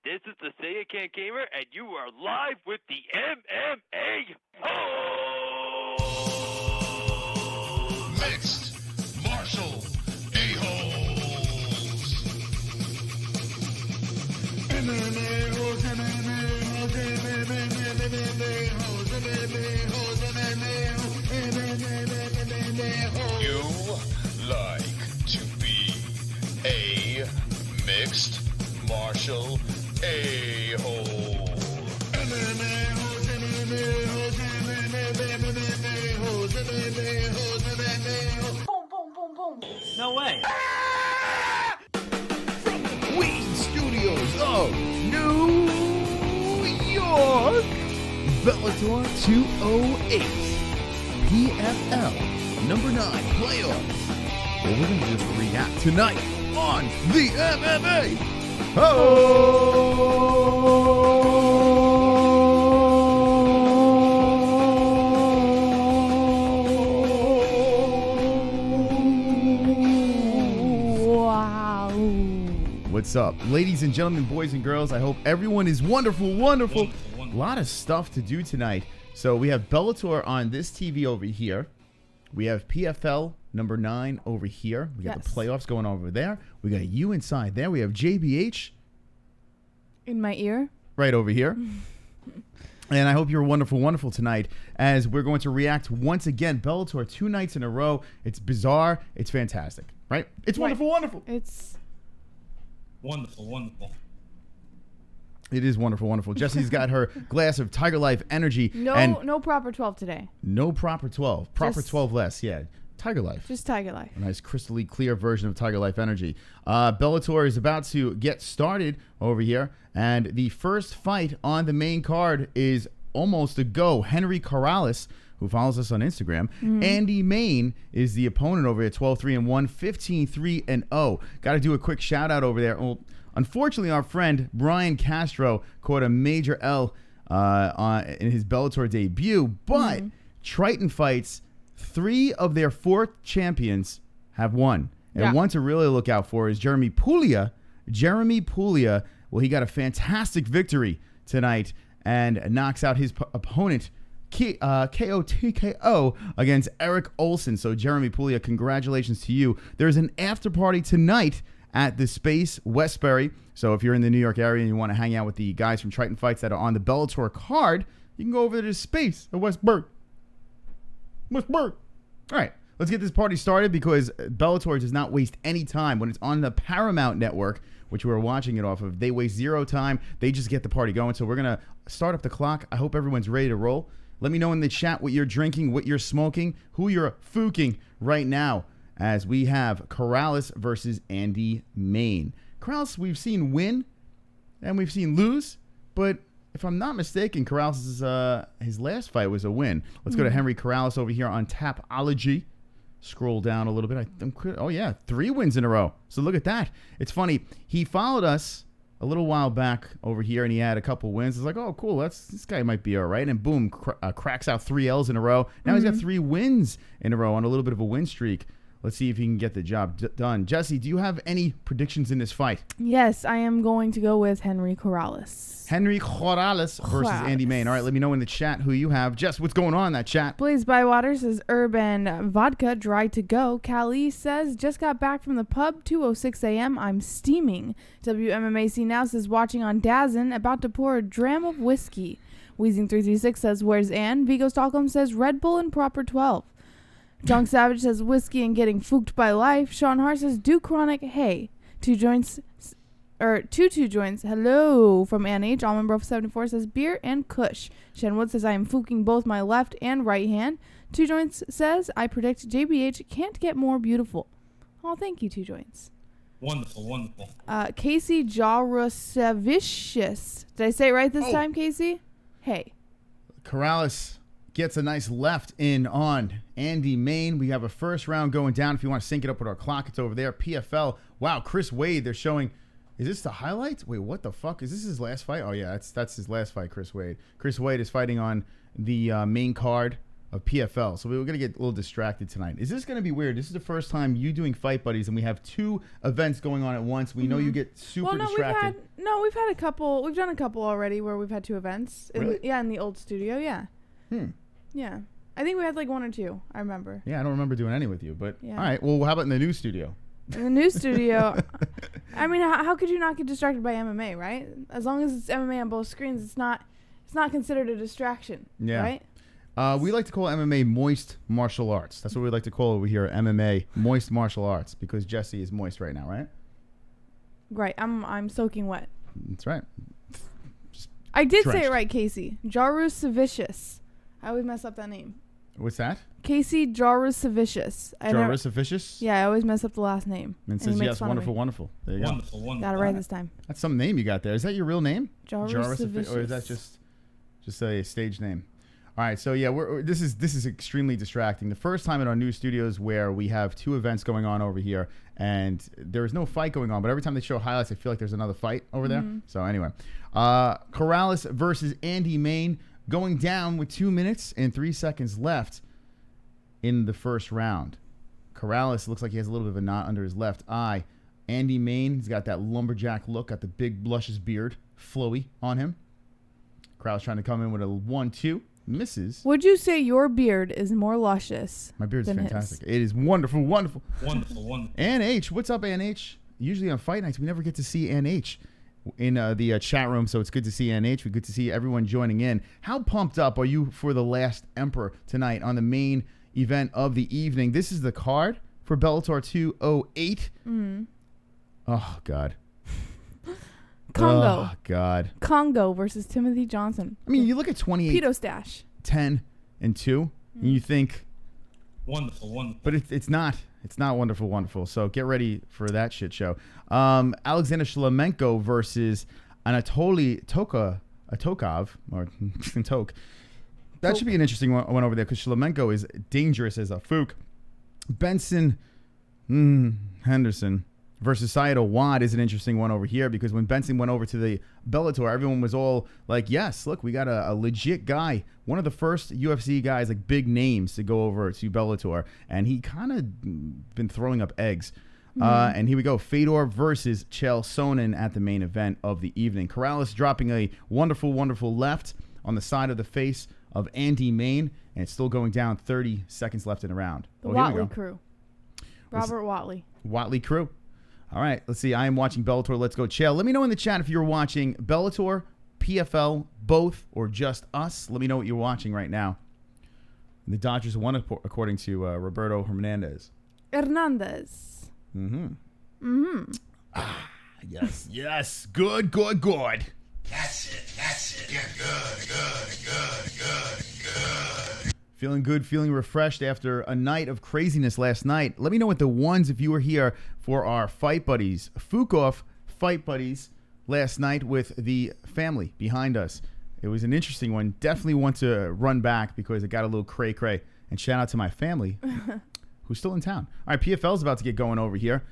This is the Sega Can Gamer, and you are live with the MMA. Oh! Mixed martial a-holes. MMA hoes, MMA hoes, MMA hoes, MMA hoes, MMA hoes. You like to be a mixed martial a-hole. MMA hoes, MMA hoes, MMA hoes, MMA hoes, MMA hoes. Boom, boom, boom, boom. No way. From the Queen Studios of New York, Bellator 208, PFL number 9 playoffs. Well, we're going to just react tonight on the MMA. Wow. What's up, ladies and gentlemen, boys and girls? I hope everyone is wonderful. A lot of stuff to do tonight. So we have Bellator on this TV over here. We have PFL number 9 over here. We got the playoffs going on over there. We got you inside there. We have JBH In my ear. right over here. And I hope you're wonderful tonight as we're going to react once again. Bellator 2 nights in a row. It's bizarre. It's fantastic, right? It's wonderful. It's Wonderful. It is wonderful. Jessie's got her glass of TygerLyfe Energy. no proper 12 today. No proper 12. Proper Just- 12 less. Yeah. TygerLyfe. Just TygerLyfe. A nice crystally clear version of TygerLyfe Energy. Bellator is about to get started over here. And the first fight on the main card is almost a go. Henry Corrales, who follows us on Instagram. Andy Main is the opponent over here. 12-3-1, 15-3-0. Got to do a quick shout out over there. Well, unfortunately, our friend Brian Castro caught a major L in his Bellator debut. But Triton Fights, 3 of their 4 champions have won. And one to really look out for is Jeremy Puglia. Well, he got a fantastic victory tonight and knocks out his opponent, KO against Eric Olson. So, Jeremy Puglia, congratulations to you. There's an after party tonight at the Space Westbury. So, if you're in the New York area and you want to hang out with the guys from Triton Fights that are on the Bellator card, you can go over to the Space at Westbury. All right, let's get this party started because Bellator does not waste any time when it's on the Paramount Network, which we're watching it off of. They waste 0 time. They just get the party going. So we're going to start up the clock. I hope everyone's ready to roll. Let me know in the chat what you're drinking, what you're smoking, who you're fooking right now as we have Corrales versus Andy Main. Corrales, we've seen win and we've seen lose, but if I'm not mistaken, Corrales' his last fight was a win. Let's go to Henry Corrales over here on Tapology. Scroll down a little bit. Oh, yeah, 3 wins in a row. So look at that. It's funny. He followed us a little while back over here, and he had a couple wins. It's like, oh, cool. This guy might be all right. And boom, cracks out 3 L's in a row. Now he's got 3 wins in a row on a little bit of a win streak. Let's see if he can get the job done. Jessie, do you have any predictions in this fight? Yes, I am going to go with Henry Corrales. Henry Corrales versus Andy Main. All right, let me know in the chat who you have. Jess, what's going on in that chat? Blaze Bywater says Urban Vodka dry to go. Callie says just got back from the pub, 2:06 a.m. I'm steaming. WMMAC now says watching on DAZN, about to pour a dram of whiskey. Wheezing336 says where's Ann? Vigo Stockholm says Red Bull and proper 12. Junk Savage says whiskey and getting fooked by life. Sean Hart says do chronic. Hey, 2 joints. Two joints. Hello from Ann H. Almond Bro 74 says beer and kush. Shenwood says I am fooking both my left and right hand. 2 joints says I predict JBH can't get more beautiful. Oh, thank you, 2 joints. Wonderful. Casey Jarosevicius. Did I say it right this time, Casey? Hey. Corrales gets a nice left in on Andy Main. We have a first round going down. If you want to sync it up with our clock, it's over there. PFL. Wow, Chris Wade, they're showing. Is this the highlights? Wait, what the fuck? Is this his last fight? Oh, yeah, that's his last fight, Chris Wade. Chris Wade is fighting on the main card of PFL. So we were going to get a little distracted tonight. Is this going to be weird? This is the first time you doing Fight Buddies, and we have 2 events going on at once. We know you get super distracted. We've had a couple. We've done a couple already where we've had 2 events. Really? In the old studio, yeah. Yeah. I think we had like 1 or 2, I remember. Yeah, I don't remember doing any with you, but yeah. All right. Well, how about in the new studio? In the new studio, I mean, how could you not get distracted by MMA, right? As long as it's MMA on both screens, it's not considered a distraction, right? We like to call MMA moist martial arts. That's what we like to call over here, MMA moist martial arts, because Jessie is moist right now, right? Right. I'm soaking wet. That's right. I did say it right, Casey. Jarusavicius. I always mess up that name. What's that? Casey Jarusavicius. Jarusavicius? Yeah, I always mess up the last name. And says yes, wonderful, wonderful. There you go. Got it right this time. That's some name you got there. Is that your real name? Jarusavicius. Or is that just a stage name? All right, so yeah, this is extremely distracting. The first time in our new studios where we have 2 events going on over here, and there is no fight going on, but every time they show highlights, I feel like there's another fight over there. So anyway, Corrales versus Andy Main going down with 2 minutes and 3 seconds left in the first round. Corrales looks like he has a little bit of a knot under his left eye. Andy Main, he's got that lumberjack look, got the big luscious beard, flowy on him. Corrales trying to come in with a 1-2. Misses. Would you say your beard is more luscious? My beard's than fantastic. his? It is wonderful, wonderful. Wonderful. Ann H, what's up, Ann H? Usually on fight nights, we never get to see Ann H in the chat room, so it's good to see Ann H. We good to see everyone joining in. How pumped up are you for the last Emperor tonight on the main event of the evening? This is the card for Bellator 208. Oh, God. Kongo. Oh, God. Kongo versus Timothy Johnson. I mean, you look at 28, Pedo stash. 10, and 2, and you think... Wonderful. But it's not. It's not wonderful. So get ready for that shit show. Alexander Shlemenko versus Anatoly Tokov, or Tok. That should be an interesting one over there, because Shlemenko is dangerous as a fook. Benson Henderson versus Saad Awad is an interesting one over here, because when Benson went over to the Bellator, everyone was all like, yes, look, we got a legit guy. One of the first UFC guys, like big names, to go over to Bellator. And he kind of been throwing up eggs. And here we go. Fedor versus Chael Sonnen at the main event of the evening. Corrales dropping a wonderful left on the side of the face of Andy Main. And it's still going down. 30 seconds left in the round. The Watley crew. Robert Watley. Watley crew. All right, let's see. I am watching Bellator. Let's go, Chael. Let me know in the chat if you're watching Bellator, PFL, both, or just us. Let me know what you're watching right now. The Dodgers won, according to Roberto Hernandez. Yes. Good. That's it. Yeah, good. Feeling good, feeling refreshed after a night of craziness last night. Let me know what the ones, if you were here for our Fight Buddies. Fukov Fight Buddies last night with the family behind us. It was an interesting one. Definitely want to run back because it got a little cray-cray. And shout out to my family who's still in town. All right, PFL is about to get going over here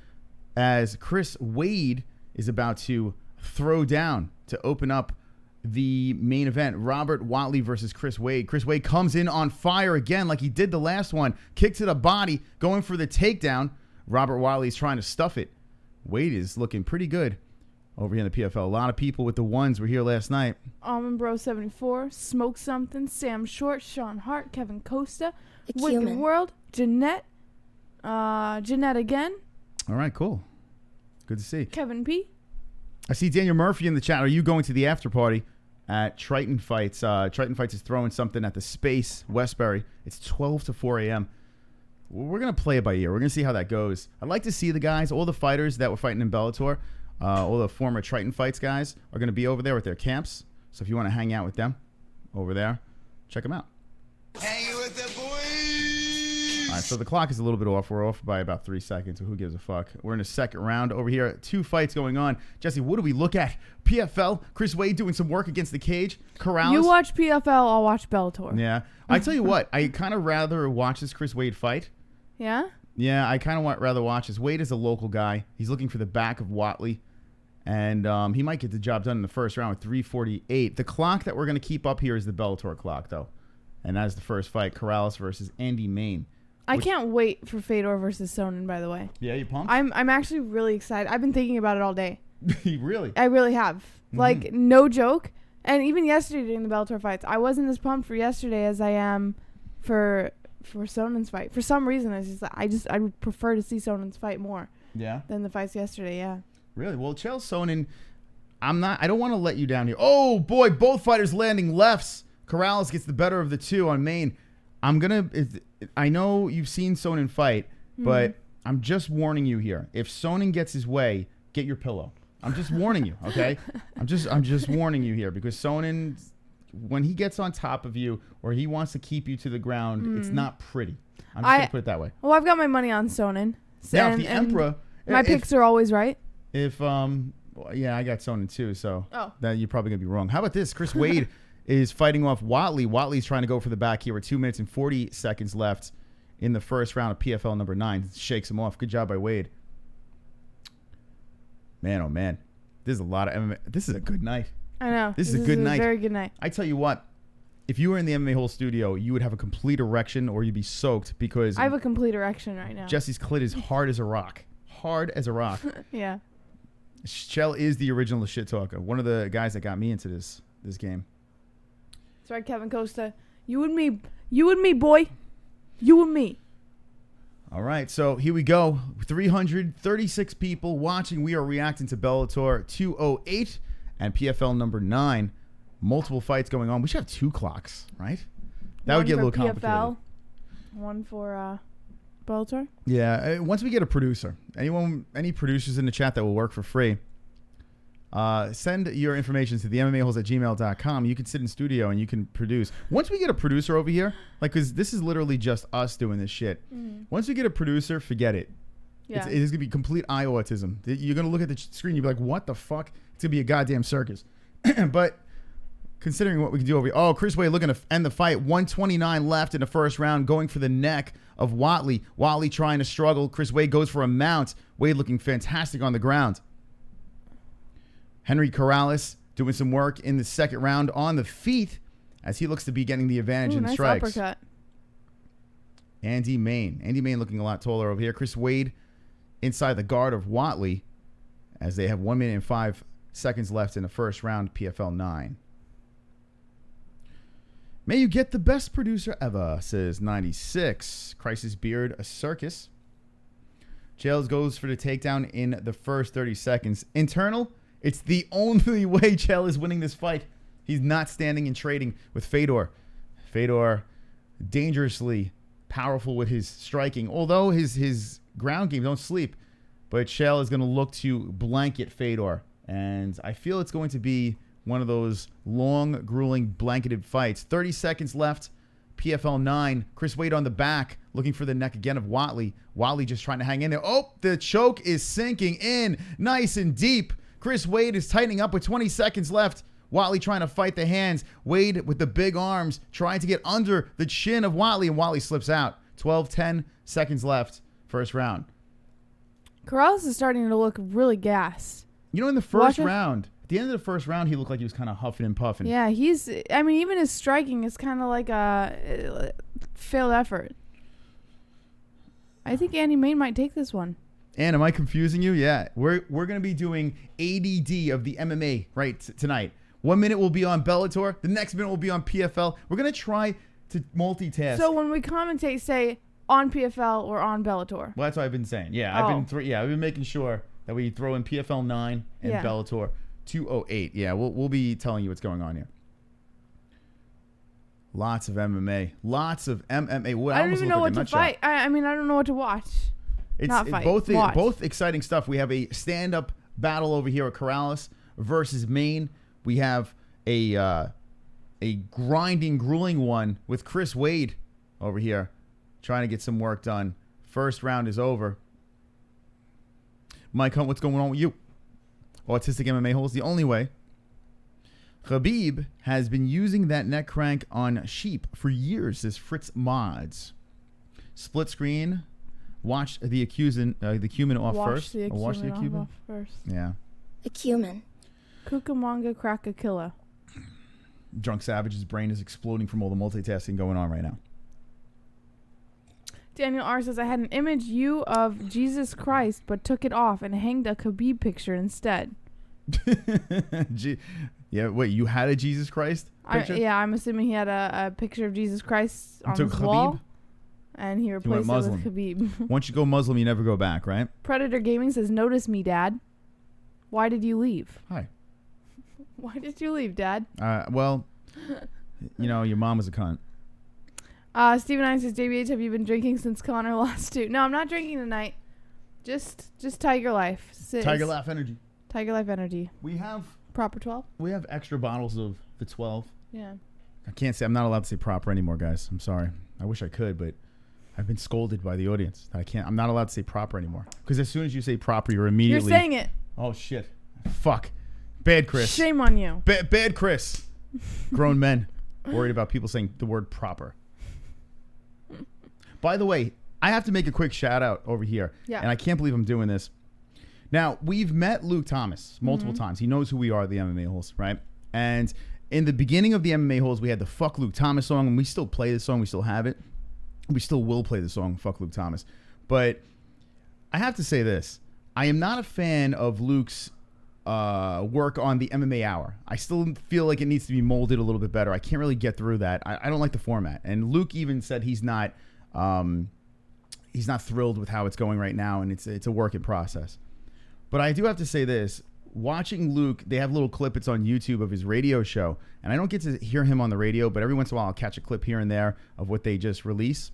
as Chris Wade is about to throw down to open up the main event. Robert Watley versus Chris Wade. Chris Wade comes in on fire again like he did the last one. Kick to the body, going for the takedown. Robert Watley is trying to stuff it. Wade is looking pretty good over here in the PFL. A lot of people with the ones were here last night. Almond Bro 74, Smoke Something, Sam Short, Sean Hart, Kevin Costa, Wicked World, Jeanette again. All right, cool. Good to see. Kevin P. I see Daniel Murphy in the chat. Are you going to the after party at Triton Fights? Triton Fights is throwing something at the Space Westbury. It's 12 to 4 a.m. We're going to play it by ear. We're going to see how that goes. I'd like to see the guys, all the fighters that were fighting in Bellator, all the former Triton Fights guys are going to be over there with their camps. So if you want to hang out with them over there, check them out. Hanging with the boys. All right, so the clock is a little bit off. We're off by about 3 seconds, so who gives a fuck? We're in the second round over here. 2 fights going on. Jessie, what do we look at? PFL, Chris Wade doing some work against the cage. Corrales. You watch PFL, I'll watch Bellator. Yeah. I tell you what, I kind of rather watch this Chris Wade fight. Yeah? Yeah, I kind of rather watch this. Wade is a local guy. He's looking for the back of Watley. And he might get the job done in the first round with 3:48. The clock that we're going to keep up here is the Bellator clock, though. And that's the first fight, Corrales versus Andy Main. I can't wait for Fedor versus Sonnen, by the way. Yeah, you pumped? I'm actually really excited. I've been thinking about it all day. Really? I really have. Mm-hmm. Like, no joke. And even yesterday during the Bellator fights, I wasn't as pumped for yesterday as I am for Sonnen's fight. For some reason, I would prefer to see Sonnen's fight more. Yeah. Than the fights yesterday, yeah. Really? Well, Chael Sonnen, I don't want to let you down here. Oh, boy, both fighters landing lefts. Corrales gets the better of the two on Main. I know you've seen Sonnen fight, but I'm just warning you here. If Sonnen gets his way, get your pillow. I'm just warning you, okay? I'm just warning you here because Sonnen, when he gets on top of you or he wants to keep you to the ground, it's not pretty. I'm just going to put it that way. Well, I've got my money on Sonnen. Now, if the Emperor... My picks are always right. If, yeah, I got Sonnen too, so that you're probably going to be wrong. How about this? Chris Wade is fighting off Watley. Watley's trying to go for the back here with 2 minutes and 40 seconds left in the first round of PFL number 9. Shakes him off. Good job by Wade. Man, oh man. This is a lot of MMA. This is a good night. I know. This is a good night. Very good night. I tell you what, if you were in the MMA Hole studio, you would have a complete erection or you'd be soaked because I have a complete erection right now. Jessie's clit is hard as a rock. Hard as a rock. Yeah. Chael is the original shit talker. One of the guys that got me into this game. That's right, Kevin Costa. You and me, boy. You and me. All right, so here we go. 336 people watching. We are reacting to Bellator 208 and PFL number 9. Multiple fights going on. We should have 2 clocks, right? That would get a little complicated. PFL, one for Bellator. Yeah, once we get a producer, any producers in the chat that will work for free, send your information to the MMAholes@gmail.com. You can sit in studio and you can produce. Once we get a producer over here, like, because this is literally just us doing this shit. Once we get a producer, forget it. Yeah. It is going to be complete eye autism. You're going to look at the screen, you'll be like, what the fuck? It's going to be a goddamn circus. But considering what we can do over here. Oh, Chris Wade looking to end the fight. 129 left in the first round, going for the neck of Watley. Watley trying to struggle. Chris Wade goes for a mount. Wade looking fantastic on the ground. Henry Corrales doing some work in the second round on the feet as he looks to be getting the advantage in nice strikes. Uppercut. Andy Main looking a lot taller over here. Chris Wade inside the guard of Watley as they have 1 minute and 5 seconds left in the first round, PFL 9. May you get the best producer ever, says 96. Crisis Beard, a circus. Chael goes for the takedown in the first 30 seconds. Internal, it's the only way Chael is winning this fight. He's not standing and trading with Fedor. Fedor, dangerously powerful with his striking, although his ground game don't sleep. But Chael is going to look to blanket Fedor. And I feel it's going to be one of those long, grueling, blanketed fights. 30 seconds left. PFL 9. Chris Wade on the back, looking for the neck again of Watley. Watley just trying to hang in there. Oh, the choke is sinking in nice and deep. Chris Wade is tightening up with 20 seconds left. Watley trying to fight the hands. Wade with the big arms trying to get under the chin of Watley, and Watley slips out. 10 seconds left. First round. Corrales is starting to look really gassed. You know, in the first round, at the end of the first round, he looked like he was kind of huffing and puffing. Yeah, even his striking is kind of like a failed effort. I think Andy Main might take this one. And am I confusing you? Yeah, we're going to be doing ADD of the MMA tonight. 1 minute will be on Bellator. The next minute will be on PFL. We're going to try to multitask. So when we commentate, say on PFL or on Bellator. Well, that's what I've been saying. Yeah, I've been making sure that we throw in PFL 9 and Bellator 208. Yeah, we'll be telling you what's going on here. Lots of MMA. Lots of MMA. Well, I don't even know what to fight. I mean, I don't know what to watch. It's both exciting stuff. We have a stand-up battle over here at Corrales versus Main. We have a grinding, grueling one with Chris Wade over here trying to get some work done. First round is over. Mike Hunt, what's going on with you? Autistic MMA Holes, the only way. Khabib has been using that neck crank on sheep for years, says Fritz Mods. Split screen. Watch the cumin off first. Watch the cumin off first. Yeah. The cumin. Cucamonga Crackakilla. Drunk Savage's brain is exploding from all the multitasking going on right now. Daniel R. says, I had an image of Jesus Christ, but took it off and hanged a Khabib picture instead. Yeah, wait, you had a Jesus Christ picture? I'm assuming he had a picture of Jesus Christ on his wall. And he replaced it with Khabib. Once you go Muslim, you never go back, right? Predator Gaming says, notice me, Dad. Why did you leave? Hi. Why did you leave, Dad? Well, your mom was a cunt. Steven I says, JBH, have you been drinking since Connor lost to? No, I'm not drinking tonight. Just TygerLyfe. TygerLyfe Energy. TygerLyfe Energy. We have proper 12. We have extra bottles of the 12. Yeah. I can't say. I'm not allowed to say proper anymore, guys. I'm sorry. I wish I could, but I've been scolded by the audience. I'm not allowed to say proper anymore. Because as soon as you say proper, you're immediately... You're saying it. Oh, shit. Fuck. Bad Chris. Shame on you. Bad Chris. Grown men worried about people saying the word proper. By the way, I have to make a quick shout out over here. Yeah. And I can't believe I'm doing this. Now, we've met Luke Thomas multiple times. He knows who we are, the MMA Holes, right? And in the beginning of the MMA Holes, we had the Fuck Luke Thomas song, and we still play the song. We still have it. We still will play the song, Fuck Luke Thomas. But I have to say this. I am not a fan of Luke's work on the MMA Hour. I still feel like it needs to be molded a little bit better. I can't really get through that. I don't like the format. And Luke even said he's not thrilled with how it's going right now, and it's a work in process. But I do have to say this. Watching Luke, they have a little clip, it's on YouTube, of his radio show. And I don't get to hear him on the radio, but every once in a while I'll catch a clip here and there of what they just release.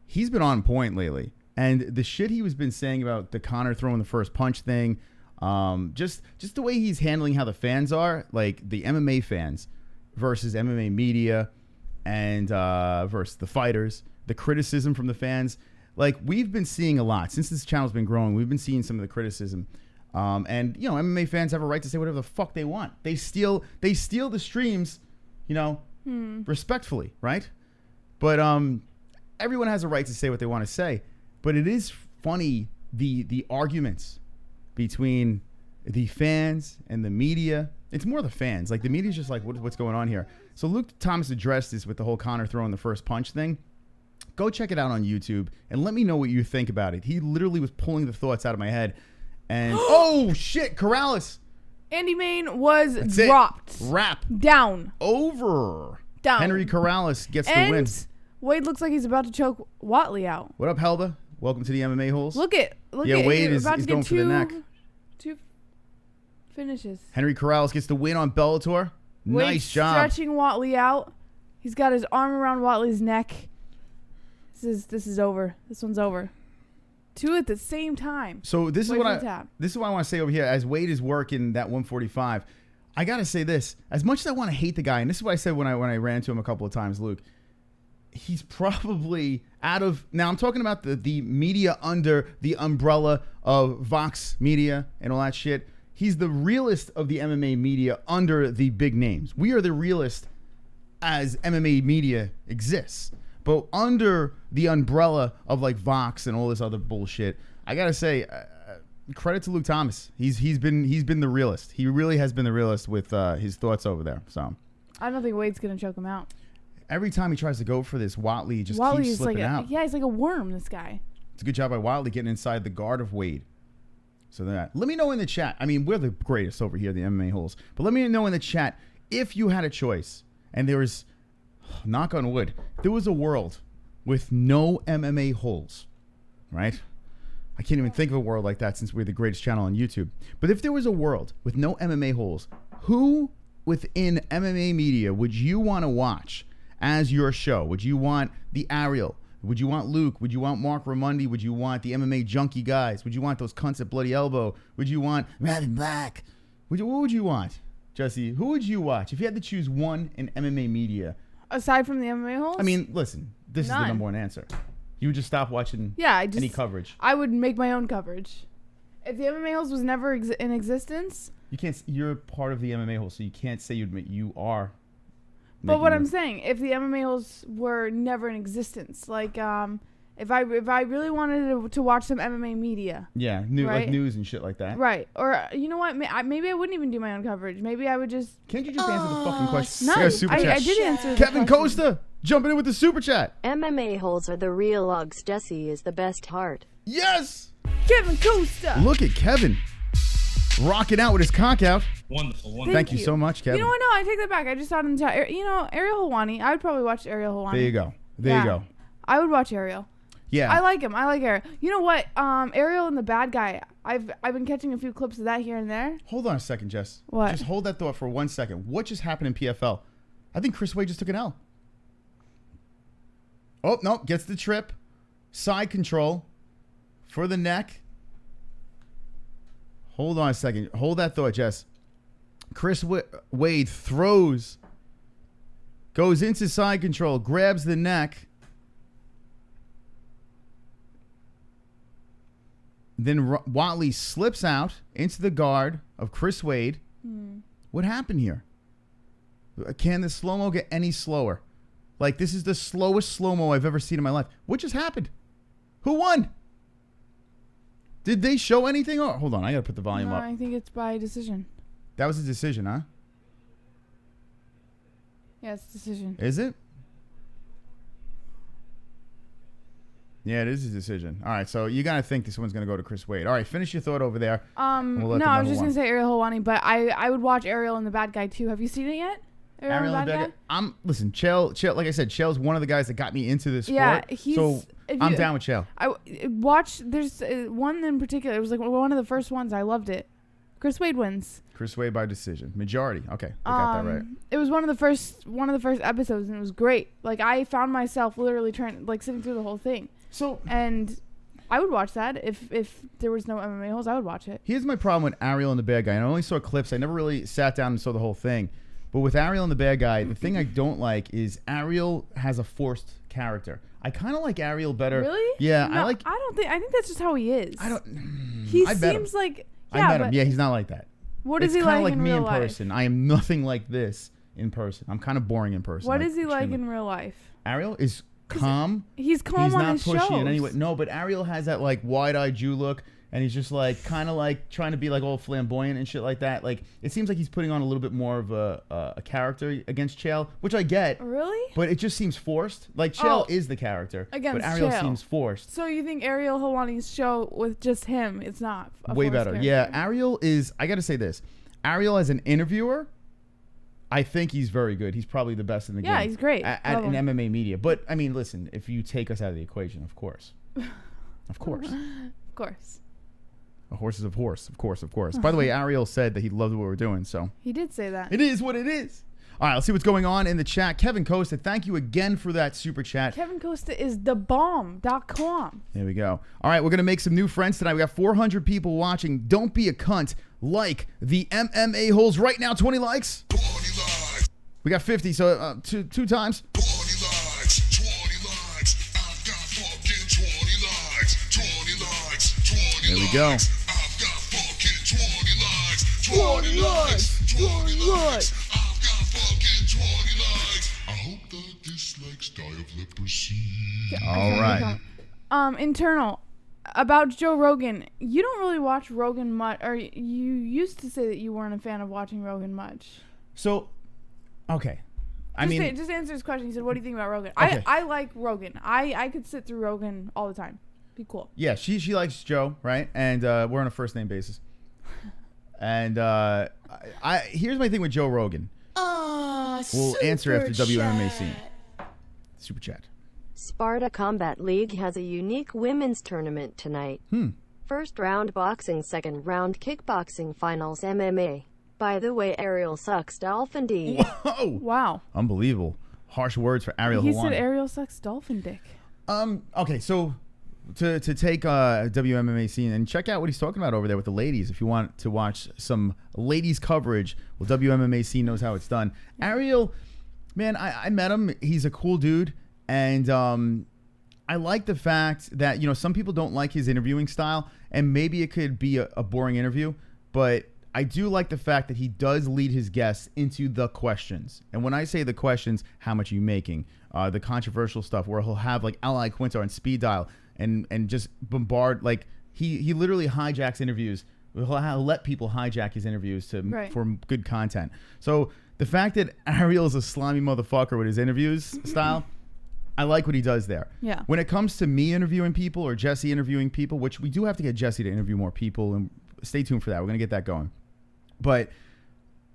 He's been on point lately. And the shit he was been saying about the Conor throwing the first punch thing, just the way he's handling how the fans are, like the MMA fans versus MMA media and versus the fighters, the criticism from the fans. Like, we've been seeing a lot since this channel's been growing. We've been seeing some of the criticism, and MMA fans have a right to say whatever the fuck they want. They steal the streams, respectfully, right? But everyone has a right to say what they want to say. But it is funny, the arguments between the fans and the media. It's more the fans. Like, the media's just like, what's going on here? So Luke Thomas addressed this with the whole Conor throwing the first punch thing. Go check it out on YouTube and let me know what you think about it. He literally was pulling the thoughts out of my head. And oh shit, Corrales. Andy Main was dropped. Wrap. Down. Over. Down. Henry Corrales gets the win. Wade looks like he's about to choke Watley out. What up, Helda? Welcome to the MMA Holes. Look at Wade is going for the neck. Two finishes. Henry Corrales gets the win on Bellator. Wade's nice job. Stretching Watley out. He's got his arm around Watley's neck. This is over. This one's over. Two at the same time. So this is what I want to say over here. As Wade is working that 145, I gotta say this. As much as I want to hate the guy, and this is what I said when I ran into him a couple of times, Luke. He's probably out of... Now, I'm talking about the media under the umbrella of Vox Media and all that shit. He's the realest of the MMA media under the big names. We are the realest as MMA media exists. But under the umbrella of like Vox and all this other bullshit, I got to say, credit to Luke Thomas. He's been the realest. He really has been the realest with his thoughts over there. So I don't think Wade's going to choke him out. Every time he tries to go for this, Watley just keeps slipping out. Yeah, he's like a worm, this guy. It's a good job by Watley getting inside the guard of Wade. So let me know in the chat. I mean, we're the greatest over here, the MMA Holes. But let me know in the chat if you had a choice and there was, knock on wood, there was a world with no MMA Holes, right? I can't even think of a world like that since we're the greatest channel on YouTube. But if there was a world with no MMA Holes, who within MMA media would you want to watch as your show? Would you want the Ariel? Would you want Luke? Would you want Mark Ramundi? Would you want the MMA junkie guys? Would you want those cunts at Bloody Elbow? Would you want Raven Black? What would you want, Jesse? Who would you watch if you had to choose one in MMA media? Aside from the MMA Holes? I mean, listen, this is the number one answer. You would just stop watching any coverage. I would make my own coverage. If the MMA Holes was never in existence... You can't. You're part of the MMA Holes, so you can't say you are... But what I'm saying, if the MMA Holes were never in existence, like If I really wanted to watch some MMA media. Yeah, like news and shit like that. Right. Or you know what? Maybe I wouldn't even do my own coverage. Maybe I would just. Can't you just answer the fucking question? No, I did answer. Kevin the question. Costa jumping in with the super chat. MMA holes are the real lugs. Jessie is the best heart. Yes. Kevin Costa. Look at Kevin rocking out with his cock out. Wonderful. Thank you so much, Kevin. You know what? No, I take that back. I just saw it in the chat. You know, Ariel Helwani. I would probably watch Ariel Helwani. There you go. There you go. I would watch Ariel. Yeah. I like him. I like Ariel. You know what? Ariel and the bad guy. I've been catching a few clips of that here and there. Hold on a second, Jess. What? Just hold that thought for 1 second. What just happened in PFL? I think Chris Wade just took an L. Oh, no. Gets the trip. Side control for the neck. Hold on a second. Hold that thought, Jess. Chris Wade throws. Goes into side control. Grabs the neck. Then Watley slips out into the guard of Chris Wade. What happened here? Can the slow-mo get any slower? Like, this is the slowest slow-mo I've ever seen in my life. What just happened? Who won? Did they show anything? Oh, hold on. I got to put the volume up. I think it's by decision. That was a decision, huh? Yeah, it's a decision. Is it? Yeah, it is a decision. All right, so you got to think this one's going to go to Chris Wade. All right, finish your thought over there. No, I was just going to say Ariel Helwani, but I would watch Ariel and the Bad Guy too. Have you seen it yet? Ariel and the Bad Guy? Listen, Chael, like I said, Chael's one of the guys that got me into this sport. Yeah, so I'm down with Chael. I watched, there's one in particular. It was like one of the first ones. I loved it. Chris Wade wins. Chris Wade by decision. Majority. Okay, I got that right. It was one of the first episodes, and it was great. Like, I found myself literally sitting through the whole thing. And I would watch that if there was no MMA holes. I would watch it. Here's my problem with Ariel and the Bad Guy. I only saw clips. I never really sat down and saw the whole thing. But with Ariel and the Bad Guy, the thing I don't like is Ariel has a forced character. I kind of like Ariel better. Really? Yeah, no, I think that's just how he is. He seems like. Yeah, I met him. Yeah, he's not like that. What is he like in real life? Me in person. I am nothing like this in person. I'm kind of boring in person. What is he like in real life? Ariel is calm. He's calm on his shows. He's not pushy in any way. No, but Ariel has that like wide-eyed Jew look, and he's just like kind of like trying to be like all flamboyant and shit like that. Like, it seems like he's putting on a little bit more of a character against Chael, which I get. Really? But it just seems forced. Like, Chael is the character, but Ariel seems forced. So you think Ariel Helwani's show with just him, it's not way better? Character. Yeah, Ariel is. I got to say this. Ariel as an interviewer, I think he's very good. He's probably the best in the game. Yeah, he's great. In MMA media. But, I mean, listen, if you take us out of the equation, of course. Of course. Of course. A horse is a horse. Of course, of course. By the way, Ariel said that he loved what we're doing, so. He did say that. It is what it is. All right, let's see what's going on in the chat. Kevin Costa, thank you again for that super chat. Kevin Costa is thebomb.com. There we go. All right, we're going to make some new friends tonight. We got 400 people watching. Don't be a cunt. Like the MMA holes right now. 20 likes. 20 likes. We got 50, so two times. 20 likes. 20 likes. I've got fucking 20 likes. 20 likes. 20 there we go. I've got fucking 20 likes. 20 likes. 20 likes. I've got fucking 20 likes. I hope the dislikes die of leprosy. All right. Internal. About Joe Rogan, you don't really watch Rogan much, or you used to say that you weren't a fan of watching Rogan much. So, okay. Just answer his question. He said, what do you think about Rogan? Okay. I like Rogan. I could sit through Rogan all the time. Be cool. Yeah, she likes Joe, right? And we're on a first name basis. And here's my thing with Joe Rogan. We'll answer after WMMAC. Super chat. Sparta Combat League has a unique women's tournament tonight. First round boxing, second round kickboxing, finals MMA. By the way, Ariel sucks dolphin D. Whoa! Wow. Unbelievable. Harsh words for Ariel Helwani. He said Ariel sucks dolphin dick. Okay, so to take WMMAC and check out what he's talking about over there with the ladies. If you want to watch some ladies coverage, well, WMMAC knows how it's done. Ariel, man, I met him. He's a cool dude. And I like the fact that, some people don't like his interviewing style, and maybe it could be a boring interview, but I do like the fact that he does lead his guests into the questions. And when I say the questions, how much are you making? The controversial stuff where he'll have like Ally Quinto on speed dial and just bombard. Like he literally hijacks interviews. He'll let people hijack his interviews for good content. So the fact that Ariel is a slimy motherfucker with his interviews style, I like what he does there. Yeah. When it comes to me interviewing people or Jessie interviewing people, which we do have to get Jessie to interview more people, and stay tuned for that. We're going to get that going. But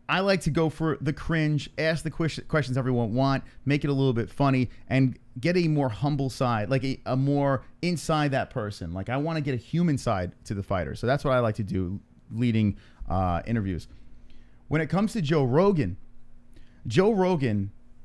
I like to go for the cringe, ask the questions everyone want, make it a little bit funny, and get a more humble side, like a more inside that person. Like I want to get a human side to the fighter. So that's what I like to do leading interviews. When it comes to Joe Rogan,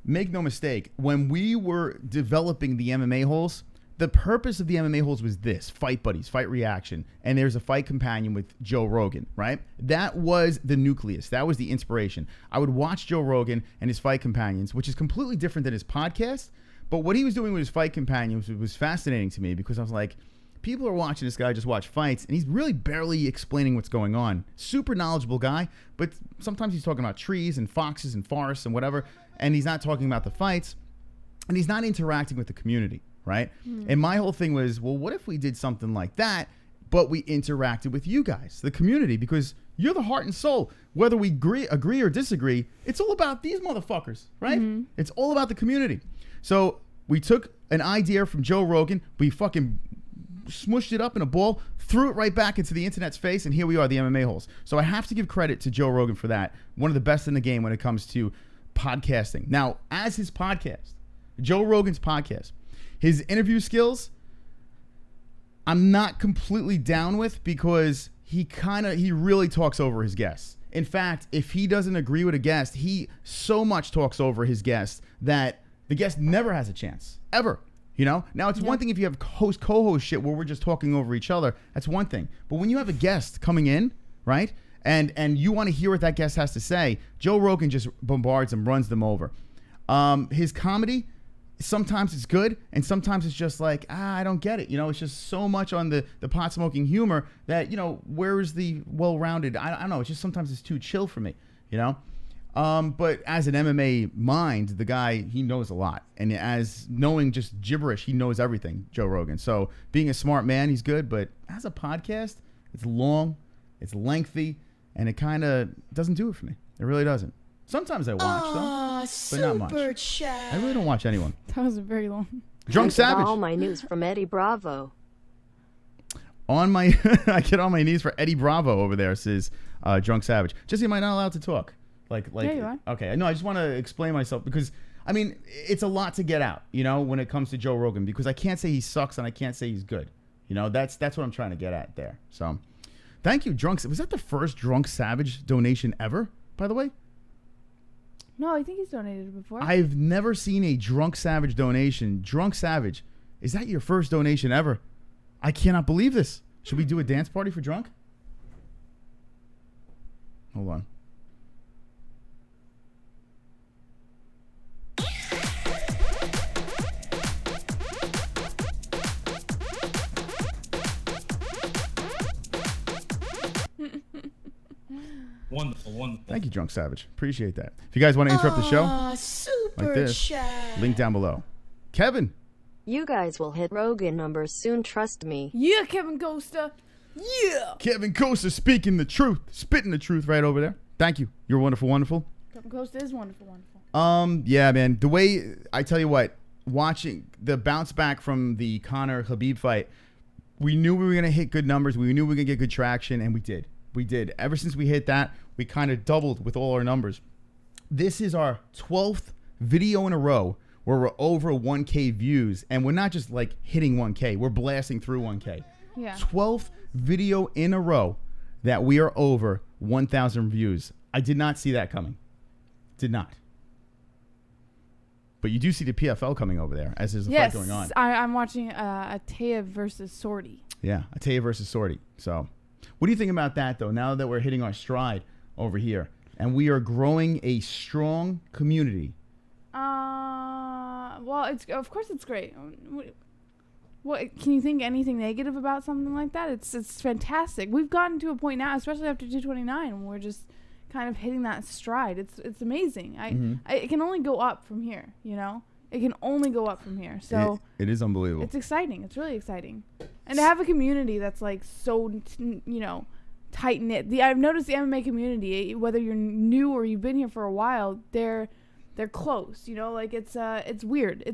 make no mistake, when we were developing the MMA holes, the purpose of the MMA holes was this: fight buddies, fight reaction, and there's a fight companion with Joe Rogan, right? That was the nucleus. That was the inspiration. I would watch Joe Rogan and his fight companions, which is completely different than his podcast, but what he was doing with his fight companions was fascinating to me because I was like, people are watching this guy just watch fights, and he's really barely explaining what's going on. Super knowledgeable guy, but sometimes he's talking about trees and foxes and forests and whatever, and he's not talking about the fights, and he's not interacting with the community. Right? And my whole thing was, well, what if we did something like that, but we interacted with you guys, the community, because you're the heart and soul. Whether we agree or disagree, it's all about these motherfuckers, right? It's all about the community. So we took an idea from Joe Rogan, we fucking smushed it up in a ball, threw it right back into the internet's face, and here we are, the MMA holes. So I have to give credit to Joe Rogan for that. One of the best in the game when it comes to podcasting. Now, as his podcast, Joe Rogan's podcast, his interview skills, I'm not completely down with because he really talks over his guests. In fact, if he doesn't agree with a guest, he so much talks over his guest that the guest never has a chance, ever. You know? Now, it's one thing if you have co-host shit where we're just talking over each other. That's one thing. But when you have a guest coming in, right, and you want to hear what that guest has to say, Joe Rogan just bombards them, runs them over. His comedy, sometimes it's good, and sometimes it's just like, I don't get it. You know, it's just so much on the pot-smoking humor that, you know, where is the well-rounded? I don't know. It's just sometimes it's too chill for me, you know? But as an MMA mind, the guy, he knows a lot. And as knowing just gibberish, he knows everything, Joe Rogan. So being a smart man, he's good. But as a podcast, it's long, it's lengthy, and it kind of doesn't do it for me. It really doesn't. Sometimes I watch, though, but not much. I really don't watch anyone. That was very long. Drunk Savage. All my news from Eddie Bravo. I get on my knees for Eddie Bravo over there, says Drunk Savage. Jessie, am I not allowed to talk? Like, yeah, you are. Okay, no, I just want to explain myself because, I mean, it's a lot to get out, you know, when it comes to Joe Rogan, because I can't say he sucks and I can't say he's good. You know, that's what I'm trying to get at there. So, thank you, Drunk. Was that the first Drunk Savage donation ever, by the way? No, I think he's donated before. I've never seen a Drunk Savage donation. Drunk Savage, is that your first donation ever? I cannot believe this. Should we do a dance party for Drunk? Hold on. Wonderful, wonderful. Thank you, Drunk Savage. Appreciate that. If you guys want to interrupt the show, like this, link down below. Kevin. You guys will hit Rogan numbers soon, trust me. Yeah, Kevin Costa. Yeah. Kevin Costa speaking the truth, spitting the truth right over there. Thank you. You're wonderful, wonderful. Kevin Costa is wonderful, wonderful. Yeah, man. The way, I tell you what, watching the bounce back from the Conor Khabib fight, we knew we were going to hit good numbers. We knew we were going to get good traction, and we did. We did. Ever since we hit that, we kind of doubled with all our numbers. This is our 12th video in a row where we're over 1K views, and we're not just like hitting 1K. We're blasting through 1K. Yeah. 12th video in a row that we are over 1,000 views. I did not see that coming. Did not. But you do see the PFL coming over there as there's a fight going on. Yes, I'm watching Ataya versus Sorty. Yeah, Ataya versus Sorty. So, what do you think about that, though, now that we're hitting our stride over here and we are growing a strong community? Well, of course it's great. What can you think anything negative about something like that? It's fantastic. We've gotten to a point now, especially after 229, when we're just kind of hitting that stride. It's amazing. It can only go up from here, you know? It can only go up from here. So it is unbelievable. It's exciting. It's really exciting. And to have a community that's like so, you know, tight knit. I've noticed the MMA community, whether you're new or you've been here for a while, they're close, you know? Like it's weird.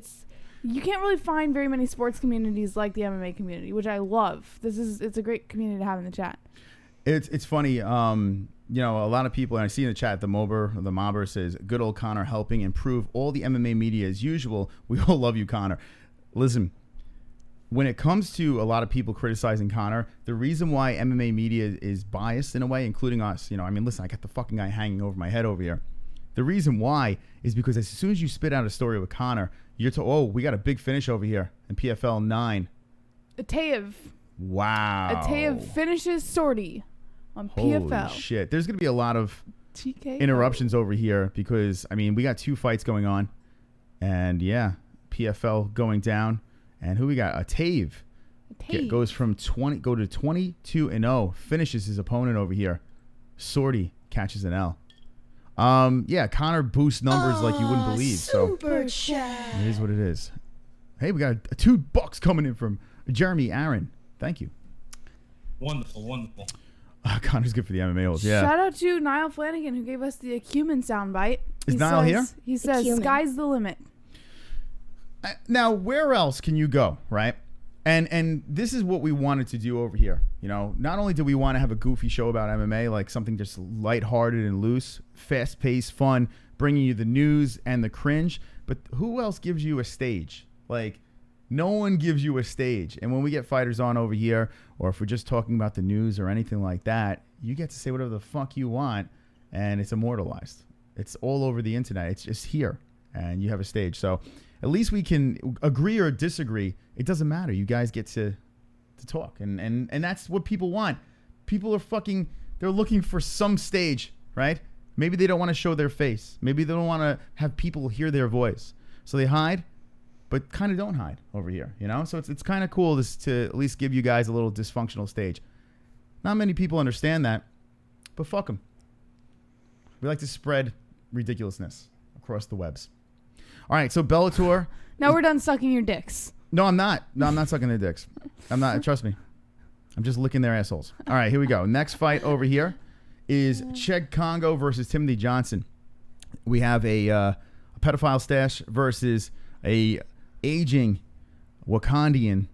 You can't really find very many sports communities like the MMA community, which I love. It's a great community to have in the chat. It's funny. You know, a lot of people, and I see in the chat, the Mobber says, good old Connor helping improve all the MMA media as usual. We all love you, Connor. Listen, when it comes to a lot of people criticizing Connor, the reason why MMA media is biased in a way, including us, you know, I mean, listen, I got the fucking guy hanging over my head over here. The reason why is because as soon as you spit out a story with Connor, you're told, oh, we got a big finish over here in PFL 9. Ataev. Wow. Ataev finishes Sortie on Holy PFL. Shit. There's going to be a lot of TKO. interruptions over here because, I mean, we got 2 fights going on. And, yeah, PFL going down. And who we got? Ataev. Goes from 22-0. Finishes his opponent over here. Sortie catches an L. Yeah, Connor boosts numbers like you wouldn't believe. Super chat. It is what it is. Hey, we got $2 coming in from Jeremy Aaron. Thank you. Wonderful. Connor's good for the MMA olds. Yeah. Shout out to Niall Flanagan who gave us the Acumen soundbite. Is Niall here? He says, Acumen. sky's the limit. Now, where else can you go, right? And this is what we wanted to do over here. You know, not only do we want to have a goofy show about MMA, like something just lighthearted and loose, fast-paced, fun, bringing you the news and the cringe, but who else gives you a stage? Like, no one gives you a stage. And when we get fighters on over here, or if we're just talking about the news or anything like that, you get to say whatever the fuck you want, and it's immortalized. It's all over the internet. It's just here, and you have a stage. So at least we can agree or disagree. It doesn't matter. You guys get to talk, and that's what people want. People are they're looking for some stage, right? Maybe they don't want to show their face. Maybe they don't want to have people hear their voice. So they hide, but kind of don't hide over here, you know? So it's kind of cool to at least give you guys a little dysfunctional stage. Not many people understand that, but fuck them. We like to spread ridiculousness across the webs. All right, so Bellator. Now we're done sucking your dicks. No, I'm not. No, I'm not sucking their dicks. I'm not. Trust me. I'm just licking their assholes. All right, here we go. Next fight over here is Cheick Kongo versus Timothy Johnson. We have a pedophile stash versus a aging Wakandian.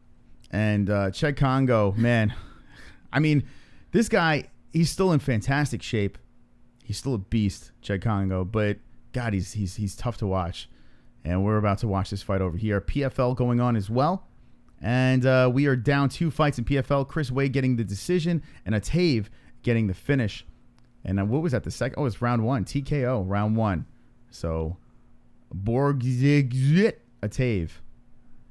And Cheick Kongo, man, I mean, this guy, he's still in fantastic shape. He's still a beast, Cheick Kongo, but God, he's tough to watch. And we're about to watch this fight over here. PFL going on as well. And we are down 2 fights in PFL. Chris Wade getting the decision and Ataev getting the finish. And what was that, the second? Oh, it's round 1. TKO, round 1. So, Borgzigzit Ataev.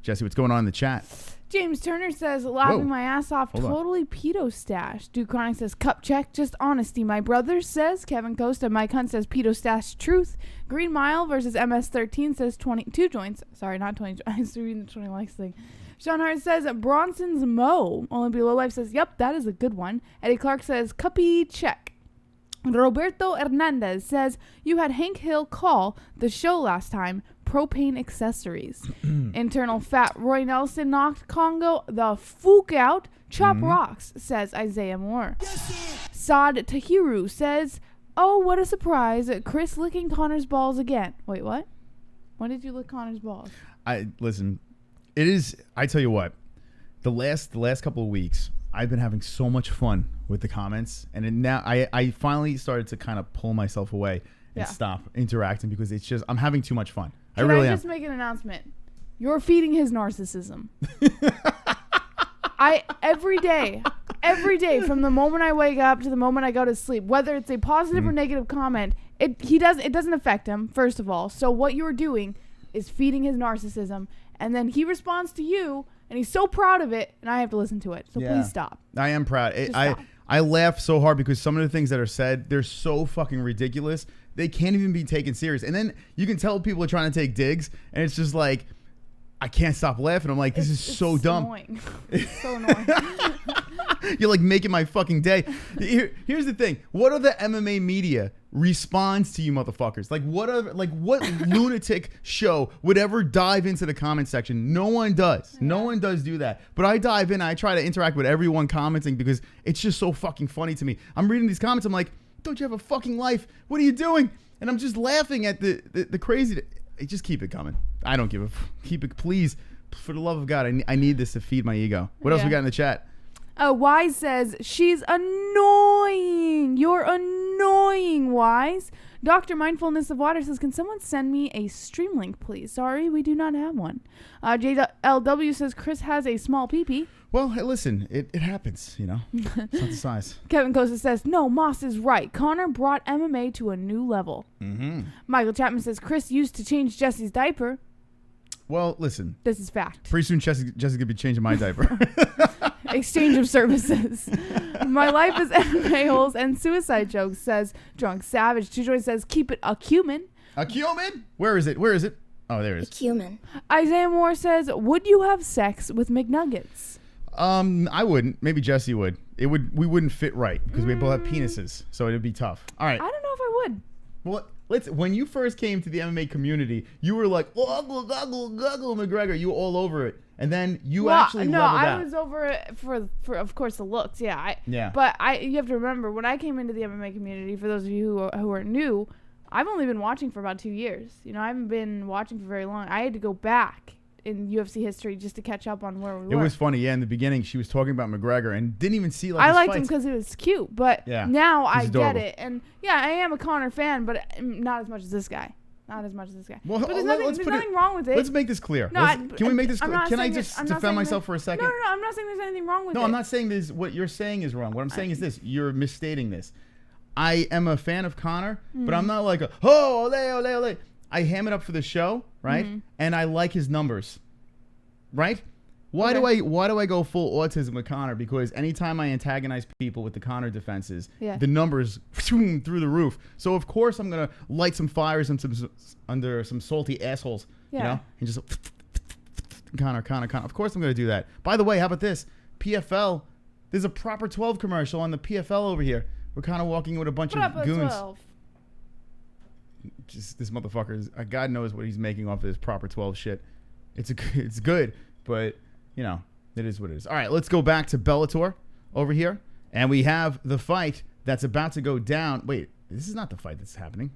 Jesse, what's going on in the chat? James Turner says, laughing Whoa. my ass off, Hold on. totally pedo stash. Duke Chronic says, cup check, just honesty. My brother says, Kevin Costa. Mike Hunt says, pedo stash, truth. Green Mile versus MS13 says 22 joints. Sorry, not 20. I was reading the 20 likes thing. Sean Hart says, Bronson's Mo. Olympia Lowlife says, yep, that is a good one. Eddie Clark says, cuppy check. Roberto Hernandez says, you had Hank Hill call the show last time. Propane accessories. Internal fat. Roy Nelson knocked Kongo the fuck out. Chop rocks, says Isaiah Moore. Saad Tahiru says, oh, what a surprise. Chris licking Connor's balls again. Wait, what? When did you lick Connor's balls? Listen, it is, I tell you what, the last couple of weeks, I've been having so much fun with the comments. And now I finally started to kind of pull myself away and stop interacting because it's just, I'm having too much fun. Can I really just make an announcement? You're feeding his narcissism. Every day, from the moment I wake up to the moment I go to sleep, whether it's a positive or negative comment, it doesn't affect him, first of all. So what you're doing is feeding his narcissism, and then he responds to you, and he's so proud of it, and I have to listen to it. So please stop. I am proud. Stop. I laugh so hard because some of the things that are said, they're so fucking ridiculous. They can't even be taken serious. And then you can tell people are trying to take digs, and it's just like, I can't stop laughing. I'm like, this is so dumb. Annoying. It's so annoying. You're like making my fucking day. Here's the thing. What other MMA media responds to you motherfuckers? Like what lunatic show would ever dive into the comment section? No one does. Yeah. No one does do that. But I dive in. I try to interact with everyone commenting because it's just so fucking funny to me. I'm reading these comments. I'm like, don't you have a fucking life? What are you doing? And I'm just laughing at the crazy. Just keep it coming. I don't give a keep it, please. For the love of God, I need this to feed my ego. What else we got in the chat? Wise says, she's annoying. You're annoying, Wise. Dr. Mindfulness of Water says, can someone send me a stream link, please? Sorry, we do not have one. JLW says, Chris has a small pee-pee. Well, hey, listen, it happens, you know. It's not the size. Kevin Costa says, no, Moss is right. Connor brought MMA to a new level. Mm-hmm. Michael Chapman says, Chris used to change Jessie's diaper. Well, listen. This is fact. Pretty soon, Jessie's going to be changing my diaper. Exchange of services. My life is MMA holes and suicide jokes, says Drunk Savage. Tujoy says, keep it a cumin. A cumin? Where is it? Where is it? Oh, there it is. A cumin. Isaiah Moore says, would you have sex with McNuggets? I wouldn't. Maybe Jessie would. We wouldn't fit right because we both have penises, so it'd be tough. All right. I don't know if I would. Well, when you first came to the MMA community, you were like, oh, guggle, McGregor. You were all over it. And then you actually leveled out. I was over it for of course the looks, yeah. Yeah. But you have to remember, when I came into the MMA community, for those of you who are new, I've only been watching for about 2 years. You know, I haven't been watching for very long. I had to go back in UFC history just to catch up on where we were. It was funny, yeah. In the beginning, she was talking about McGregor and didn't even see like. I his liked fights. him because he was cute, but now I adorable. get it. And yeah, I am a Connor fan, but not as much as this guy. Not as much as this guy. Well, but there's nothing wrong with it. Let's make this clear. No, can we make this clear? Can I I'm just not defend myself for a second? No, I'm not saying there's anything wrong with it. No, I'm not saying this. What you're saying is wrong. What I'm saying is this. You're misstating this. I am a fan of Connor, but I'm not like ole, ole, ole. I ham it up for the show, right? And I like his numbers, right? Why do I go full autism with Connor? Because anytime I antagonize people with the Connor defenses, the numbers through the roof. So of course I'm gonna light some fires under some salty assholes, you know, and just Connor. Of course I'm gonna do that. By the way, how about this? PFL. There's a Proper 12 commercial on the PFL over here. We're kind of walking with a bunch of goons. 12. Just this motherfucker. God knows what he's making off of this Proper 12 shit. It's good, but. You know, it is what it is. All right, let's go back to Bellator over here. And we have the fight that's about to go down. Wait, this is not the fight that's happening.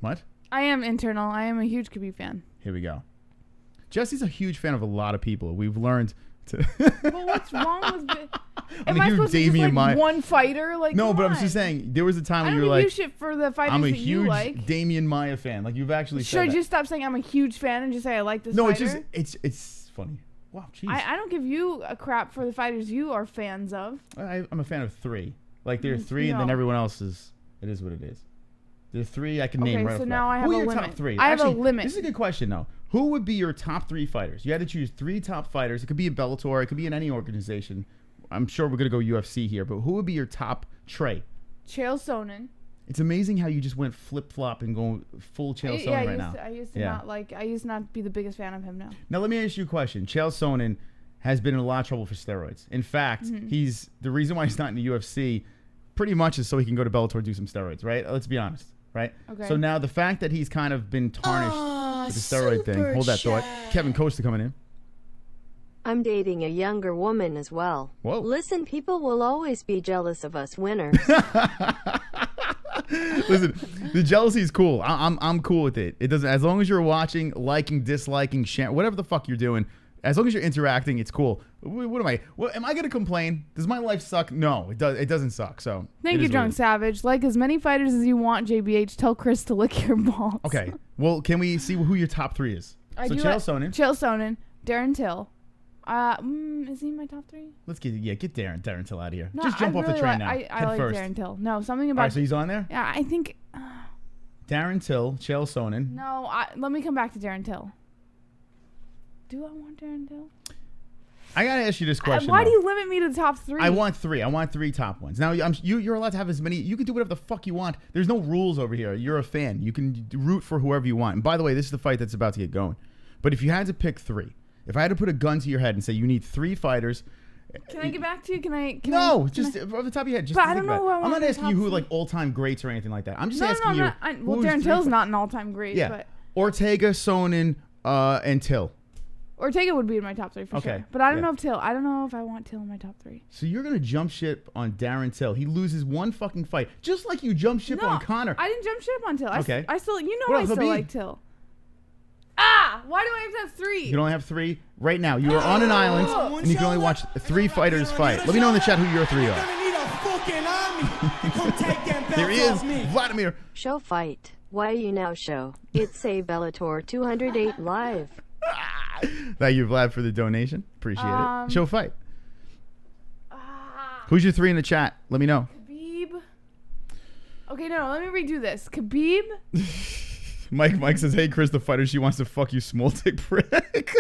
What? I am internal. I am a huge Khabib fan. Here we go. Jessie's a huge fan of a lot of people. We've learned to... Well, what's wrong with it? Am I supposed to just like one fighter? Like, no, but I'm just saying, there was a time when you were like... I don't give you shit for the fighters I'm a that you like. huge Damian Maia fan. Like, you've actually said that. Should you stop saying I'm a huge fan and just say I like this fighter? No, it's funny. Wow, jeez. I don't give you a crap for the fighters you are fans of. I'm a fan of 3. Like, there are 3, and then everyone else is... It is what it is. There are 3 I can name right off. Okay, so now I have a limit. Who are your top 3? I have a limit. This is a good question, though. Who would be your top 3 fighters? You had to choose 3 top fighters. It could be in Bellator. It could be in any organization. I'm sure we're going to go UFC here, but who would be your top Trey? Chael Sonnen. It's amazing how you just went flip-flop and go full Chael Sonnen right now. I used to not be the biggest fan of him now. Now, let me ask you a question. Chael Sonnen has been in a lot of trouble for steroids. In fact, he's the reason why he's not in the UFC pretty much is so he can go to Bellator and do some steroids, right? Let's be honest, right? Okay. So now the fact that he's kind of been tarnished with the steroid thing. Hold that thought. Kevin Costa coming in. I'm dating a younger woman as well. Whoa. Listen, people will always be jealous of us winners. Listen, the jealousy is cool. I'm cool with it. It doesn't, as long as you're watching, liking, disliking, sharing, whatever the fuck you're doing, as long as you're interacting, it's cool. What am I? What am I gonna complain? Does my life suck? No, it does. It doesn't suck. So thank you, Drunk Savage. Like as many fighters as you want, JBH. Tell Chris to lick your balls. Okay. Well, can we see who your top 3 is? So Chael Sonnen, Darren Till. Is he in my top 3? Let's get Darren Till out of here. No, just jump off the train now. I like first. Darren Till. No, something about. All right, so he's on there. Yeah, I think. Darren Till, Chael Sonnen. No, let me come back to Darren Till. Do I want Darren Till? I gotta ask you this question. Why do you limit me to the top 3? I want 3. I want 3 top ones. Now you're allowed to have as many. You can do whatever the fuck you want. There's no rules over here. You're a fan. You can root for whoever you want. And by the way, this is the fight that's about to get going. But if you had to pick 3, If I had to put a gun to your head and say you need 3 fighters. Can I get back to you? Just off the top of your head. Just but think I don't know. about it. I'm not asking you who three. like all-time greats or anything like that. I'm just asking you. Well, Darren Till's not an all-time great. Yeah. But Ortega, Sonnen, and Till. Ortega would be in my top 3 for sure. But I don't know if Till. I don't know if I want Till in my top 3. So you're gonna jump ship on Darren Till. He loses one fucking fight, just like you jump ship on Connor. I didn't jump ship on Till. Okay. I still, What I else, still Habib? like Till. Why do I have to have 3? You only have 3 right now. You are on an island, and you can only watch 3 fighters fight. Let me know in the chat who your 3 are. Here he is, Vladimir. Show fight. Why you now show? It's a Bellator 208 live. Thank you, Vlad, for the donation. Appreciate it. Show fight. Who's your 3 in the chat? Let me know. Khabib. Okay, no, let me redo this. Khabib. Mike says, hey, Chris, the fighter, she wants to fuck you, small dick prick.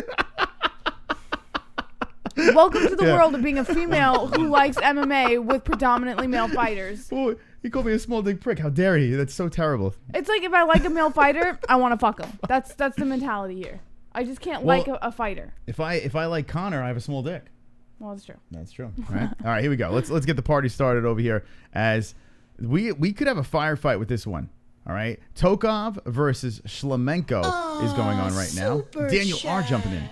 Welcome to the world of being a female who likes MMA with predominantly male fighters. Oh, he called me a small dick prick. How dare he? That's so terrible. It's like if I like a male fighter, I want to fuck him. That's the mentality here. I just can't like a fighter. If I like Connor, I have a small dick. Well, that's true. That's true. All right, here we go. Let's get the party started over here. As we could have a firefight with this one. All right, Tokov versus Shlemenko is going on right now. Daniel R jumping in.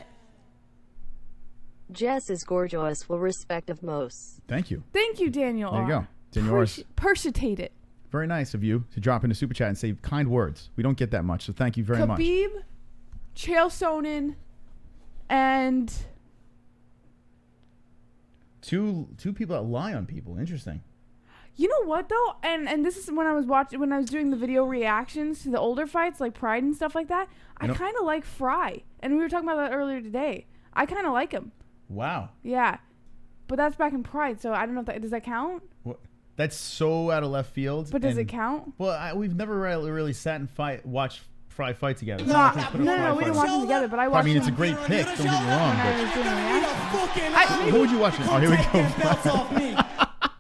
Jess is gorgeous. Will respect of most. Thank you. Thank you, Daniel. There you go. Daniel R. Percitate it. Very nice of you to drop in a super chat and say kind words. We don't get that much, so thank you very much. Khabib, Chael Sonnen, and two people that lie on people. Interesting. you know what though? And this is when I was doing the video reactions to the older fights like Pride and stuff like that. I kind of like Fry, and we were talking about that earlier today. I kind of like him. Watch. Yeah, but that's back in Pride, so I don't know if does that count. What? That's so out of left field. But does it count? Well, we've never really sat and watched Fry fight together. No, we didn't watch them together. But I watched. I mean, it's a great pick. Don't get me wrong. When I was doing reactions. What would you watch? Oh, here we go.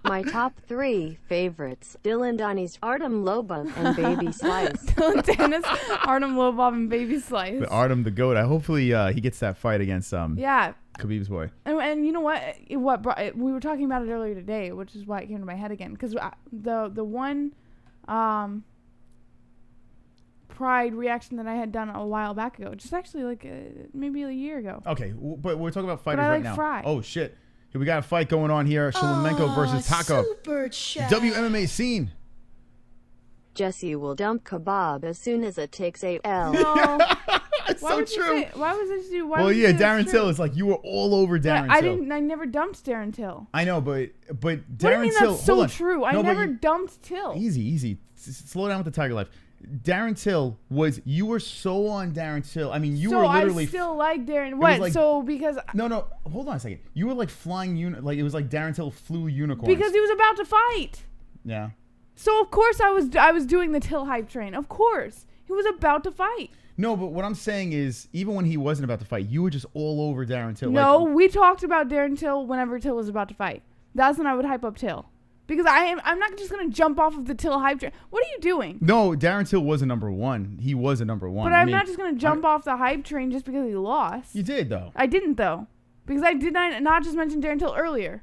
My top 3 favorites: Dylan Donnie's Artem Lobov and Baby Slice. Dylan Dennis, Artem Lobov, and Baby Slice. But Artem the GOAT. Hopefully he gets that fight against Khabib's boy. And you know what? We were talking about it earlier today, which is why it came to my head again. Because the one Pride reaction that I had done a while back ago, just actually like maybe a year ago. Okay, but we're talking about fighters but I right like now. Fry. Oh shit! Here we got a fight going on here. Shlemenko versus Tokov. WMMA scene. Jessie will dump kebab as soon as it takes a L. No. It's so true. Why was this you? Well, yeah, Darren Till is like you were all over Darren Till. I never dumped Darren Till. I know, but Darren What do you mean Till. that's so true? I never dumped Till. Easy. Slow down with the TygerLyfe. Darren Till you were so on Darren Till. I mean, you were literally. I still like Darren. What? Like, so because. No. Hold on a second. You were like flying like it was like Darren Till flew unicorns. Because he was about to fight. Yeah. So of course I was doing the Till hype train. Of course he was about to fight. No, but what I'm saying is, even when he wasn't about to fight, you were just all over Darren Till. No, we talked about Darren Till whenever Till was about to fight. That's when I would hype up Till. Because I'm not just going to jump off of the Till hype train. What are you doing? No, Darren Till was a number one. He was a number one. But I'm not just going to jump off the hype train just because he lost. You did, though. I didn't, though. Because I did not just mention Darren Till earlier.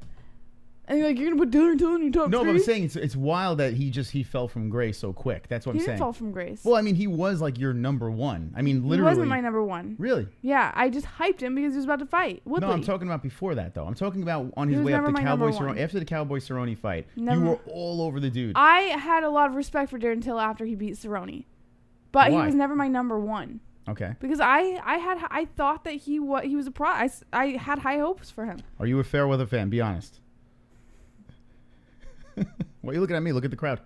And you're like, you're going to put Darren Till in your top 3? No, but I'm saying it's wild that he fell from grace so quick. That's what I'm saying. He didn't fall from grace. Well, I mean, he was like your number one. I mean, literally. He wasn't my number one. Really? Yeah, I just hyped him because he was about to fight. Woodley. No, I'm talking about before that, though. I'm talking about on his way up to Cowboy Cerrone. After the Cowboy Cerrone fight, you were all over the dude. I had a lot of respect for Darren Till after he beat Cerrone. But Why? he was never my number one. Okay. Because I thought that he was a pro. I had high hopes for him. Are you a Fairweather fan? Be honest. Why are you looking at me? Look at the crowd.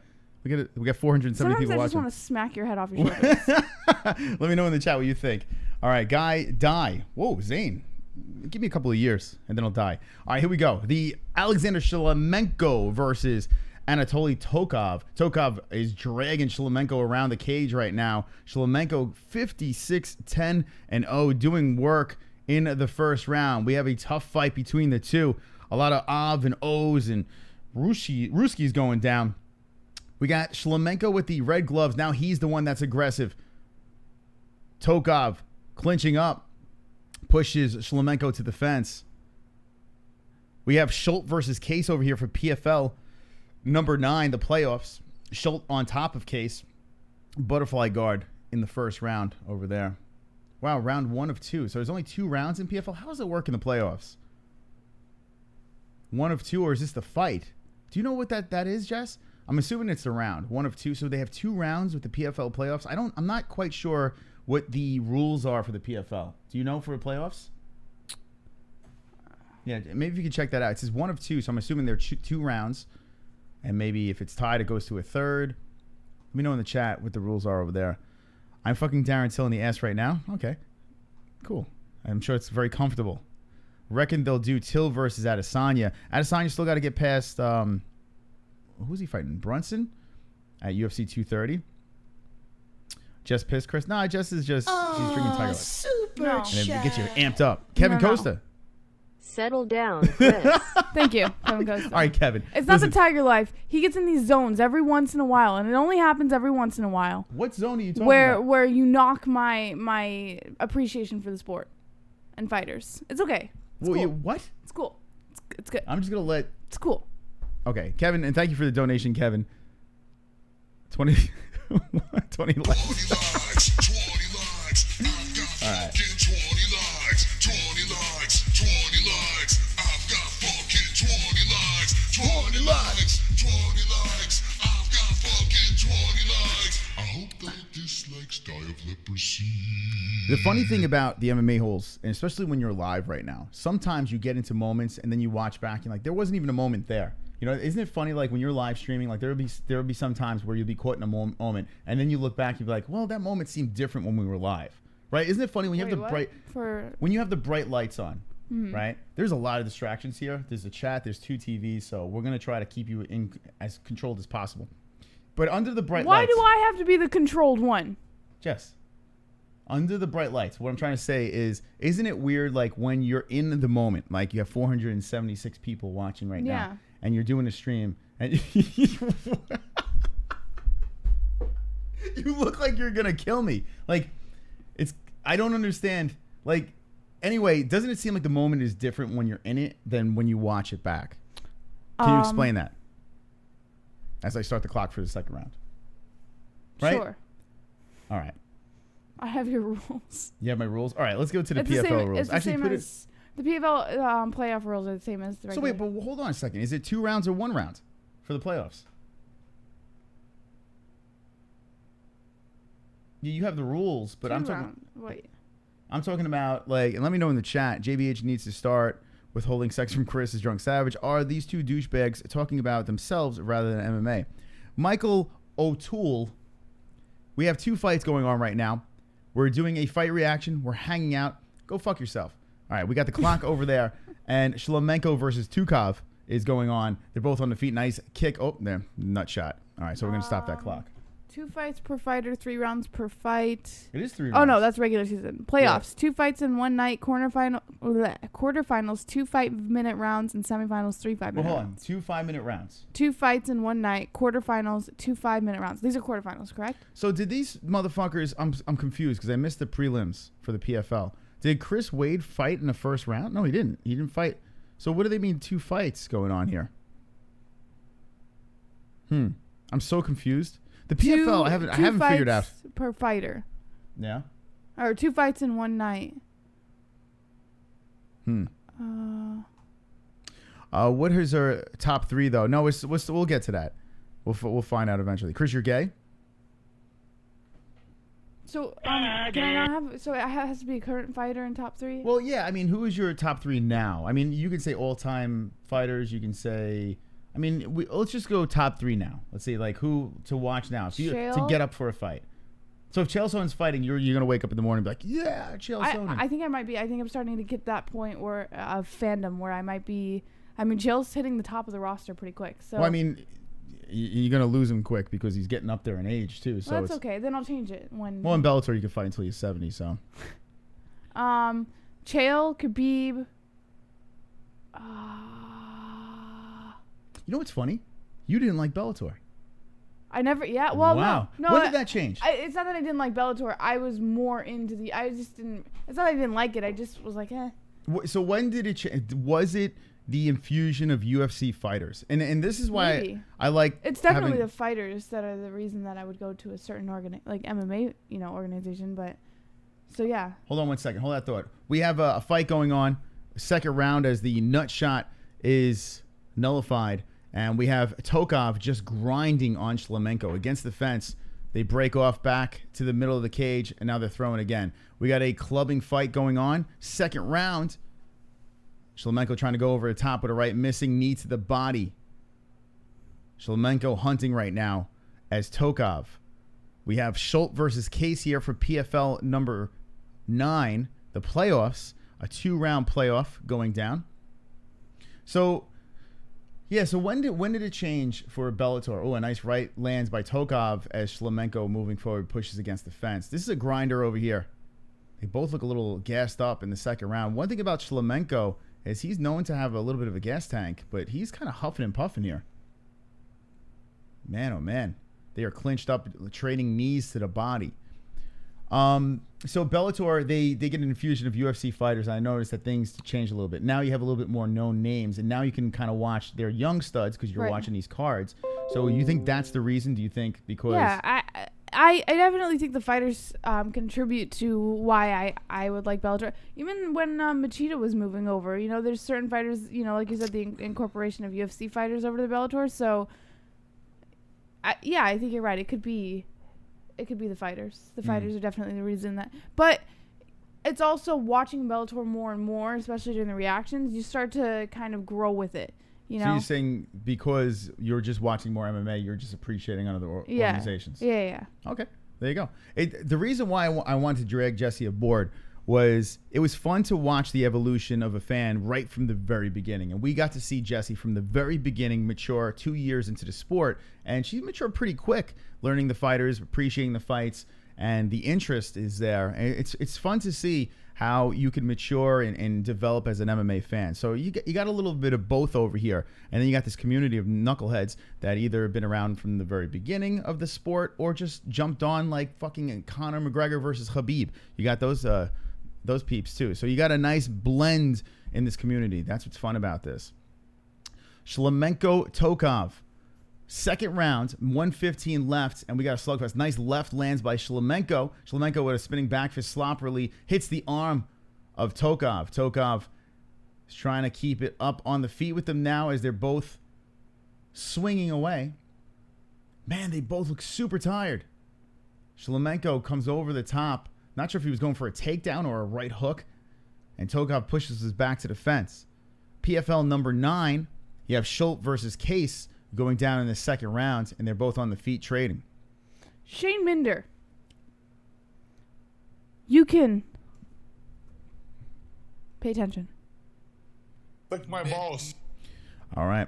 Look at it. We got 470 people watching. I just want to smack your head off your shoulders. Let me know in the chat what you think. All right, Guy, die. Whoa, Zane. Give me a couple of years, and then I'll die. All right, here we go. The Alexander Shlemenko versus Anatoly Tokov. Tokov is dragging Shlemenko around the cage right now. Shlemenko 56-10-0, doing work in the first round. We have a tough fight between the two. A lot of Av and O's and Ruski's going down. We got Shlemenko with the red gloves. Now he's the one that's aggressive. Tokov clinching up, pushes Shlemenko to the fence. We have Schultz versus Case over here for PFL number 9, the playoffs. Schultz on top of Case. Butterfly guard in the first round over there. Wow, round 1 of 2. So there's only 2 rounds in PFL. How does it work in the playoffs? 1 of 2, or is this the fight? Do you know what that is, Jess? I'm assuming it's the round. 1 of 2. So they have 2 rounds with the PFL playoffs. I'm not quite sure what the rules are for the PFL. Do you know for the playoffs? Yeah, maybe if you could check that out. It says 1 of 2, so I'm assuming there are 2 rounds. And maybe if it's tied, it goes to a third. Let me know in the chat what the rules are over there. I'm fucking Darren Till in the ass right now. Okay, cool. I'm sure it's very comfortable. Reckon they'll do Till versus Adesanya. Adesanya still got to get past, who's he fighting? Brunson at UFC 230. Jess pissed, Chris? Nah, Jess is just, she's drinking TygerLyfe. Super No. And it gets you amped up. Kevin No. Costa. Settle down, Chris. Thank you, Kevin Costa. All right, Kevin. It's not Listen, the TygerLyfe. He gets in these zones every once in a while, and it only happens every once in a while. what zone are you talking Where about? where you knock my appreciation for the sport and fighters. It's okay. It's Well, cool. what? It's cool. It's good. I'm just going to let... It's cool. Okay, Kevin, and thank you for the donation, Kevin. 20 likes. All right. The funny thing about the MMA holes, and especially when you're live right now, sometimes you get into moments and then you watch back and like there wasn't even a moment there. You know, isn't it funny? Like when you're live streaming, like there would be some times where you'll be caught in a moment, and then you look back, you'll be like, well, that moment seemed different when we were live, right? Isn't it funny when you have when you have the bright lights on, right? There's a lot of distractions here. There's a chat. There's 2 TVs, so we're gonna try to keep you in as controlled as possible. But under the bright Why lights, do I have to be the controlled one? Jess, under the bright lights, what I'm trying to say is, isn't it weird, like when you're in the moment, like you have 476 people watching right now, and you're doing a stream, and you look like you're gonna kill me. Like, I don't understand. Like, anyway, doesn't it seem like the moment is different when you're in it than when you watch it back? Can you explain that? As I start the clock for the second round. Right? Sure. All right. I have your rules. You have my rules? All right, let's go to the It's PFL the same, rules. It's the Actually, same put as the PFL playoff rules are the same as the So regular. wait, but hold on a second. Is it 2 rounds or 1 round for the playoffs? You have the rules, but I'm talking. Wait. I'm talking about like, and let me know in the chat. JBH needs to start withholding sex from Chris is drunk savage. Are these 2 douchebags talking about themselves rather than MMA? Michael O'Toole. We have 2 fights going on right now. We're doing a fight reaction. We're hanging out. Go fuck yourself. All right, we got the clock over there, and Shlemenko versus Tokov is going on. They're both on the feet. Nice kick. Oh, there, nut shot. All right, so we're gonna stop that clock. 2 fights per fighter, 3 rounds per fight. It is 3 rounds. Oh no, that's regular season. Playoffs: 2 fights in one night. Quarterfinals: 2 5-minute rounds, and semifinals: 3 5-minute Well, hold on. rounds. 2 5-minute rounds. 2 fights in one night. Quarterfinals: 2 5-minute rounds. These are quarterfinals, correct? So did these motherfuckers? I'm confused because I missed the prelims for the PFL. Did Chris Wade fight in the first round? No, he didn't. He didn't fight. So what do they mean 2 fights going on here? I'm so confused. The PFL, I haven't figured out. 2 fights per fighter, Yeah. or 2 fights in one night. What is our top 3 though? No, we'll get to that. We'll find out eventually. Chris, you're gay? So can I not have? So it has to be a current fighter in top 3. Well, yeah. I mean, who is your top 3 now? I mean, you can say all-time fighters. You can say. I mean, let's just go top 3 now. Let's see, like who to watch now to Chael? get up for a fight. So if Chael Sonnen's fighting, you're gonna wake up in the morning and be like, yeah, Chael Sonnen. I think I might be. I think I'm starting to get that point where of fandom where I might be. I mean, Chael's hitting the top of the roster pretty quick. So well, I mean, you're gonna lose him quick because he's getting up there in age too. So well, that's okay. Then I'll change it when. Well, in Bellator, you can fight until you're 70. So. Chael, Khabib. You know what's funny? You didn't like Bellator. I never. Yeah. Well, Wow. no. When did that change? It's not that I didn't like Bellator. I was more into the. I just didn't. It's not that I didn't like it. I just was like, eh. So when did it change? Was it the infusion of UFC fighters? And this is why Maybe. I like. It's definitely the fighters that are the reason that I would go to a certain like MMA, organization. But so yeah. Hold on one second. Hold that thought. We have a fight going on, second round as the nut shot is nullified, and we have Tokov just grinding on Shlemenko against the fence. They break off back to the middle of the cage, and now they're throwing again. We got a clubbing fight going on. Second round. Shlemenko trying to go over the top with a right, missing knee to the body. Shlemenko hunting right now as Tokov. We have Schultz versus Case here for PFL number 9, the playoffs, a 2-round playoff going down. So, yeah, so when did it change for Bellator? Oh, a nice right lands by Tokov as Shlemenko moving forward pushes against the fence. This is a grinder over here. They both look a little gassed up in the second round. One thing about Shlemenko is he's known to have a little bit of a gas tank, but he's kind of huffing and puffing here. Man, oh man. They are clinched up, trading knees to the body. So Bellator, they get an infusion of UFC fighters. I noticed that things change a little bit. Now you have a little bit more known names, and now you can kind of watch their young studs because you're watching these cards. So you think that's the reason? Do you think because... Yeah, I definitely think the fighters contribute to why I would like Bellator. Even when Machida was moving over, there's certain fighters, like you said, the incorporation of UFC fighters over to Bellator. So, I think you're right. It could be the fighters. The fighters are definitely the reason that. But it's also watching Bellator more and more, especially during the reactions. You start to kind of grow with it. So you're saying because you're just watching more MMA, you're just appreciating other organizations. Yeah. Okay, there you go. The reason why I wanted to drag Jessie aboard was it was fun to watch the evolution of a fan right from the very beginning. And we got to see Jessie from the very beginning mature 2 years into the sport. And she matured pretty quick, learning the fighters, appreciating the fights, and the interest is there. And it's fun to see how you can mature and develop as an MMA fan. So you got a little bit of both over here. And then you got this community of knuckleheads that either have been around from the very beginning of the sport or just jumped on like fucking Conor McGregor versus Khabib. You got those peeps too. So you got a nice blend in this community. That's what's fun about this. Shlemenko Tokov. Second round, 1:15 left, and we got a slugfest. Nice left lands by Shlemenko. Shlemenko with a spinning back fist sloppily hits the arm of Tokov. Tokov is trying to keep it up on the feet with them now as they're both swinging away. Man, they both look super tired. Shlemenko comes over the top. Not sure if he was going for a takedown or a right hook. And Tokov pushes his back to the fence. PFL number 9, you have Schultz versus Case going down in the second round, and they're both on the feet trading. Shane Minder. You can pay attention. Lick my balls. All right.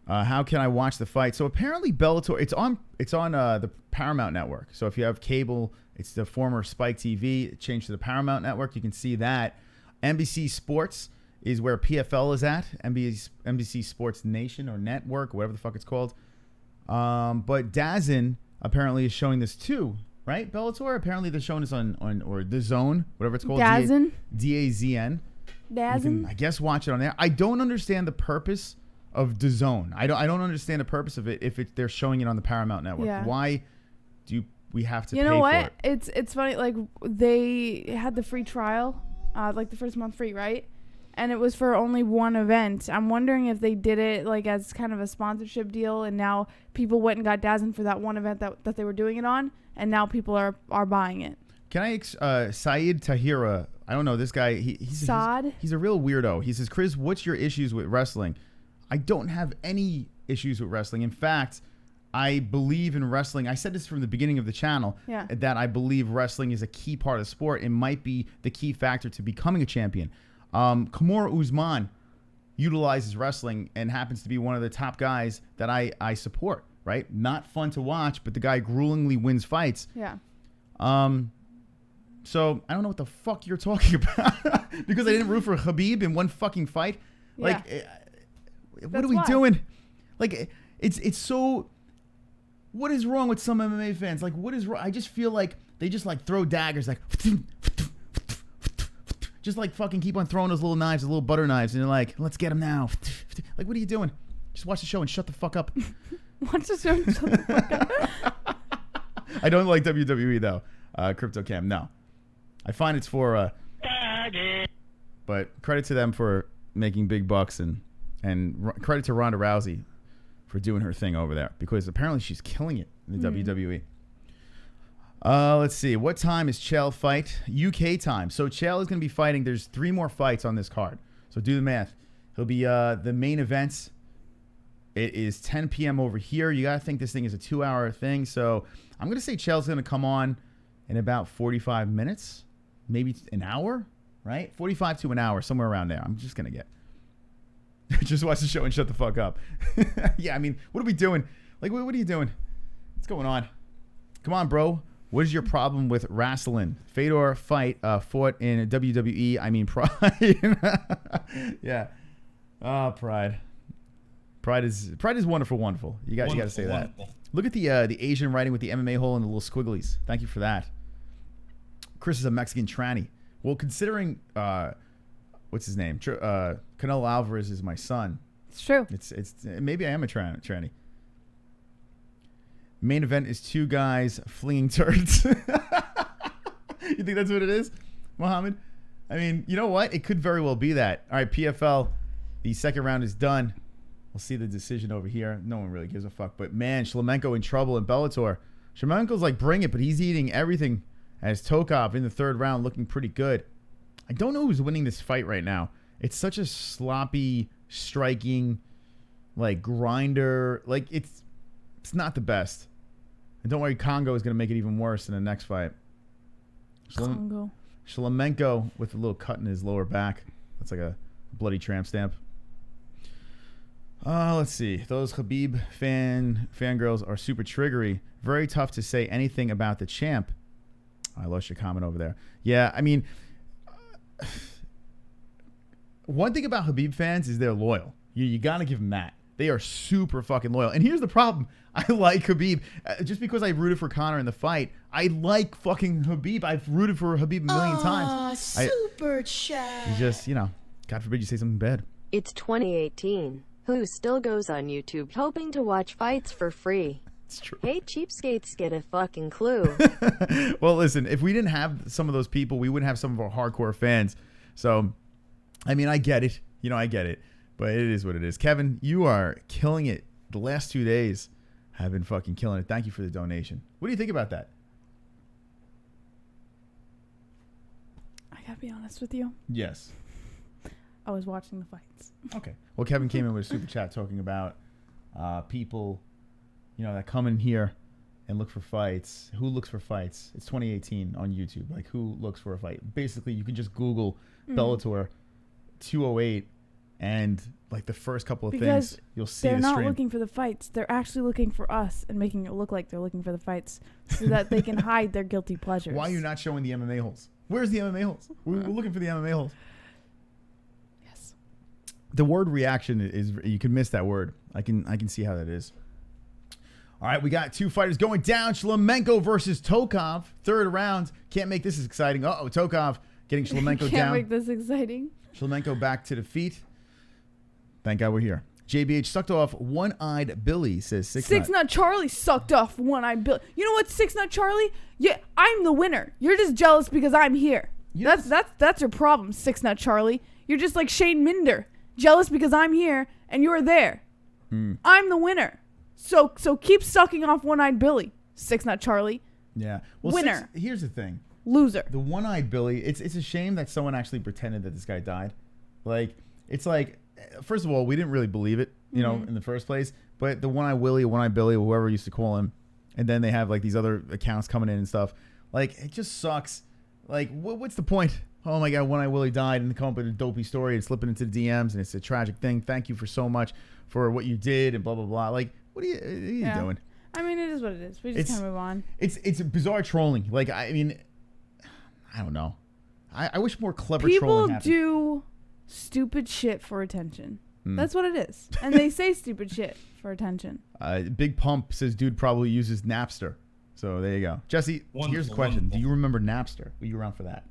How can I watch the fight? So apparently Bellator, it's on the Paramount Network. So if you have cable, it's the former Spike TV. It changed to the Paramount Network. You can see that. NBC Sports is where PFL is at. NBC Sports Nation or Network, whatever the fuck it's called. But DAZN apparently is showing this too, right? Bellator, apparently they're showing this on or The Zone, whatever it's called. DAZN? DAZN. DAZN? You can, I guess, watch it on there. I don't understand the purpose of The Zone. I don't understand the purpose of it if they're showing it on the Paramount Network. Yeah. Why do we have to pay for it? You know what? It's funny. Like, they had the free trial, like the first month free, right? And it was for only one event. I'm wondering if they did it like as kind of a sponsorship deal, and now people went and got DAZN for that one event that they were doing it on, and now people are buying it. Can I Saad Tahira? I don't know this guy. He's a real weirdo. He says, Chris, what's your issues with wrestling? I don't have any issues with wrestling. In fact, I believe in wrestling. I said this from the beginning of the channel, that I believe wrestling is a key part of the sport. It might be the key factor to becoming a champion. Kamaru Usman utilizes wrestling and happens to be one of the top guys that I support, right? Not fun to watch, but the guy gruelingly wins fights. Yeah. So I don't know what the fuck you're talking about because I didn't root for Khabib in one fucking fight. Like, what are we doing? Like, it's so... What is wrong with some MMA fans? Like, what is wrong? I just feel like they just like throw daggers, like just like fucking keep on throwing those little knives, the little butter knives, and they're like, let's get them now. Like, what are you doing? Just watch the show and shut the fuck up. Watch the show and shut the fuck up. I don't like WWE though. Crypto Cam, no. I find it's for but credit to them for making big bucks, and credit to Ronda Rousey for doing her thing over there, because apparently she's killing it in the WWE. Let's see. What time is Chael fight? UK time. So Chael is going to be fighting. There's 3 more fights on this card. So do the math. He'll be the main events. It is 10 p.m. over here. You got to think this thing is a 2-hour thing. So I'm going to say Chael's going to come on in about 45 minutes, maybe an hour, right? 45 to an hour, somewhere around there. I'm just going to get. Just watch the show and shut the fuck up. Yeah, I mean, what are we doing? Like, what are you doing? What's going on? Come on, bro. What is your problem with wrestling? Fedor fought in WWE. I mean, Pride. Yeah. Oh, Pride. Pride is wonderful, wonderful. You got to say wonderful. that. Look at the Asian writing with the MMA hole and the little squigglies. Thank you for that. Chris is a Mexican tranny. Well, considering what's his name? Canelo Alvarez is my son. It's true. It's maybe I am a tranny. Main event is 2 guys flinging turds. You think that's what it is, Mohammed? I mean, you know what? It could very well be that. All right, PFL, the second round is done. We'll see the decision over here. No one really gives a fuck. But, man, Shlemenko in trouble in Bellator. Shlemenko's like, bring it, but he's eating everything as Tokov in the 3rd round looking pretty good. I don't know who's winning this fight right now. It's such a sloppy, striking, like, grinder. Like, it's not the best. And don't worry, Kongo is going to make it even worse in the next fight. Kongo. Shlemenko with a little cut in his lower back. That's like a bloody tramp stamp. Let's see. Those Khabib fangirls are super triggery. Very tough to say anything about the champ. I lost your comment over there. Yeah, I mean, one thing about Khabib fans is they're loyal. You got to give them that. They are super fucking loyal. And here's the problem. I like Khabib. Just because I rooted for Conor in the fight, I like fucking Khabib. I've rooted for Khabib a million times. Super chat. You just, God forbid you say something bad. It's 2018. Who still goes on YouTube hoping to watch fights for free? It's true. Hey, cheapskates, get a fucking clue. Well, listen, if we didn't have some of those people, we wouldn't have some of our hardcore fans. So, I mean, I get it. I get it. But it is what it is. Kevin, you are killing it. The last 2 days have been fucking killing it. Thank you for the donation. What do you think about that? I gotta be honest with you. Yes. I was watching the fights. Okay. Well, Kevin came in with a super chat talking about people, that come in here and look for fights. Who looks for fights? It's 2018 on YouTube. Like, who looks for a fight? Basically, you can just Google Bellator 208. And like the first couple of things, you'll see they're the not stream. looking for the fights. They're actually looking for us and making it look like they're looking for the fights so that they can hide their guilty pleasures. Why are you not showing the MMA holes? Where's the MMA holes? We're looking for the MMA holes. Yes. The word reaction is, you can miss that word. I can see how that is. All right, we got 2 fighters going down. Shlemenko versus Tokov. 3rd round. Can't make this as exciting. Uh-oh, Tokov getting Shlemenko down. Can't make this exciting. Shlemenko back to the feet. Thank God we're here. JBH sucked off one-eyed Billy, says Six Nut Charlie sucked off one-eyed Billy. You know what, 6 Nut Charlie? Yeah, I'm the winner. You're just jealous because I'm here. That's your problem, 6 Nut Charlie. You're just like Shane Minder, jealous because I'm here and you're there. I'm the winner. So keep sucking off one-eyed Billy, 6 Nut Charlie. Yeah. Well, winner. Here's the thing. Loser. The one-eyed Billy, it's a shame that someone actually pretended that this guy died. Like, it's like, first of all, we didn't really believe it, in the first place. But the one-eyed Willie, one-eyed Billy, whoever used to call him, and then they have like these other accounts coming in and stuff. Like, it just sucks. Like, what's the point? Oh my God, one-eyed Willie died, and they come up with a dopey story and slipping into the DMs, and it's a tragic thing. Thank you for so much for what you did, and blah blah blah. Like, what are you doing? I mean, it is what it is. We just kind of move on. It's bizarre trolling. Like, I mean, I don't know. I wish more clever People trolling happened. do stupid shit for attention. That's what it is. And they say stupid shit for attention. Big Pump says dude probably uses Napster. So there you go. Jesse, here's the question. Do you remember Napster? Were you around for that?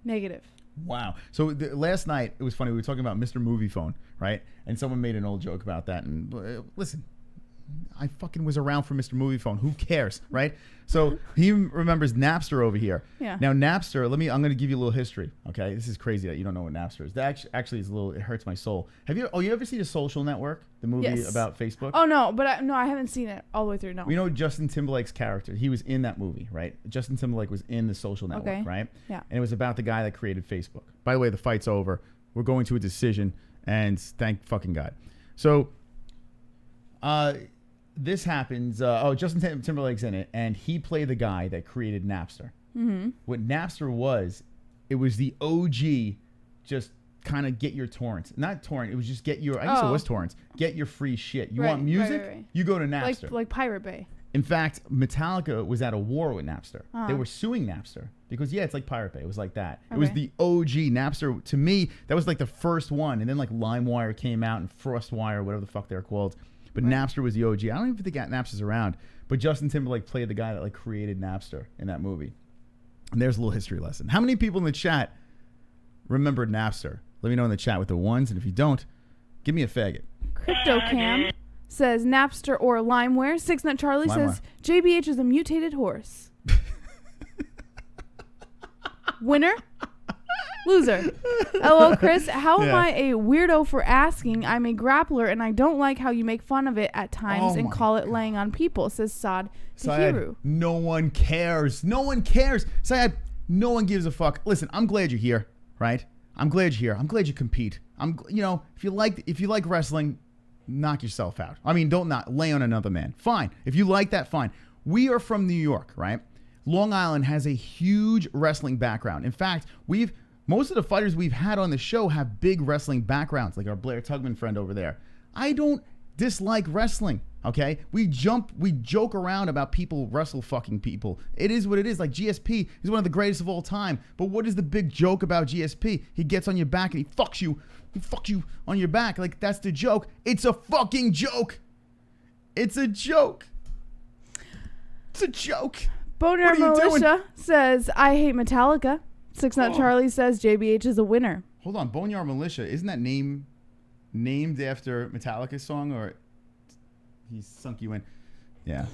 Negative. Wow. So last night, it was funny. We were talking about Mr. Movie Phone, right? And someone made an old joke about that. And listen, I fucking was around for Mr. Movie Phone. Who cares, right? So he remembers Napster over here. Yeah. Now Napster, I'm going to give you a little history. Okay, this is crazy that you don't know what Napster is. That actually is it hurts my soul. You ever seen The Social Network, the movie about Facebook? Oh no, but I haven't seen it all the way through. No. You know Justin Timberlake's character? He was in that movie, right? Justin Timberlake was in The Social Network, right? Yeah. And it was about the guy that created Facebook. By the way, the fight's over. We're going to a decision, and thank fucking God. So, this happens. Justin Timberlake's in it, and he played the guy that created Napster. Mm-hmm. What Napster was, it was the OG, just kind of get your torrents. Not torrent, it was just get your, I guess it was torrents. Get your free shit. You want music? Right. You go to Napster. Like Pirate Bay. In fact, Metallica was at a war with Napster. They were suing Napster because, it's like Pirate Bay. It was like that. Okay. It was the OG Napster. To me, that was like the first one. And then like LimeWire came out and FrostWire, whatever the fuck they're called. But Napster was the OG. I don't even think Napster's around. But Justin Timberlake played the guy that like created Napster in that movie. And there's a little history lesson. How many people in the chat remembered Napster? Let me know in the chat with the ones. And if you don't, give me a faggot. CryptoCam says Napster or LimeWire. 6nut Charlie says JBH is a mutated horse. Winner? Loser. Hello, Chris. How am I a weirdo for asking? I'm a grappler, and I don't like how you make fun of it at times and call it laying on people, says Saad Tahiru. No one cares. No one cares. Saad, no one gives a fuck. Listen, I'm glad you're here, right? I'm glad you're here. I'm glad you compete. If you like wrestling, knock yourself out. I mean, don't not lay on another man. Fine. If you like that, fine. We are from New York, right? Long Island has a huge wrestling background. In fact, most of the fighters we've had on the show have big wrestling backgrounds, like our Blair Tugman friend over there. I don't dislike wrestling, okay? We joke around about people wrestle fucking people. It is what it is. Like GSP is one of the greatest of all time. But what is the big joke about GSP? He gets on your back and he fucks you. He fucks you on your back. Like, that's the joke. It's a fucking joke. It's a joke. It's a joke. Boner Militia says, I hate Metallica. 6nut Charlie says JBH is a winner. Hold on, Boneyard Militia, isn't that named after Metallica's song, or he sunk you in? Yeah.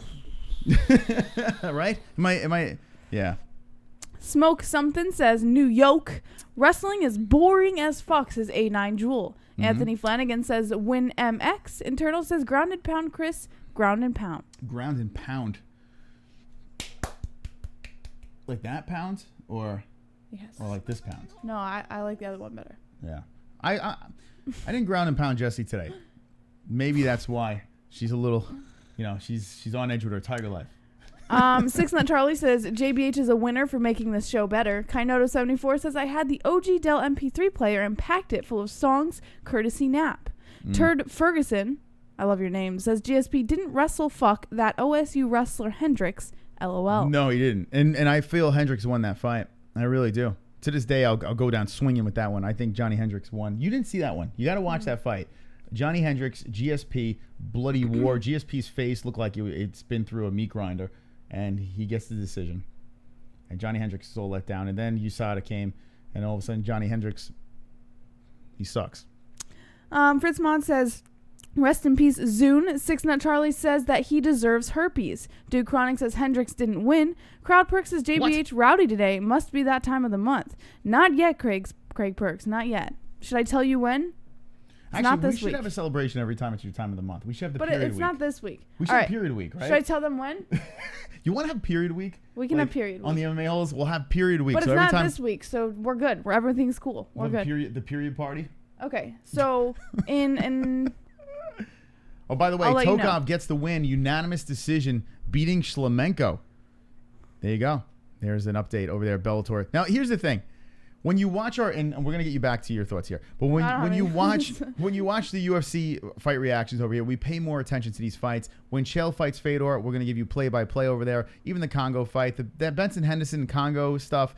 Right? Am I? Yeah. Smoke Something says New York. Wrestling is boring as fuck, says A9 Jewel. Mm-hmm. Anthony Flanagan says Win MX. Internal says Ground and Pound Chris. Ground and Pound. Ground and Pound. Like that pound? Or... Yes. Or like this pound? No, I like the other one better. Yeah. I didn't ground and pound Jessie today. Maybe that's why she's a little, she's on edge with her TygerLyfe. 6nut Charlie says JBH is a winner for making this show better. Kainoto74 says I had the OG Dell MP3 player and packed it full of songs, courtesy Nap. Turd Ferguson, I love your name, says GSP didn't wrestle fuck that OSU wrestler Hendricks. LOL. No, he didn't. And I feel Hendricks won that fight. I really do. To this day, I'll go down swinging with that one. I think Johnny Hendricks won. You didn't see that one. You got to watch that fight. Johnny Hendricks, GSP, bloody war. GSP's face looked like it's been through a meat grinder, and he gets the decision. And Johnny Hendricks is all let down. And then USADA came, and all of a sudden, Johnny Hendricks, he sucks. Fritz Mod says, rest in peace, Zune. 6nut Charlie says that he deserves herpes. Duke Chronic says Hendricks didn't win. Crowd Perks says JBH rowdy today. Must be that time of the month. Not yet, Craig Perks. Not yet. Should I tell you when? Actually, not this we should week. Have a celebration every time it's your time of the month. We should have the period week. But it's not this week. We should have period week, right? Should I tell them when? You want to have period week? We can have period week. On the MMA halls, we'll have period week. But so it's every not this week, so we're good. Everything's cool. We're good. The period party? Okay. So in Oh, by the way, Tokov gets the win. Unanimous decision, beating Shlemenko. There you go. There's an update over there at Bellator. Now, here's the thing. When you watch and we're gonna get you back to your thoughts here, but when you watch the UFC fight reactions over here, we pay more attention to these fights. When Chael fights Fedor, we're gonna give you play-by-play over there. Even the Kongo fight, that Benson Henderson Kongo stuff,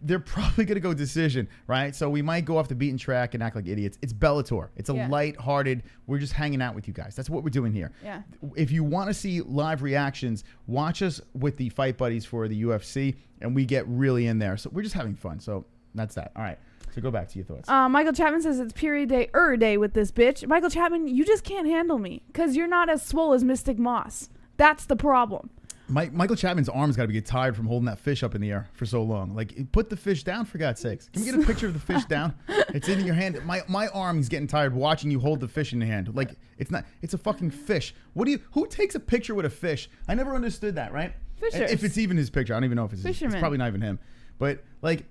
they're probably going to go decision, right? So we might go off the beaten track and act like idiots. It's Bellator. It's a light-hearted, we're just hanging out with you guys. That's what we're doing here. Yeah. If you want to see live reactions, watch us with the Fight Buddies for the UFC, and we get really in there. So we're just having fun. So that's that. All right. So go back to your thoughts. Michael Chapman says it's period day with this bitch. Michael Chapman, you just can't handle me because you're not as swole as Mystic Moss. That's the problem. Michael Chapman's arms got to get tired from holding that fish up in the air for so long. Like, put the fish down, for God's sakes. Can we get a picture of the fish down? It's in your hand. My arm is getting tired watching you hold the fish in your hand. Like, it's a fucking fish. Who takes a picture with a fish? I never understood that, right? Fishers. If it's even his picture. I don't even know if it's Fisherman. It's probably not even him. But, like,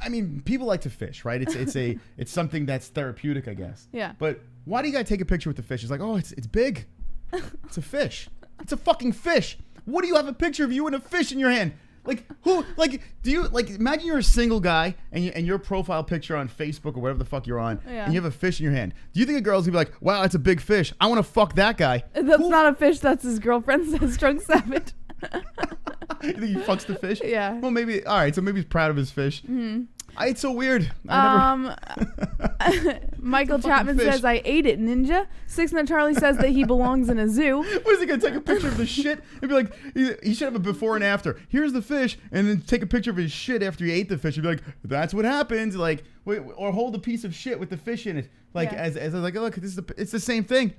I mean, people like to fish, right? It's something that's therapeutic, I guess. Yeah. But why do you gotta take a picture with the fish? It's like, oh, it's big. It's a fish. It's a fucking fish. What do you have a picture of you and a fish in your hand? Like, who, like, do you, like, imagine you're a single guy and your profile picture on Facebook or whatever the fuck you're on, and you have a fish in your hand. Do you think a girl's gonna be like, wow, that's a big fish. I want to fuck that guy. That's not a fish. That's his girlfriend, says Drunk Savage. You think he fucks the fish? Yeah. Well, maybe, all right, so maybe he's proud of his fish. Mm-hmm. It's so weird. Michael Chapman says, I ate it, ninja. 6 Charlie says that he belongs in a zoo. What is he going to take a picture of the shit and be like, he should have a before and after. Here's the fish, and then take a picture of his shit after he ate the fish and be like, that's what happens. Like, or hold a piece of shit with the fish in it. Like, as like, look, it's the same thing,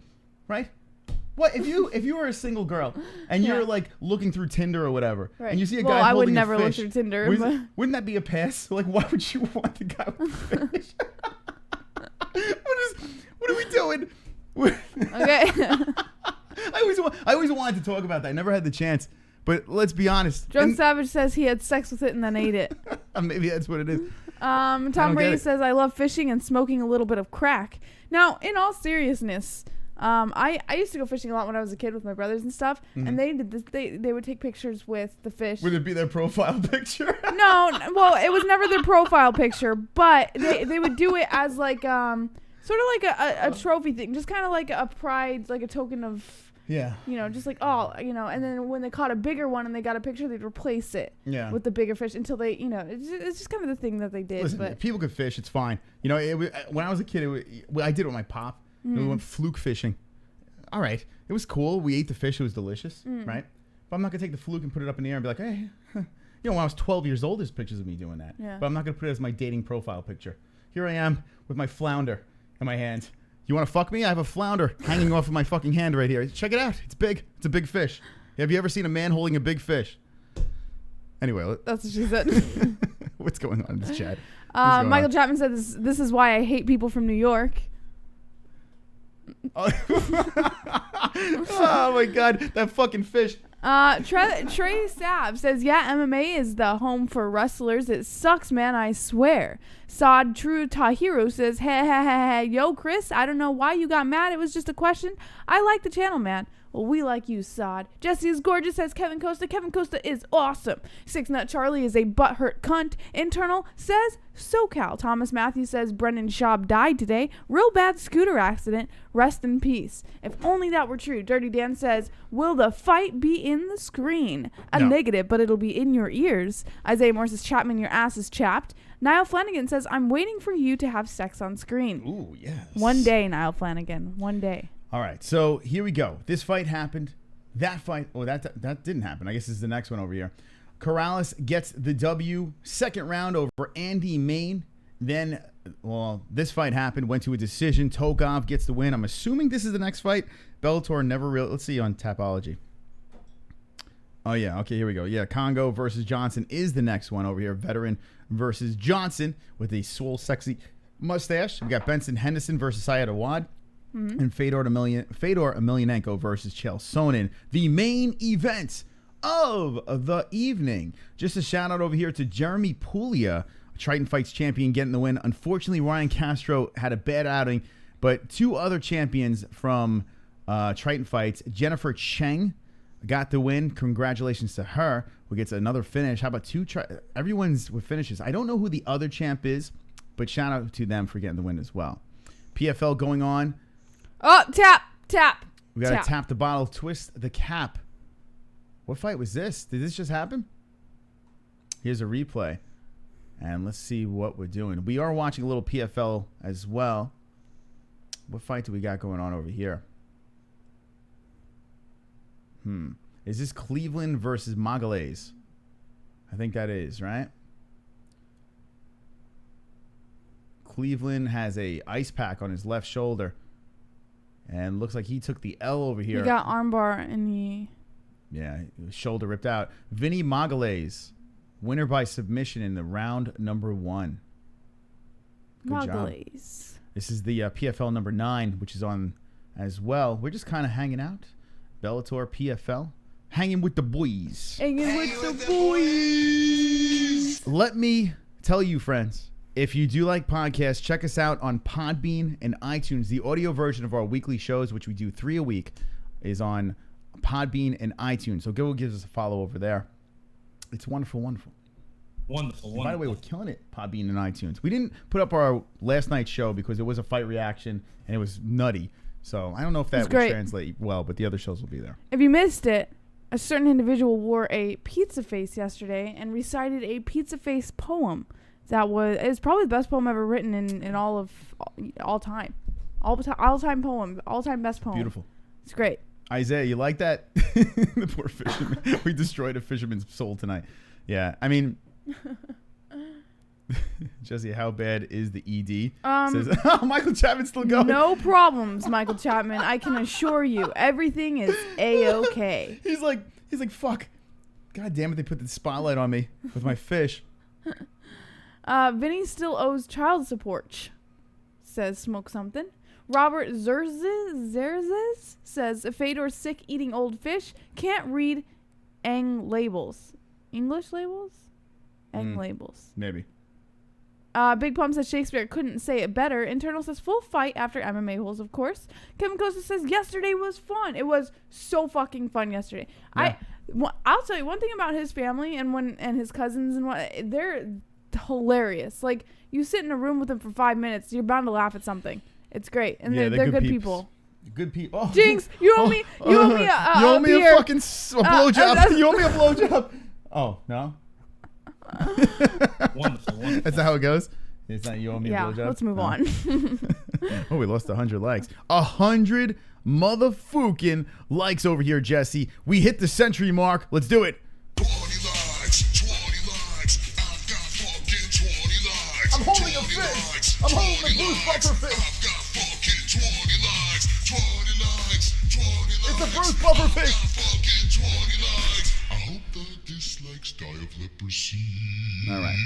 right? What if you were a single girl and you're like looking through Tinder or whatever, and you see a guy holding I would a never fish, look through Tinder. Wouldn't that be a pass? Like, why would you want the guy with the fish? What are we doing? Okay. I always wanted to talk about that. I never had the chance. But let's be honest. Drunk Savage says he had sex with it and then ate it. Maybe that's what it is. Tom Brady says, I love fishing and smoking a little bit of crack. Now, in all seriousness, I used to go fishing a lot when I was a kid with my brothers and stuff, and they did this. They would take pictures with the fish. Would it be their profile picture? No, well, it was never their profile picture, but they would do it as like sort of like a trophy thing, just kind of like a pride, like a token of. Yeah. You know, just like, and then when they caught a bigger one and they got a picture, they'd replace it with the bigger fish until they, it's just kind of the thing that they did. Listen, but if people could fish, it's fine. When I was a kid, I did it with my pop. We went fluke fishing. All right. It was cool. We ate the fish. It was delicious, right? But I'm not going to take the fluke and put it up in the air and be like, hey, when I was 12 years old, there's pictures of me doing that. Yeah. But I'm not going to put it as my dating profile picture. Here I am with my flounder in my hand. You want to fuck me? I have a flounder hanging off of my fucking hand right here. Check it out. It's big. It's a big fish. Have you ever seen a man holding a big fish? Anyway. That's what she said. What's going on in this chat? Michael Chapman said, this is why I hate people from New York. Oh my God. That fucking fish. Trey Saab says, yeah, MMA is the home for wrestlers. It sucks, man, I swear. Saad True Tahiro says, hey, yo, Chris, I don't know why you got mad. It was just a question. I like the channel, man. Well, we like you, Saad. Jessie is gorgeous, says Kevin Costa. Kevin Costa is awesome. 6 Charlie is a butthurt cunt. Internal says SoCal. Thomas Matthews says Brendan Schaub died today. Real bad scooter accident. Rest in peace. If only that were true. Dirty Dan says, will the fight be in the screen? No. Negative, but it'll be in your ears. Isaiah Moore says, Chapman, your ass is chapped. Niall Flanagan says, I'm waiting for you to have sex on screen. Ooh, yes. One day, Niall Flanagan. One day. All right, so here we go. This fight happened. That fight, that didn't happen. I guess this is the next one over here. Corrales gets the W. Second round over Andy Main. Then, this fight happened, went to a decision. Tokov gets the win. I'm assuming this is the next fight. Bellator never really. Let's see on Tapology. Oh, yeah. Okay, here we go. Yeah, Kongo versus Johnson is the next one over here. Veteran versus Johnson with a swole, sexy mustache. We got Benson Henderson versus Saad Awad. And Fedor Emelianenko versus Chael Sonnen. The main event of the evening. Just a shout out over here to Jeremy Puglia, Triton Fights champion, getting the win. Unfortunately, Ryan Castro had a bad outing, but two other champions from Triton Fights, Jennifer Cheng, got the win. Congratulations to her, who gets another finish. How about everyone's with finishes. I don't know who the other champ is, but shout out to them for getting the win as well. PFL going on. Oh, tap. We got to tap the bottle, twist the cap. What fight was this? Did this just happen? Here's a replay. And let's see what we're doing. We are watching a little PFL as well. What fight do we got going on over here? Is this Cleveland versus Magomedov? I think that is, right? Cleveland has a ice pack on his left shoulder. And looks like he took the L over here. He got armbar and he... Yeah, shoulder ripped out. Vinny Magomedov, winner by submission in the round number 1. Good job. This is the PFL number 9, which is on as well. We're just kind of hanging out. Bellator PFL. Hanging with the boys. Hanging with the boys. Let me tell you, friends, if you do like podcasts, check us out on Podbean and iTunes. The audio version of our weekly shows, which we do 3 a week, is on Podbean and iTunes. So go give us a follow over there. It's wonderful, wonderful. Wonderful. By the way, we're killing it, Podbean and iTunes. We didn't put up our last night's show because it was a fight reaction and it was nutty. So I don't know if that would translate well, but the other shows will be there. If you missed it, a certain individual wore a pizza face yesterday and recited a pizza face poem. It's probably the best poem ever written in all time. All time poem, all time best poem. Beautiful. It's great. Isaiah, you like that? The poor fisherman. We destroyed a fisherman's soul tonight. Yeah, I mean, Jessie, how bad is the ED? Says, Michael Chapman's still going. No problems, Michael Chapman. I can assure you, everything is A-okay. He's like, fuck. God damn it, they put the spotlight on me with my fish. Vinny still owes child support, says Smoke Something. Robert Zerzes says, Fedor sick eating old fish, can't read labels. English labels? Labels. Maybe. Big Plum says Shakespeare couldn't say it better. Internal says full fight after MMA holes, of course. Kevin Costa says yesterday was fun. It was so fucking fun yesterday. Yeah. I'll tell you one thing about his family and his cousins and they're hilarious. Like, you sit in a room with them for 5 minutes, you're bound to laugh at something. It's great, and they're good people. Good people. Oh, Jinx, you owe me a you owe me beer. a fucking blowjob. You owe me a blowjob. Oh no. Wonderful. That's not how it goes. It's not you owe me a blowjob. Yeah, let's move on. Oh, we lost 100 likes. 100 motherfucking likes over here, Jessie. We hit the century mark. Let's do it. 20 likes. I've got fucking 20 likes. I'm holding a fish. I'm holding a Bruce Buffer fish. I've got fucking 20 likes. 20 likes. 20 likes. It's a Bruce Buffer fish. I've got fucking 20 likes. I hope the dislikes die of leprosy. All right.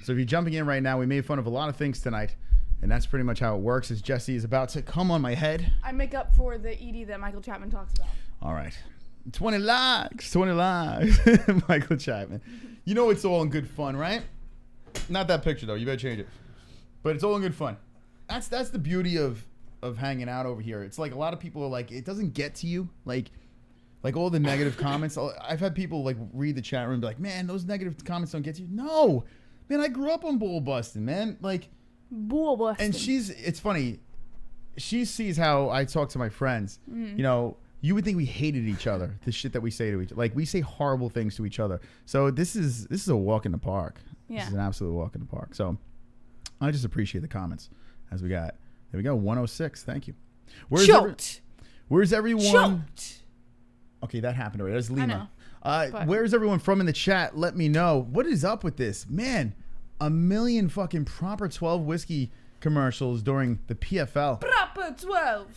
So if you're jumping in right now, we made fun of a lot of things tonight, and that's pretty much how it works. As Jessie is about to come on my head. I make up for the ED that Michael Chapman talks about. All right. 20 likes. 20 likes. Michael Chapman. You know it's all in good fun, right? Not that picture, though. You better change it. But it's all in good fun. That's the beauty of hanging out over here. It's like a lot of people are like, it doesn't get to you. Like all the negative comments. I've had people like read the chat room and be like, man, those negative comments don't get to you. No. Man, I grew up on bull busting, man. Like, bull busting. And it's funny. She sees how I talk to my friends. You know, you would think we hated each other, the shit that we say to each other. Like, we say horrible things to each other. So this is a walk in the park. Yeah. This is an absolute walk in the park. So I just appreciate the comments as we got. There we go, 106. Thank you. Where's everyone? Choked. Okay, that happened already. That's Lima. I know. Where's everyone from in the chat? Let me know. What is up with this? Man, 1 million fucking Proper 12 whiskey commercials during the PFL. Proper 12.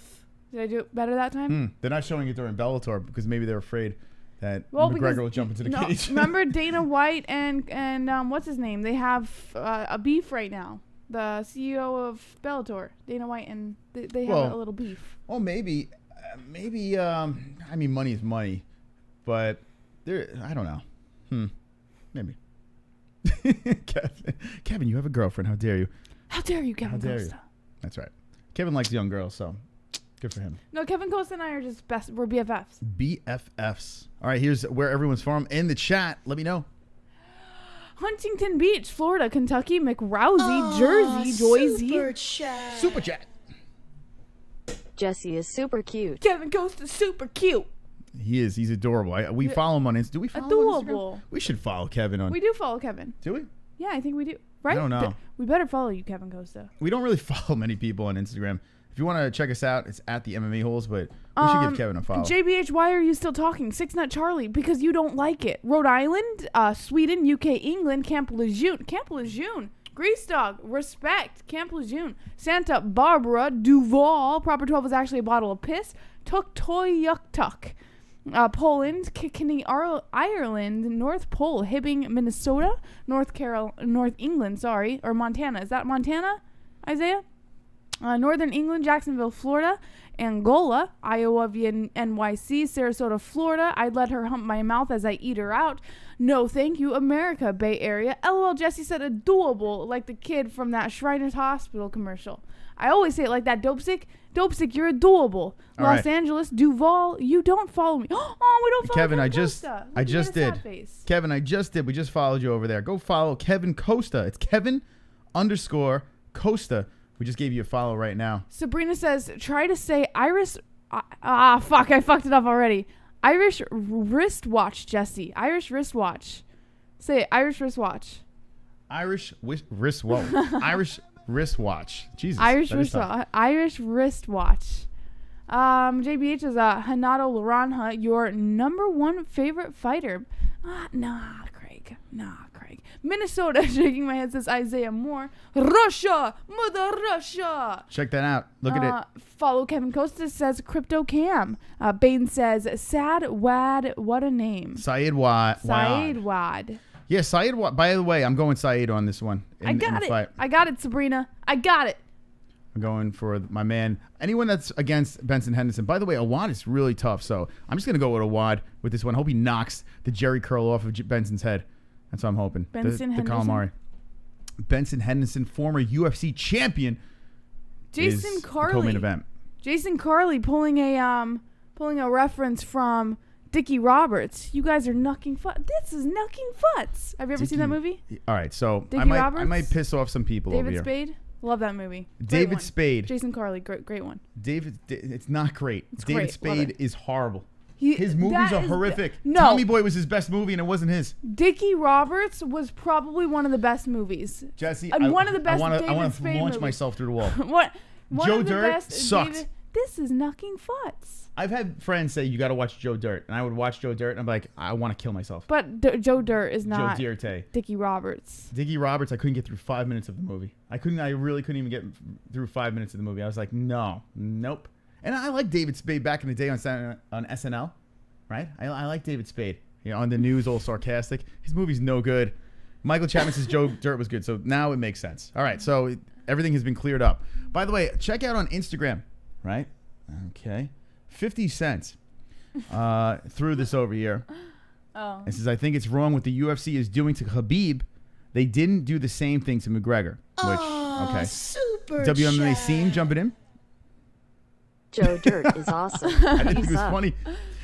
Did I do it better that time? They're not showing it during Bellator because maybe they're afraid that McGregor will jump into the cage. Remember Dana White and what's his name? They have a beef right now. The CEO of Bellator, Dana White, and they have a little beef. Oh, maybe. I mean, money is money, but I don't know. Maybe. Kevin, you have a girlfriend. How dare you? How dare you, Kevin Costa? You? That's right. Kevin likes young girls, so good for him. No, Kevin Costa and I are just best. We're BFFs. BFFs. All right, here's where everyone's from in the chat. Let me know. Huntington Beach, Florida, Kentucky, McRousey, Jersey, Joyzy. Super chat. Jessie is super cute. Kevin Costa's super cute. He is. He's adorable. We follow him on Instagram. Do we follow him on Instagram? We should follow Kevin on. We do follow Kevin. Do we? Yeah, I think we do. right? I don't know. We better follow you, Kevin Costa. We don't really follow many people on Instagram. If you want to check us out, it's at the MMA Holes, but we should give Kevin a follow. JBH, why are you still talking? Six Nut Charlie, because you don't like it. Rhode Island, Sweden, UK, England, Camp Lejeune. Camp Lejeune. Grease Dog, respect. Camp Lejeune. Santa Barbara, Duval. Proper 12 is actually a bottle of piss. Tuk Toy Yuk Tuk. Poland, Ireland, North Pole, Hibbing, Minnesota, North England, or Montana. Is that Montana, Isaiah? Northern England, Jacksonville, Florida, Angola, Iowa via NYC, Sarasota, Florida. I'd let her hump my mouth as I eat her out. No, thank you, America, Bay Area. LOL, Jessie said adorable, like the kid from that Shriners Hospital commercial. I always say it like that, Dopesick. Dopesick, you're adorable. All Los right. Angeles, Duval, you don't follow me. Oh, we don't follow Kevin, I Costa. Look, just he had a did. sad face. Kevin, I just did. We just followed you over there. Go follow Kevin Costa. It's Kevin_Costa. We just gave you a follow right now. Sabrina says, try to say Iris. Fuck, I fucked it up already. Irish wristwatch, Jessie. Irish wristwatch. Say it, Irish wristwatch. Irish wristwatch. Irish wristwatch. Jesus. Irish that is tough. wristwatch. Irish wristwatch. JBH is Hanato Laranha, your number one favorite fighter. Nah, Craig. Minnesota, shaking my head, says Isaiah Moore. Russia, Mother Russia. Check that out. Look at it. Follow Kevin Costa, says Crypto Cam. Bain says Saad Wad. What a name. Saeed Wad. Saeed Wad. Yeah, Saeed Wad. By the way, I'm going Saeed on this one. I got it, Sabrina. I got it. I'm going for my man. Anyone that's against Benson Henderson. By the way, Awad is really tough, so I'm just going to go with Awad with this one. Hope he knocks the Jerry curl off of Benson's head. That's what I'm hoping. Benson the Henderson? calamari. Benson Henderson, former UFC champion. Jason is Carley. the co-main event. Jason Carley pulling a reference from Dickie Roberts. You guys are knucking futs. This is knucking futs. Have you ever seen that movie? All right, so Dickie I might Roberts? piss off some people over David here. Spade. Love that movie. Great David one. Spade. Jason Carley. Great one. It's not great. It's David great. Love Spade it. is horrible. That His movies are is horrific. no. Tommy Boy was his best movie, and it wasn't his. Dickie Roberts was probably one of the best movies. Jesse, And one of the best I David want to Spade launch movies. myself through the wall. One Joe of the Dirt best sucked. David, this is knucking futs. I've had friends say you got to watch Joe Dirt, and I would watch Joe Dirt, and I'm like, I want to kill myself. But Joe Dirt is not Joe Dirt. Dickie Roberts. Dickie Roberts, I couldn't get through 5 minutes of the movie. I really couldn't even get through 5 minutes of the movie. I was like, nope. And I like David Spade back in the day on SNL, right? I like David Spade. On the news, all sarcastic. His movie's no good. Michael Chapman says Joe Dirt was good, so now it makes sense. All right, so everything has been cleared up. By the way, check out on Instagram, right? Okay. 50 cents threw this over here. Oh. It says, I think it's wrong what the UFC is doing to Khabib. They didn't do the same thing to McGregor. Which, okay. Super WMA chat. scene jumping in. Joe Dirt is awesome. I didn't think it was funny.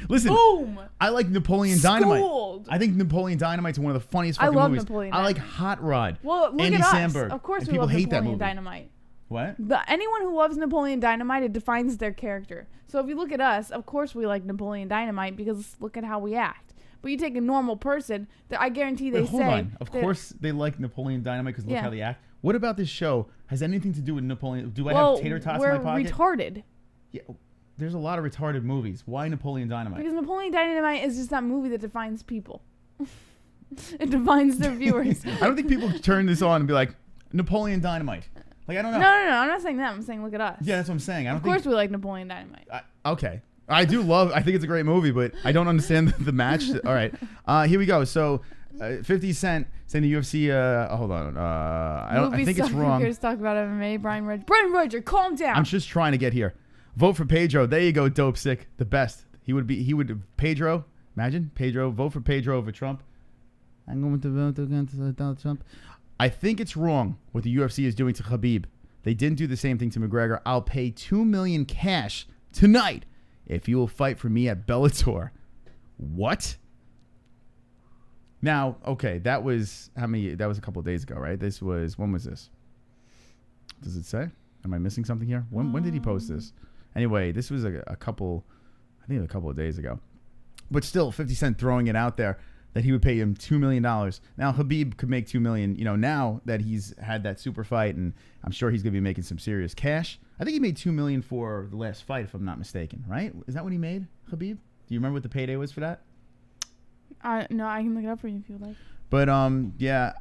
Listen, Boom. I like Napoleon Dynamite. Schooled. I think Napoleon Dynamite's one of the funniest I fucking love movies. Napoleon I like Dynamite. Hot Rod. Well, look Andy at us. Samberg. Of course and we people love hate that Napoleon movie. Dynamite. What? Anyone who loves Napoleon Dynamite, it defines their character. So if you look at us, of course we like Napoleon Dynamite because look at how we act. But you take a normal person, I guarantee they Wait, hold say. on. Of course they like Napoleon Dynamite because look Yeah. how they act. What about this show has anything to do with Napoleon? Do I Well, have tater tots we're in my pocket? retarded. Yeah, there's a lot of retarded movies. Why Napoleon Dynamite? Because Napoleon Dynamite is just that movie that defines people. It defines their viewers. I don't think people turn this on and be like, Napoleon Dynamite. Like, I don't know. No, I'm not saying that. I'm saying look at us. Yeah, that's what I'm saying. I don't Of course we like Napoleon Dynamite. Okay. I think it's a great movie, but I don't understand the match. All right. Here we go. So, 50 Cent saying the UFC, hold on. I think it's wrong. Let's talk about MMA. Brian Roger, calm down. I'm just trying to get here. Vote for Pedro. There you go, Dope Sick. The best. He would, Pedro, imagine, Pedro, vote for Pedro over Trump. I'm going to vote against Donald Trump. I think it's wrong what the UFC is doing to Khabib. They didn't do the same thing to McGregor. I'll pay $2 million cash tonight if you will fight for me at Bellator. What? Now, okay, that was a couple of days ago, right? When was this? Does it say? Am I missing something here? When did he post this? Anyway, this was a couple of days ago. But still, 50 Cent throwing it out there that he would pay him $2 million. Now, Khabib could make $2 million, now that he's had that super fight, and I'm sure he's going to be making some serious cash. I think he made $2 million for the last fight, if I'm not mistaken, right? Is that what he made, Khabib? Do you remember what the payday was for that? No, I can look it up for you if you would like. But, yeah.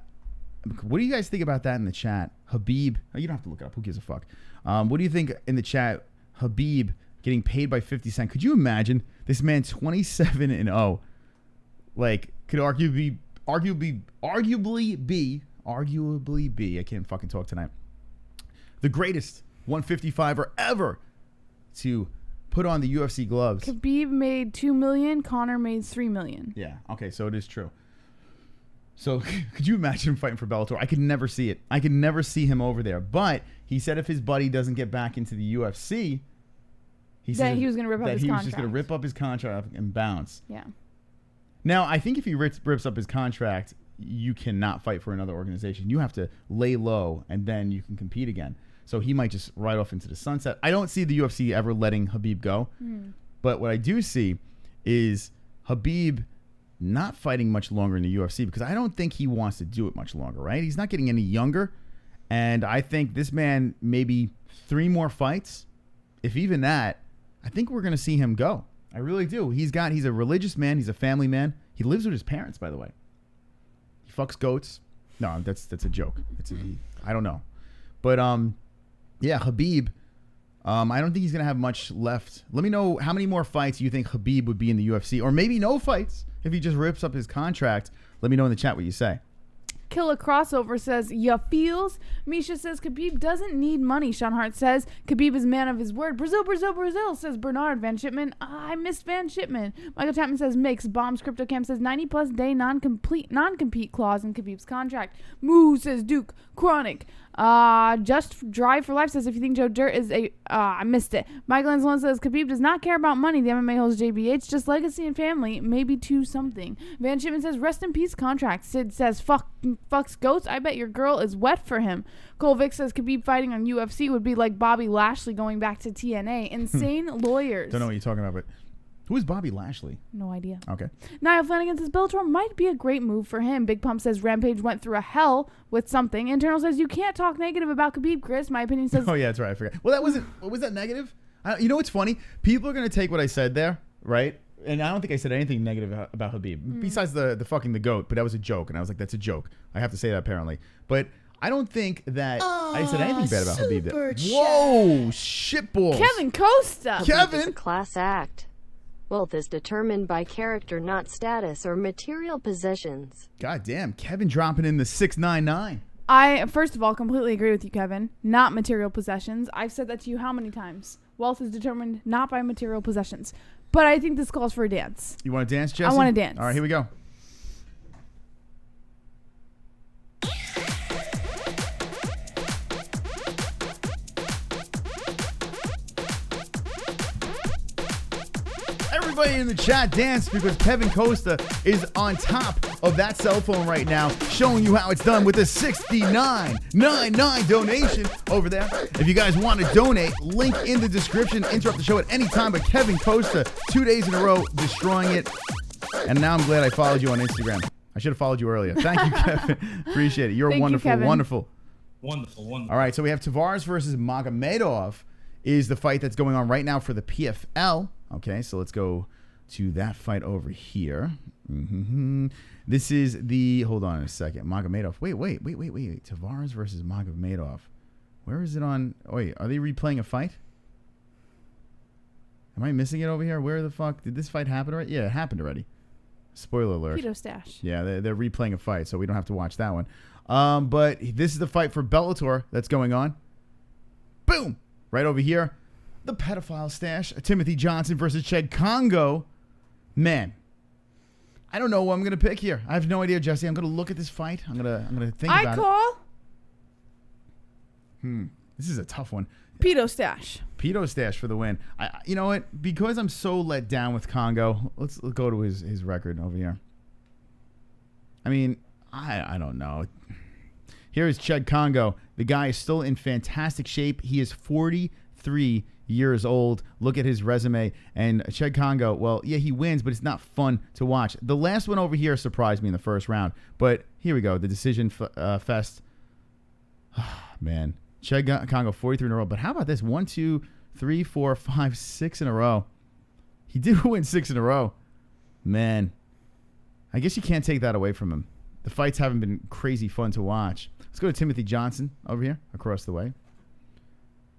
What do you guys think about that in the chat? Khabib. Oh, you don't have to look it up. Who gives a fuck? What do you think in the chat? Khabib getting paid by 50 Cent. Could you imagine this man 27-0? Like, could arguably be, I can't fucking talk tonight, the greatest 155er ever to put on the UFC gloves. Khabib made $2 million. Conor made $3 million. Yeah. Okay. So it is true. So could you imagine him fighting for Bellator? I could never see it. I could never see him over there. But he said if his buddy doesn't get back into the UFC, he said he was going to rip up his contract. He was just going to rip up his contract and bounce. Yeah. Now, I think if he rips up his contract, you cannot fight for another organization. You have to lay low, and then you can compete again. So he might just ride off into the sunset. I don't see the UFC ever letting Khabib go. But what I do see is Khabib not fighting much longer in the UFC because I don't think he wants to do it much longer, right? He's not getting any younger. And I think this man, maybe 3 more fights, if even that, I think we're going to see him go. I really do. He's a religious man. He's a family man. He lives with his parents, by the way. He fucks goats. No, that's a joke. I don't know. But, yeah, Khabib, I don't think he's going to have much left. Let me know how many more fights you think Khabib would be in the UFC, or maybe no fights if he just rips up his contract. Let me know in the chat what you say. Killer Crossover says, ya feels. Misha says, Khabib doesn't need money. Sean Hart says, Khabib is man of his word. Brazil, Brazil, Brazil, says Bernard. Van Shipman, I missed Van Shipman. Michael Chapman says, mix. Bombs Crypto Camp says, 90-plus day non-compete clause in Khabib's contract. Moo, says Duke. Chronic. Just Drive for Life says, if you think Joe Dirt is I missed it. Michael Anzalone says, Khabib does not care about money. The MMA holds JBH, just legacy and family, maybe to something. Van Shipman says, rest in peace contract. Sid says, fucks goats. I bet your girl is wet for him. Cole Vick says, Khabib fighting on UFC would be like Bobby Lashley going back to TNA. Insane lawyers. Don't know what you're talking about, but who is Bobby Lashley? No idea. Okay. Niall Flanagan says Bellator might be a great move for him. Big Pump says Rampage went through a hell with something. Internal says you can't talk negative about Khabib, Chris. My opinion says. Oh yeah, that's right. I forgot. Well, that wasn't. Was that negative? You know what's funny? People are gonna take what I said there, right? And I don't think I said anything negative about Khabib besides the fucking the goat. But that was a joke, and I was like, that's a joke. I have to say that apparently, but. I don't think that I said anything bad about Khabib. Whoa, shitballs. Kevin Costa. Kevin is a class act. Wealth is determined by character, not status or material possessions. God damn, Kevin dropping in the 699. I, first of all, completely agree with you, Kevin. Not material possessions. I've said that to you how many times? Wealth is determined not by material possessions. But I think this calls for a dance. You want to dance, Jessie? I want to dance. All right, here we go. Everybody in the chat dance because Kevin Costa is on top of that cell phone right now, showing you how it's done with a $69.99 donation over there. If you guys want to donate, link in the description. Interrupt the show at any time, but Kevin Costa, 2 days in a row, destroying it. And now I'm glad I followed you on Instagram. I should have followed you earlier. Thank you, Kevin. Appreciate it. You're wonderful, wonderful. Wonderful. All right, so we have Tavares versus Magomedov is the fight that's going on right now for the PFL. Okay, so let's go to that fight over here. This is the, hold on a second, Magomedov. Wait. Tavares versus Magomedov. Where is it on? Oh, wait, are they replaying a fight? Am I missing it over here? Where the fuck? Did this fight happen already? Yeah, it happened already. Spoiler alert. Pedo stash. Yeah, they're replaying a fight, so we don't have to watch that one. But this is the fight for Bellator that's going on. Boom! Right over here. The pedophile stash. Timothy Johnson versus Cheick Kongo. Man, I don't know what I'm going to pick here. I have no idea, Jesse. I'm going to look at this fight. I'm going to think about it. This is a tough one. Pedo stash. Pedo stash for the win. You know what? Because I'm so let down with Kongo, let's go to his record over here. I mean, I don't know. Here is Cheick Kongo. The guy is still in fantastic shape. He is 43 years old. Look at his resume. And Cheick Kongo, well, yeah, he wins, but it's not fun to watch. The last one over here surprised me in the first round. But here we go. The decision fest. Man. Cheick Kongo, 43 in a row. But how about this? 1, 2, 3, 4, 5, 6 in a row. He did win 6 in a row. Man. I guess you can't take that away from him. The fights haven't been crazy fun to watch. Let's go to Timothy Johnson over here across the way.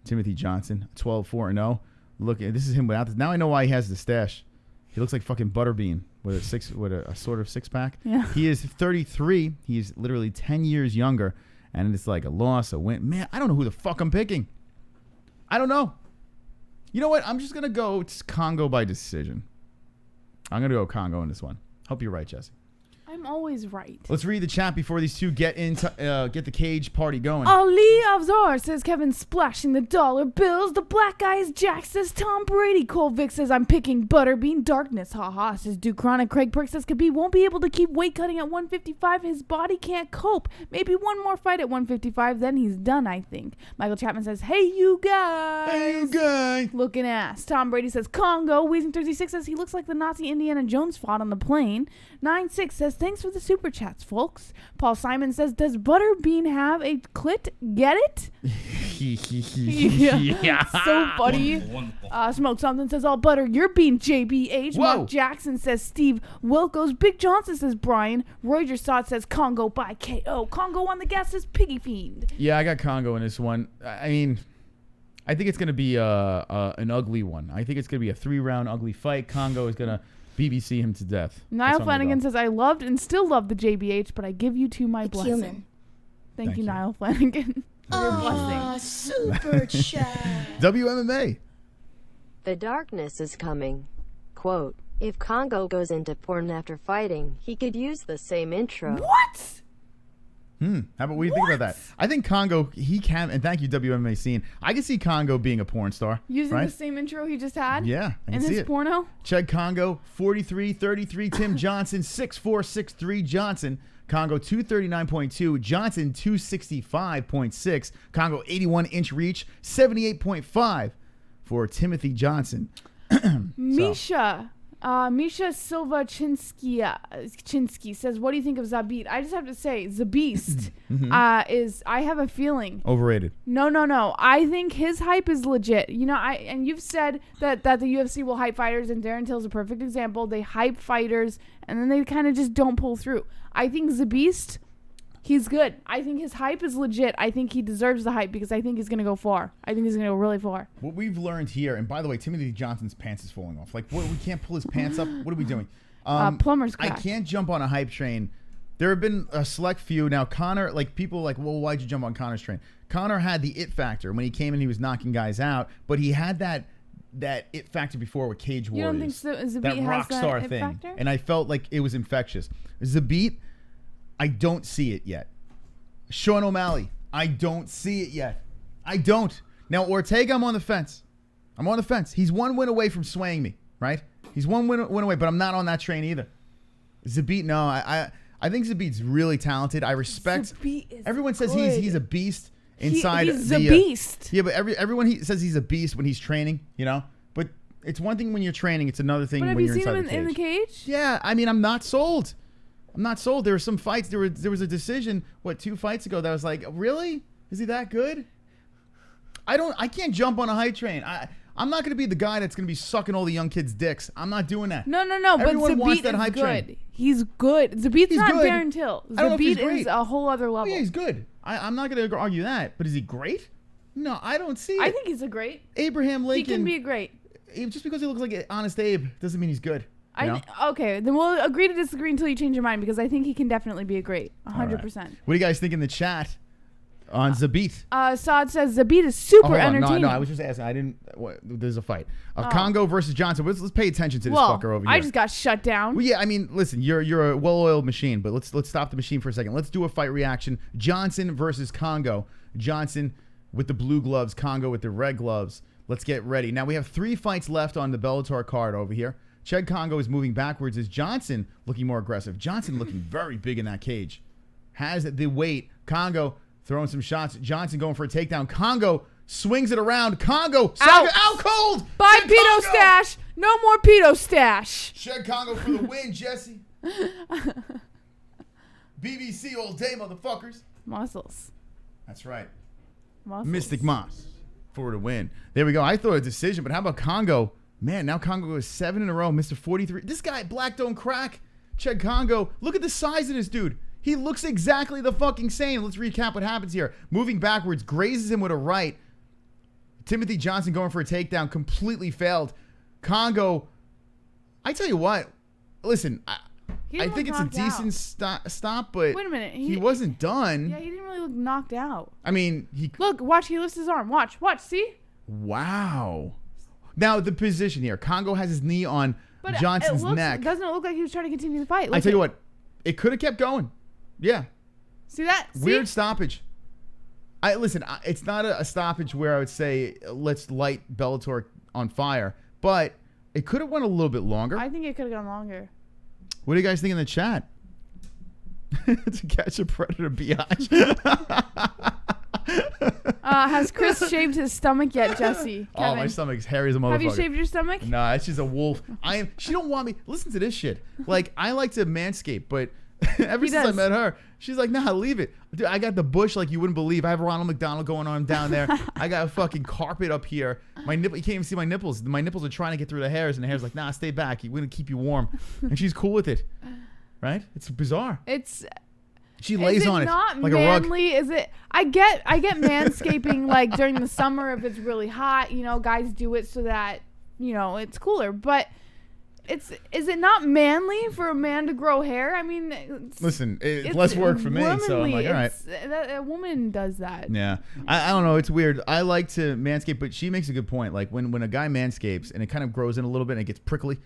Timothy Johnson, 12-4-0. Look, this is him without this. Now I know why he has the stash. He looks like fucking Butterbean with a sort of six-pack. Yeah. He is 33. He's literally 10 years younger. And it's like a loss, a win. Man, I don't know who the fuck I'm picking. I don't know. You know what? I'm just going to go Kongo by decision. I'm going to go Kongo in this one. Hope you're right, Jesse. I'm always right. Let's read the chat before these two get the cage party going. Ali Avzar says Kevin splashing the dollar bills. The Black Eyes Jack says Tom Brady. Cole Vic says I'm picking Butterbean. Darkness haha says Duke Chronic. Craig Perk says Khabib won't be able to keep weight cutting at 155. His body can't cope. Maybe one more fight at 155, then he's done, I think. Michael Chapman says, hey you guys. Hey you guys. Looking ass. Tom Brady says Kongo. Weezing36 says he looks like the Nazi Indiana Jones fought on the plane. 96 says thanks for the super chats, folks. Paul Simon says, does Butterbean have a clit? Get it? Yeah. So funny. Wonderful. Smoke Something says, all butter, you're being JBH. Whoa. Mark Jackson says Steve Wilkos. Big Johnson says Brian. Roy Gerstott says Kongo by KO. Kongo on the gas says Piggy Fiend. Yeah, I got Kongo in this one. I mean, I think it's going to be an ugly one. I think it's going to be a 3-round ugly fight. Kongo is going to BBC him to death. Niall Flanagan says, I loved and still love the JBH, but I give you to my blessing. Human. Thank you, Niall Flanagan. Your blessing. Super chat. WMMA. The darkness is coming. Quote, if Kongo goes into porn after fighting, he could use the same intro. What? How about what do you think about that? I think Kongo, he can, and thank you, WMMA Scene. I can see Kongo being a porn star. Using right? the same intro he just had? Yeah, I can in see his it. porno? Cheick Kongo, 43-33. Tim Johnson, 6'4", 6'3". Johnson. Kongo, 239.2. Johnson, 265.6. Kongo, 81-inch reach, 78.5 for Timothy Johnson. Misha. Misha Silva Chinsky says, what do you think of Zabit? I just have to say, Zabist is, I have a feeling. Overrated. No. I think his hype is legit. You know, and you've said that the UFC will hype fighters, and Darren Till's a perfect example. They hype fighters, and then they kind of just don't pull through. I think Zabist, he's good. I think his hype is legit. I think he deserves the hype because I think he's going to go far. I think he's going to go really far. What we've learned here, and by the way, Timothy Johnson's pants is falling off. Like, what, we can't pull his pants up? What are we doing? Plumber's I crack. can't jump on a hype train. There have been a select few. Now, Conor, like, people are like, well, why'd you jump on Conor's train? Conor had the it factor. When he came in, he was knocking guys out, but he had that it factor before with Cage Warriors. You don't think Zabit that has rock that star it thing. factor? And I felt like it was infectious. Zabit, I don't see it yet. Sean O'Malley, I don't see it yet. I don't. Now, Ortega, I'm on the fence. He's one win away from swaying me, right? He's one win away, but I'm not on that train either. Zabit, no. I think Zabit's really talented. I respect. Everyone says he's a beast inside. He's a beast. Yeah, but everyone says he's a beast when he's training, you know? But it's one thing when you're training. It's another thing when you're inside the cage. But have you seen him in the cage? Yeah, I mean, I'm not sold. There were some fights. There was a decision, 2 fights ago that I was like, really? Is he that good? I can't jump on a hype train. I'm not going to be the guy that's going to be sucking all the young kids' dicks. I'm not doing that. No. Everyone But wants Zabit that is hype good. train. He's good. Zabit's not good. Darren Till. I don't know if he's Zabit great. is a whole other level. Oh, yeah, he's good. I'm not going to argue that. But is he great? No, I don't see it. I think he's a great. Abraham Lincoln. He can be a great. Just because he looks like Honest Abe doesn't mean he's good. Okay, then we'll agree to disagree until you change your mind because I think he can definitely be a great. 100%. What do you guys think in the chat on Zabit? Saad says Zabit is super entertaining. No, I was just asking. There's a fight. Kongo versus Johnson. Let's pay attention to this fucker over here. I just got shut down. Well, yeah, I mean, listen, you're a well-oiled machine, but let's stop the machine for a second. Let's do a fight reaction. Johnson versus Kongo. Johnson with the blue gloves, Kongo with the red gloves. Let's get ready. Now, we have 3 fights left on the Bellator card over here. Cheick Kongo is moving backwards. Is Johnson looking more aggressive? Johnson looking very big in that cage. Has the weight. Kongo throwing some shots. Johnson going for a takedown. Kongo swings it around. Kongo, Saga out cold. Bye, Shed pedo Kongo. stash. No more pedo stash. Shed Kongo for the win, Jessie. BBC all day, motherfuckers. Muscles. That's right. Muscles. Mystic Moss for the win. There we go. I thought a decision, but how about Kongo? Man, now Kongo is 7 in a row. Mr. 43. This guy, Black Don't Crack. Cheick Kongo. Look at the size of this dude. He looks exactly the fucking same. Let's recap what happens here. Moving backwards, grazes him with a right. Timothy Johnson going for a takedown. Completely failed. Kongo, I tell you what. Listen, I think it's a decent stop, but wait a minute. He wasn't done. Yeah, he didn't really look knocked out. I mean, Look, watch. He lifts his arm. Watch. See? Wow. Now, the position here. Kongo has his knee on Johnson's neck. Doesn't it look like he was trying to continue the fight? I tell you what. It could have kept going. Yeah. See that? Weird stoppage. Listen, it's not a stoppage where I would say let's light Bellator on fire, but it could have went a little bit longer. I think it could have gone longer. What do you guys think in the chat? To catch a predator, biatch. Has Chris shaved his stomach yet, Jessie? Oh, my stomach's hairy as a motherfucker. Have you shaved your stomach? Nah, it's just a wolf. She don't want me. Listen to this shit. Like, I like to manscape, but ever since I met her, she's like, nah, leave it. Dude, I got the bush like you wouldn't believe. I have Ronald McDonald going on down there. I got a fucking carpet up here. My nipple, you can't even see my nipples. My nipples are trying to get through the hairs, and the hair's like, nah, stay back. We're going to keep you warm. And she's cool with it. Right? It's bizarre. She lays on it like manly? a rug. Is it? I get manscaping like during the summer if it's really hot. You know, guys do it so that it's cooler. But is it not manly for a man to grow hair? I mean, listen, it's less work for me, so I'm like, all right. A woman does that. Yeah, I don't know. It's weird. I like to manscape, but she makes a good point. Like when a guy manscapes and it kind of grows in a little bit and it gets prickly,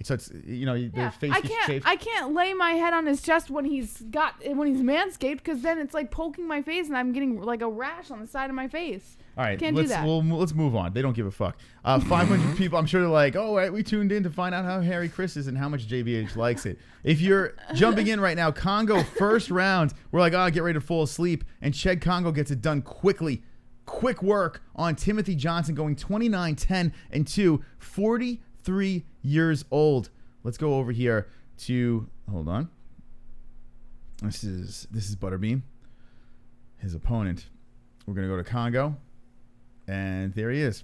So it's the face gets chafed. I can't lay my head on his chest when he's manscaped because then it's like poking my face and I'm getting like a rash on the side of my face. All right, can't do that. Let's move on. They don't give a fuck. 500 people. I'm sure they're like, oh, right, we tuned in to find out how hairy Chris is and how much JBH likes it. If you're jumping in right now, Kongo first round, we're like, get ready to fall asleep, and Cheick Kongo gets it done quickly. Quick work on Timothy Johnson, going 29-10-2, 43 years old. Let's go over here to hold on. This is Butterbean, his opponent. We're gonna go to Kongo, and there he is.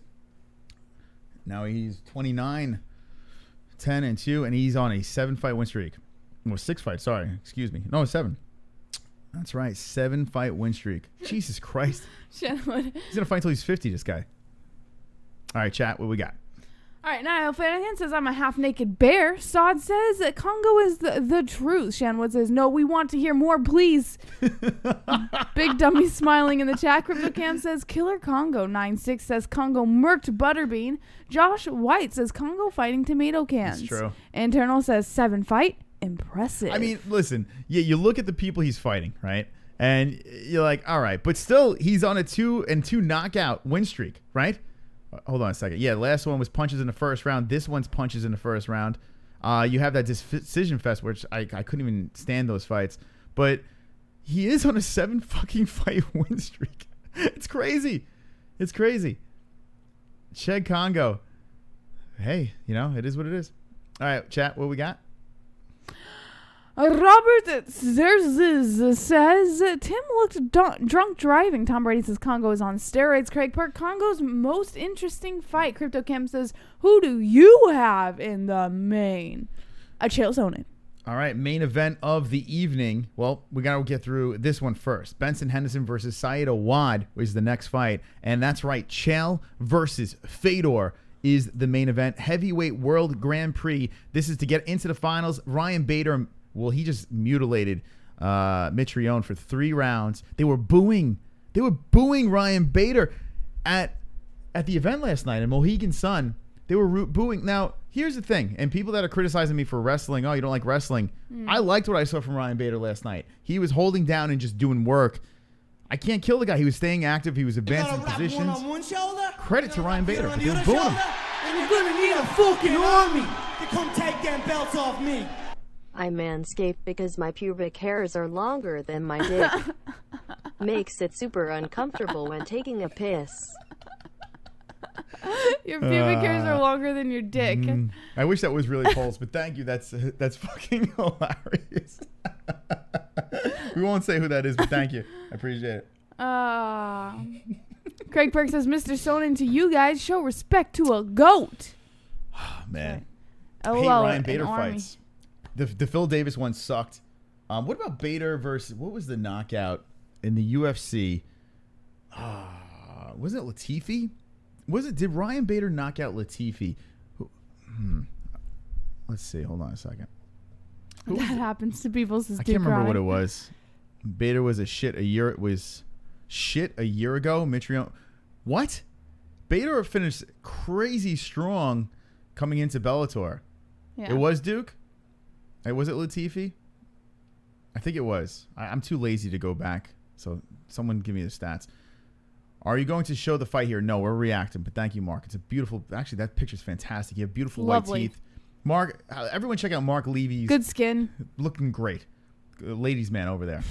Now he's 29-10-2, and he's on a 7-fight win streak. Well, 6 fights. Sorry, excuse me. No, 7. That's right, 7-fight win streak. Jesus Christ. He's gonna fight until he's 50. This guy. All right, chat. What we got? All right, Niall Flanagan says, I'm a half-naked bear. Saad says, Kongo is the truth. Shanwood says, no, we want to hear more, please. Big Dummy smiling in the chat. CryptoCam says, Killer Kongo. 96 says, Kongo murked Butterbean. Josh White says, Kongo fighting tomato cans. That's true. Internal says, 7-fight. Impressive. I mean, listen, you look at the people he's fighting, right? And you're like, all right. But still, he's on a 2-2 knockout win streak, right? Hold on a second. Yeah, the last one was punches in the first round. This one's punches in the first round. You have that decision fest, which I couldn't even stand those fights. But he is on a 7-fucking-fight win streak. It's crazy. It's crazy. Cheick Kongo. Hey, it is what it is. All right, chat, what we got? Robert says, Tim looked drunk driving. Tom Brady says, Kongo is on steroids. Craig Park, Kongo's most interesting fight. CryptoChem says, who do you have in the main? Chael Sonnen. All right, main event of the evening. Well, we got to get through this one first. Benson Henderson versus Saad Awad is the next fight. And that's right, Chael versus Fedor is the main event. Heavyweight World Grand Prix. This is to get into the finals. Ryan Bader... Well, he just mutilated Mitrione for 3 rounds. They were booing Ryan Bader at the event last night in Mohegan Sun. They were booing. Now, here's the thing, and people that are criticizing me for wrestling, you don't like wrestling. I liked what I saw from Ryan Bader last night. He was holding down and just doing work. I can't kill the guy. He was staying active. He was advancing positions. Credit to Ryan Bader. They were booing him. And you're gonna need a fucking army to come take them belts off me. I manscape because my pubic hairs are longer than my dick. Makes it super uncomfortable when taking a piss. Your pubic hairs are longer than your dick. I wish that was really false, but thank you. That's fucking hilarious. We won't say who that is, but thank you. I appreciate it. Craig Perk says, Mr. Sonnen, to you guys, show respect to a goat. Oh, man. LOL, Hate Ryan an Bader army. fights. The Phil Davis one sucked. What about Bader versus, what was the knockout in the UFC? Was it Latifi? Did Ryan Bader knock out Latifi? Let's see. Hold on a second. That happens to people. Says I can't remember what it was. Bader was a shit a year. It was shit a year ago. Mitrione. What? Bader finished crazy strong coming into Bellator. Yeah. It was Duke? Was it Latifi? I think it was. I'm too lazy to go back. So someone give me the stats. Are you going to show the fight here? No, we're reacting. But thank you, Mark. It's a beautiful. Actually, that picture's fantastic. You have beautiful Lovely. white teeth. Mark, everyone check out Mark Levy's. Good skin. Looking great. Ladies' man over there.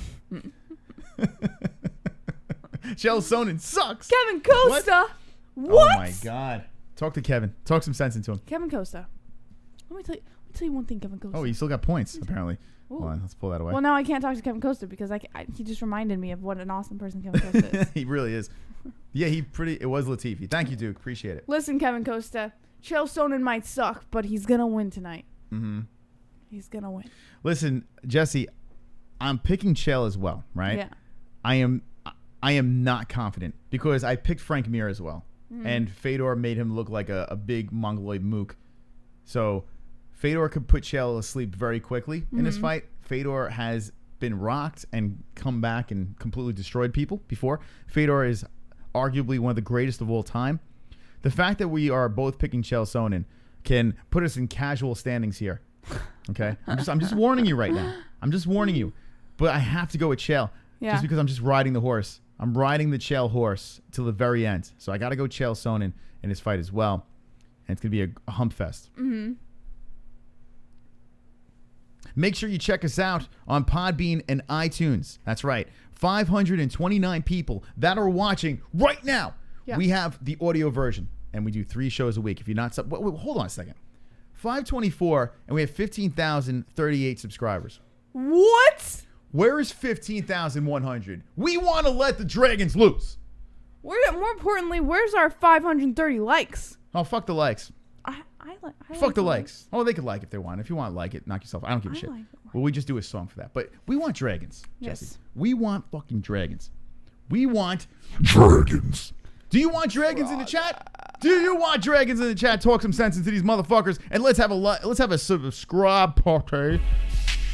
Chael Sonnen sucks. Kevin Costa. What? Oh, my God. Talk to Kevin. Talk some sense into him. Kevin Costa. Let me tell you one thing, Kevin Costa. Oh, you still got points, apparently. Ooh. Hold on, let's pull that away. Well, now I can't talk to Kevin Costa because he just reminded me of what an awesome person Kevin Costa is. He really is. Yeah, it was Latifi. Thank you, Duke. Appreciate it. Listen, Kevin Costa. Chael Sonnen might suck, but he's going to win tonight. Mm-hmm. He's going to win. Listen, Jesse, I'm picking Chael as well, right? Yeah. I am not confident because I picked Frank Mir as well. And Fedor made him look like a big mongoloid mook. So Fedor could put Chael asleep very quickly in this fight. Fedor has been rocked and come back and completely destroyed people before. Fedor is arguably one of the greatest of all time. The fact that we are both picking Chael Sonnen can put us in casual standings here. Okay? I'm just warning you right now. I'm just warning you. But I have to go with Chael. Yeah. Just because I'm just riding the horse. I'm riding the Chael horse till the very end. So I got to go Chael Sonnen in this fight as well. And it's going to be a hump fest. Mm-hmm. Make sure you check us out on Podbean and iTunes. That's right. 529 people that are watching right now. Yeah. We have the audio version, and we do 3 shows a week. If you're not... hold on a second. 524, and we have 15,038 subscribers. What? Where is 15,100? We want to let the dragons loose. More importantly, where's our 530 likes? Oh, fuck the likes. Fuck the likes. Oh, they could like if they want. If you want to like it, knock yourself. I don't give a shit. Well, we just do a song for that. But we want dragons, Jesse. Yes. We want fucking dragons. We want dragons. Do you want dragons in the chat? Do you want dragons in the chat? Talk some sense into these motherfuckers, and let's have a subscribe party.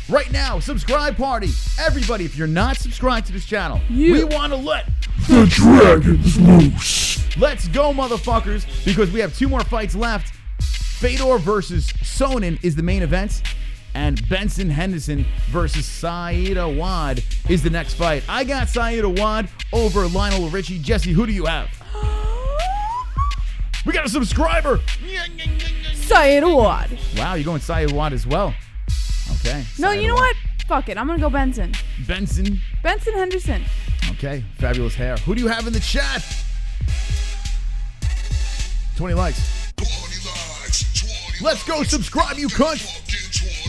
Right now, subscribe party. Everybody, if you're not subscribed to this channel, we want to let the dragons loose. Let's go, motherfuckers, because we have 2 more fights left. Fedor versus Sonnen is the main event, and Benson Henderson versus Saad Awad is the next fight. I got Saad Awad over Lionel Richie. Jesse, who do you have? We got a subscriber. Saad Awad. Wow, you're going Saad Awad as well. Okay. No, you know what? Fuck it. I'm going to go Benson. Benson Henderson. Okay. Fabulous hair. Who do you have in the chat? 20 likes. 20 likes. Let's go subscribe, you cunt.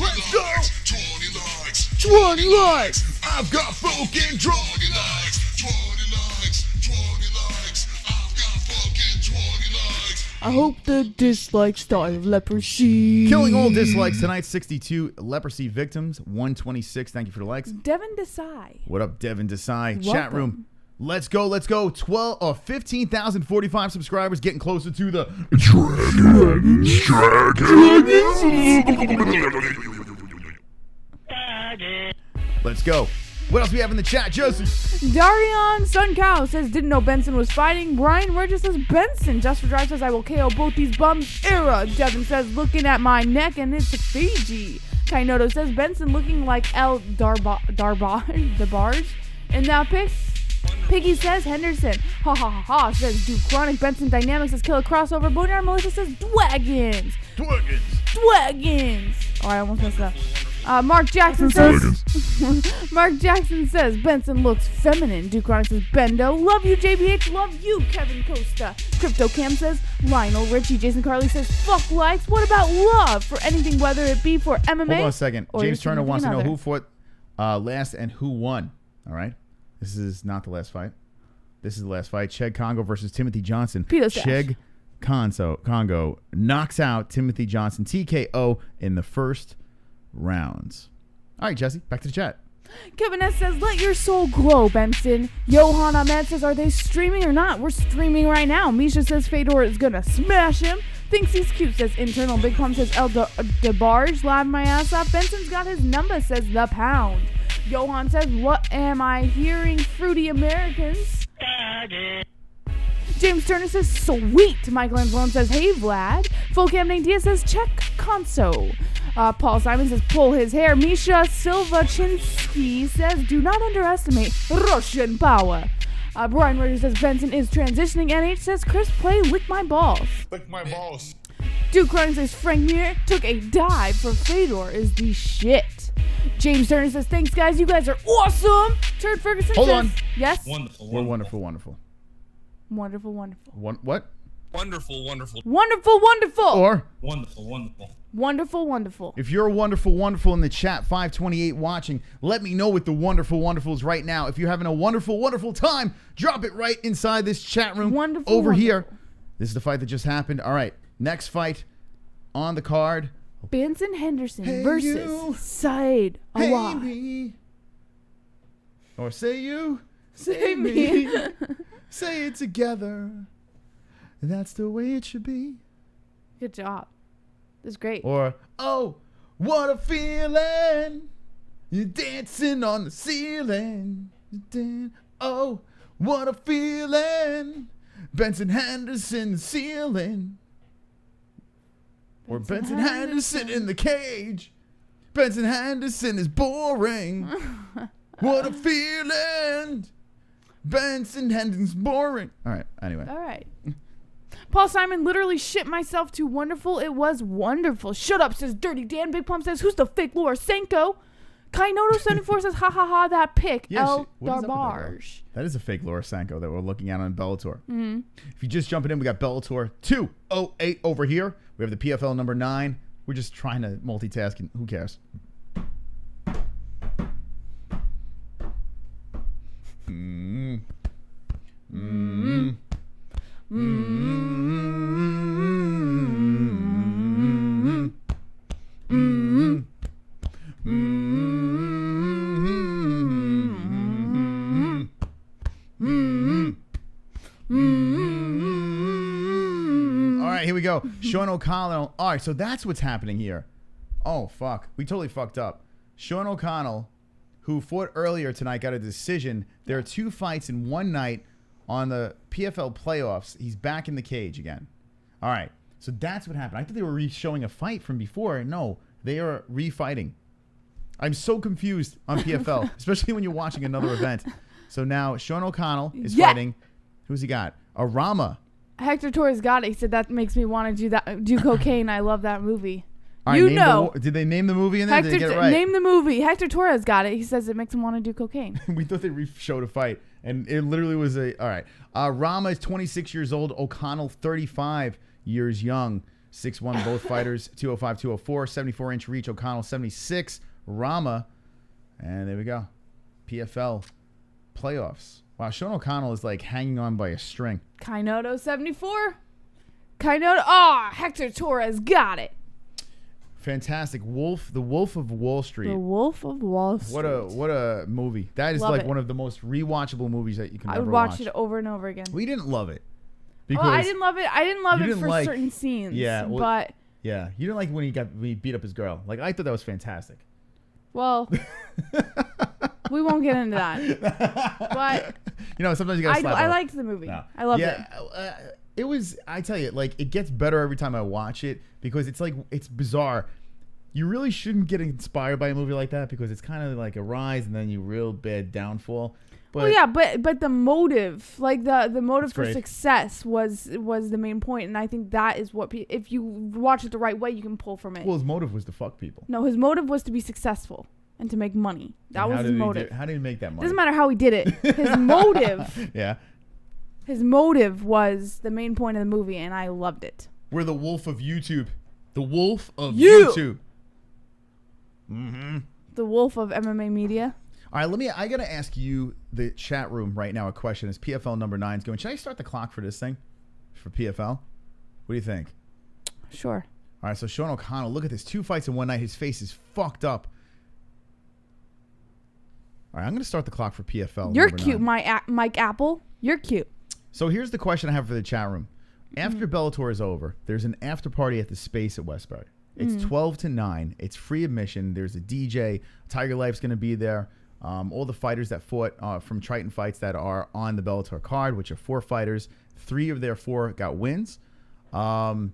Let's go. 20 likes. 20 likes. I've got fucking 20 likes. 20 likes. 20 likes. I've got fucking 20 likes. I hope the dislikes die of leprosy. Killing all dislikes tonight. 62 leprosy victims. 126. Thank you for the likes. Devin Desai. What up, Devin Desai? Welcome. Chat room. Let's go. 15,045 subscribers, getting closer to the dragons. Let's go. What else we have in the chat, Jesse? Darion Suncow says, didn't know Benson was fighting. Brian Regis says, Benson. Just for Drive says, I will KO both these bums. Era. Devin says, looking at my neck and it's Fiji. Kainoto says, Benson looking like El Darbarge. And now Piggy says, Henderson. Ha ha ha ha, says Duke Chronic. Benson Dynamics says, kill a crossover. Boneyard Melissa says, Dwagons. Oh, I almost messed it up. Mark Jackson says. Mark Jackson says Benson looks feminine. Duke Chronic says Bendo. Love you, JBH. Love you, Kevin Costa. Crypto Cam says Lionel Richie. Jason Carley says fuck likes. What about love for anything, whether it be for MMA? Hold on a second. or James your Turner wants to know significant who fought last and who won. All right. This is not the last fight. This is the last fight. Cheick Kongo versus Timothy Johnson. Cheick Kongo knocks out Timothy Johnson TKO in the first rounds. All right, Jesse, back to the chat. Kevin S says, let your soul glow, Benson. Johan Ahmed says, are they streaming or not? We're streaming right now. Misha says, Fedor is going to smash him. Thinks he's cute, says Internal. Big Plum says, El DeBarge, laugh my ass off. Benson's got his number, says The Pound. Johan says, what am I hearing? Fruity Americans. James Turner says, sweet. Michael Anzalone says, hey, Vlad. Full Cam Nate Diaz says, check Conso. Paul Simon says, pull his hair. Misha Silvachinsky says, do not underestimate Russian power. Brian Rogers says, Benson is transitioning. NH says, Chris Play, lick my balls. Lick my balls. Duke Cronin says, Frank Mir took a dive for Fedor is the shit. James Turner says, thanks, guys. You guys are awesome. Turd Ferguson Hold says, on. yes? Wonderful. We're wonderful, wonderful. Wonderful, wonderful. What? Wonderful, wonderful. Wonderful, wonderful. Or Wonderful. Wonderful. Wonderful, wonderful. if you're a wonderful, wonderful in the chat, 528 watching, let me know what the wonderful, wonderfuls right now. If you're having a wonderful, wonderful time, drop it right inside this chat room Wonderful, over here. wonderful. This is the fight that just happened. All right, next fight on the card. Benson Henderson Hey, versus you. Saad Hey Awad. me. Or say you. Say me. Say it together. That's the way it should be. Good job. This is great. Or, oh, what a feeling. You're dancing on the ceiling. Oh, what a feeling. Benson Henderson ceiling. Or Benson Henderson in the cage. Benson Henderson is boring. What a feeling. Benson Henderson's boring. All right, anyway. All right. Paul Simon literally shit myself to wonderful. It was wonderful. Shut up, says Dirty Dan. Big Plum says, who's the fake Laura Sanko? Kainoto74 says, ha ha ha, that pick. Yeah, El what is up with that girl? Darbarge. That is a fake Laura Sanko that we're looking at on Bellator. Mm-hmm. If you're just jumping in, we got Bellator 208 over here. We have the PFL number 9. We're just trying to multitask. Who cares? Mm. Mm. Mm. Mm. All right, here we go. Sean O'Connell. All right, so that's what's happening here. Oh, fuck. We totally fucked up. Sean O'Connell, who fought earlier tonight, got a decision. There are 2 fights in one night on the PFL playoffs. He's back in the cage again. All right, so that's what happened. I thought they were re-showing a fight from before. No, they are re-fighting. I'm so confused on PFL, especially when you're watching another event. So now Sean O'Connell is fighting. Who's he got? Arama. Hector Torres got it. He said that makes me want to do cocaine. I love that movie. All right, you know. Did they name the movie in there? Did they get it right? Name the movie. Hector Torres got it. He says it makes him want to do cocaine. We thought they showed a fight, and it literally was a. All right. Rama is 26 years old. O'Connell, 35 years young. 6'1", both fighters. 205, 204, 74-inch reach. O'Connell, 76. Rama, and there we go. PFL playoffs. Wow, Sean O'Connell is like hanging on by a string. Kainoto 74. Kainoto. Oh, Hector Torres got it. Fantastic. Wolf, the Wolf of Wall Street. The Wolf of Wall Street. What a movie. That is Love like it. one of the most rewatchable movies that you can I ever would watch it over and over again. We didn't love it. Well, I didn't love it. I didn't love You it didn't for like- certain scenes. Yeah, well, but Yeah, you didn't like when he beat up his girl. Like, I thought that was fantastic. well, we won't get into that. But You know, sometimes you gotta slap I up. liked the movie. No. I loved it. It was, I tell you, like, it gets better every time I watch it because it's like, it's bizarre. You really shouldn't get inspired by a movie like that because it's kind of like a rise and then you real bad downfall. But well, yeah, but the motive, like the motive for great. success was the main point, and I think that is what if you watch it the right way, you can pull from it. Well, his motive was to fuck people. No, his motive was to be successful and to make money. That was his motive. How did he make that money? Doesn't matter how he did it. His motive. Yeah. His motive was the main point of the movie, and I loved it. We're the wolf of YouTube. The wolf of You. YouTube. Mm-hmm. The wolf of MMA media. All right, I gotta ask you, the chat room right now, a question. As PFL number 9 is going, should I start the clock for this thing? For PFL? What do you think? Sure. All right, so Sean O'Connell, look at this. 2 fights in one night. His face is fucked up. All right, I'm gonna start the clock for PFL. You're number cute, 9. Mike Apple. You're cute. So here's the question I have for the chat room. After Bellator is over, there's an after party at the Space at Westbury. It's 12 to 9. It's free admission. There's a DJ. TygerLyfe's going to be there. All the fighters that fought from Triton Fights that are on the Bellator card, which are 4 fighters. 3 of their 4 got wins. They're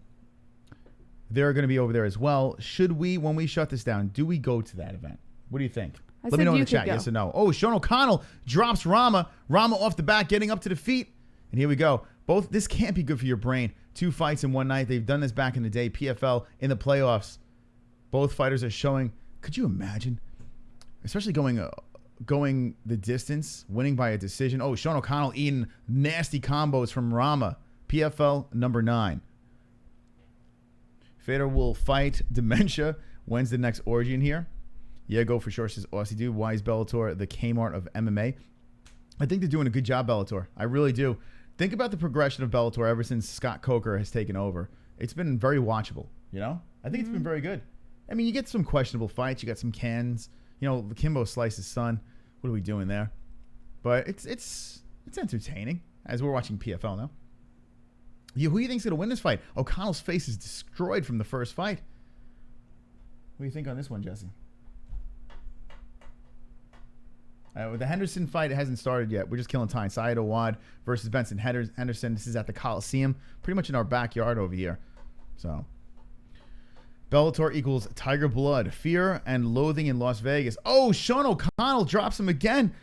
going to be over there as well. Should we, when we shut this down, do we go to that event? What do you think? Let me know in the chat, yes or no. Oh, Sean O'Connell drops Rama. Rama off the back, getting up to the feet. And here we go. This can't be good for your brain. 2 fights in one night. They've done this back in the day. PFL in the playoffs. Both fighters are showing. Could you imagine? Especially going the distance, winning by a decision. Oh, Sean O'Connell eating nasty combos from Rama. PFL number 9. Fedor will fight Dementia. When's the next orgy in here? Yeah, go for sure, says Aussie Dude. Why is Bellator the Kmart of MMA? I think they're doing a good job, Bellator. I really do. Think about the progression of Bellator ever since Scott Coker has taken over. It's been very watchable, you know? I think it's been very good. I mean, you get some questionable fights. You got some cans. You know, Kimbo sliced his son. What are we doing there? But it's entertaining as we're watching PFL now. Who do you think's going to win this fight? O'Connell's face is destroyed from the first fight. What do you think on this one, Jesse? With the Henderson fight, it hasn't started yet. We're just killing time. Saad Awad versus Benson Henderson. This is at the Coliseum, pretty much in our backyard over here. So, Bellator equals Tiger Blood. Fear and loathing in Las Vegas. Oh, Sean O'Connell drops him again.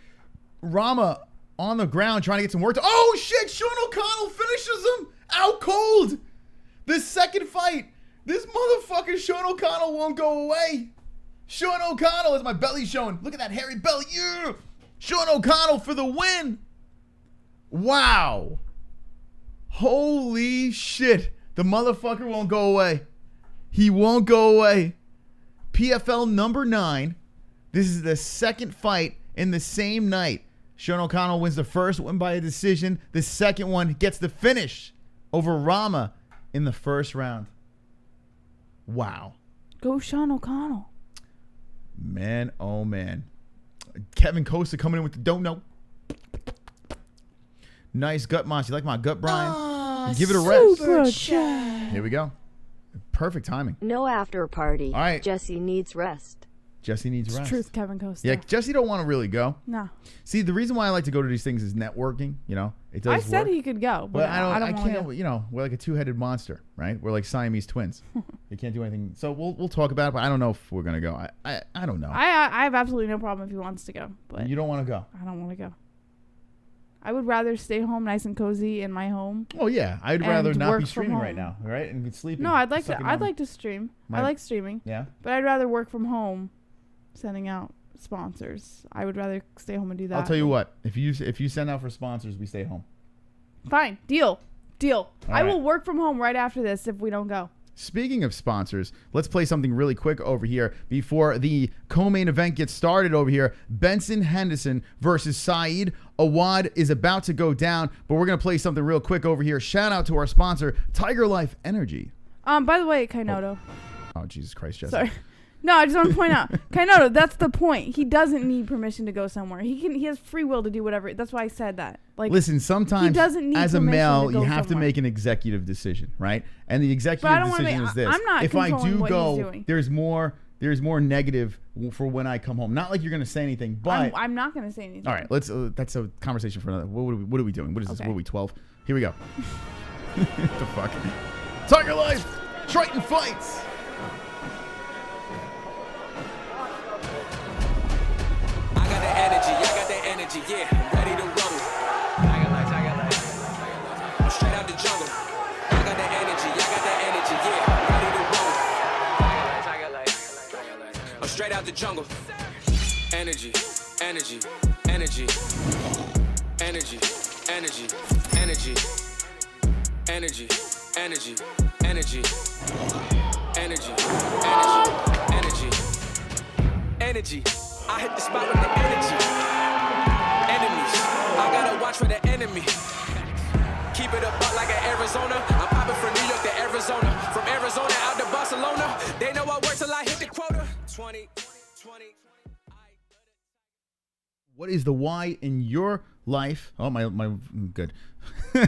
Rama on the ground trying to get some work. Oh, shit. Sean O'Connell finishes him out cold. The second fight. This motherfucker Sean O'Connell won't go away. Sean O'Connell is my belly showing. Look at that hairy belly. Yeah. Sean O'Connell for the win. Wow. Holy shit. The motherfucker won't go away. He won't go away. PFL number 9. This is the second fight in the same night. Sean O'Connell wins the first one by a decision. The second one gets the finish over Rama in the first round. Wow. Go Sean O'Connell. Man, oh man. Kevin Costa coming in with the don't know. Nice gut monster. You like my gut, Brian? Give it a rest. Super chat. Here we go. Perfect timing. No after party. All right. Jessie needs rest. Jesse needs rest. Truth, Kevin Costa. Yeah, Jesse don't want to really go. No. See, the reason why I like to go to these things is networking. You know, it does I said work. he could go, but I can't. can't. You know, we're like a 2-headed monster, right? We're like Siamese twins. You can't do anything. So we'll talk about it, but I don't know if we're gonna go. I don't know. I have absolutely no problem if he wants to go, but You don't want to go. I don't want to go. I would rather stay home nice and cozy in my home. Oh yeah, I'd And rather not work be from streaming right home. now, right? And be sleeping. No, I'd like sucking to. I'd on- like to stream. My- I like streaming, Yeah. but I'd rather work from home, sending out sponsors. I would rather stay home and do that. I'll tell you what. If you send out for sponsors, we stay home. Fine, deal. All I right. will work from home right after this if we don't go. Speaking of sponsors, let's play something really quick over here before the co-main event gets started over here. Benson Henderson versus Saad. Awad is about to go down, but we're going to play something real quick over here. Shout out to our sponsor, TygerLyfe Energy. By the way, Kainoto. Oh, Jesus Christ, Jesse. Sorry. No, I just want to point out, Kainoto, that's the point. He doesn't need permission to go somewhere. He has free will to do whatever. That's why I said that. Like, Listen, sometimes he doesn't need as a permission male, to go you have to somewhere. make an executive decision, right? And the But I executive don't wanna decision make- is this. I'm not if I controlling do what he's go, doing. there's more negative for when I come home. Not like you're going to say anything, but I'm not going to say anything. all right, let's. That's a conversation for another. What are we doing? What is this? Okay. What are we 12? Here we go. What the fuck? TygerLyfe, Triton Fights. I got the energy, I got the energy. energy, yeah, I'm ready to roll. TygerLyfe. I'm straight out the jungle. I got the energy, yeah, I'm ready to roll. I'm straight out the jungle. Energy, energy, energy, energy, energy, energy, energy, energy, energy, energy, energy, energy. I hit the spot with the energy. Enemies, I gotta watch for the enemy. Keep it up like an Arizona. I'm popping from New York to Arizona. From Arizona out to Barcelona. They know I work till I hit the quota. 20. What is the why in your life? Oh, my good. All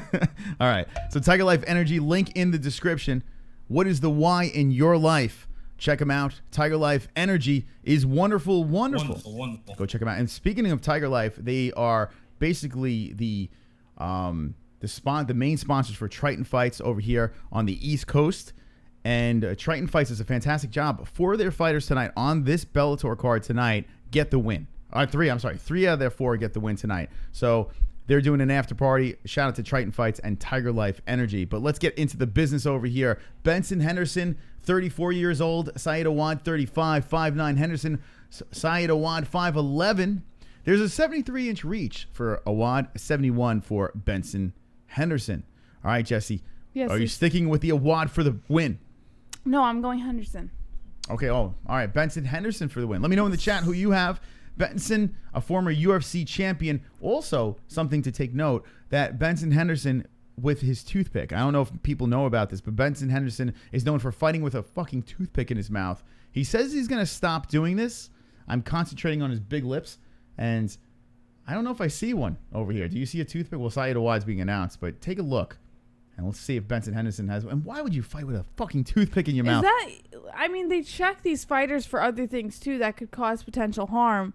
right. So TygerLyfe Energy, link in the description. What is the why in your life? Check them out. TygerLyfe Energy is wonderful. Wonderful. Go check them out. And speaking of TygerLyfe, they are basically the main sponsors for Triton Fights over here on the East Coast. And Triton Fights does a fantastic job for their fighters tonight on this Bellator card tonight. Get the win. Three out of their four get the win tonight. So they're doing an after party. Shout out to Triton Fights and TygerLyfe Energy. But let's get into the business over here. Benson Henderson, 34 years old. Saad Awad, 35, 5'9". Henderson, Saad Awad, 5'11". There's a 73-inch reach for Awad, 71 for Benson Henderson. All right, Jessie. Yes. Are you sticking with the Awad for the win? No, I'm going Henderson. Okay. Oh, all right. Benson Henderson for the win. Let me know in the chat who you have. Benson, a former UFC champion. Also, something to take note, that Benson Henderson with his toothpick. I don't know if people know about this, but Benson Henderson is known for fighting with a fucking toothpick in his mouth. He says he's going to stop doing this. I'm concentrating on his big lips, and I don't know if I see one over here. Do you see a toothpick? Well, Saad Awad's being announced, but take a look, and let's see if Benson Henderson has one. And why would you fight with a fucking toothpick in your mouth? I mean, they check these fighters for other things, too, that could cause potential harm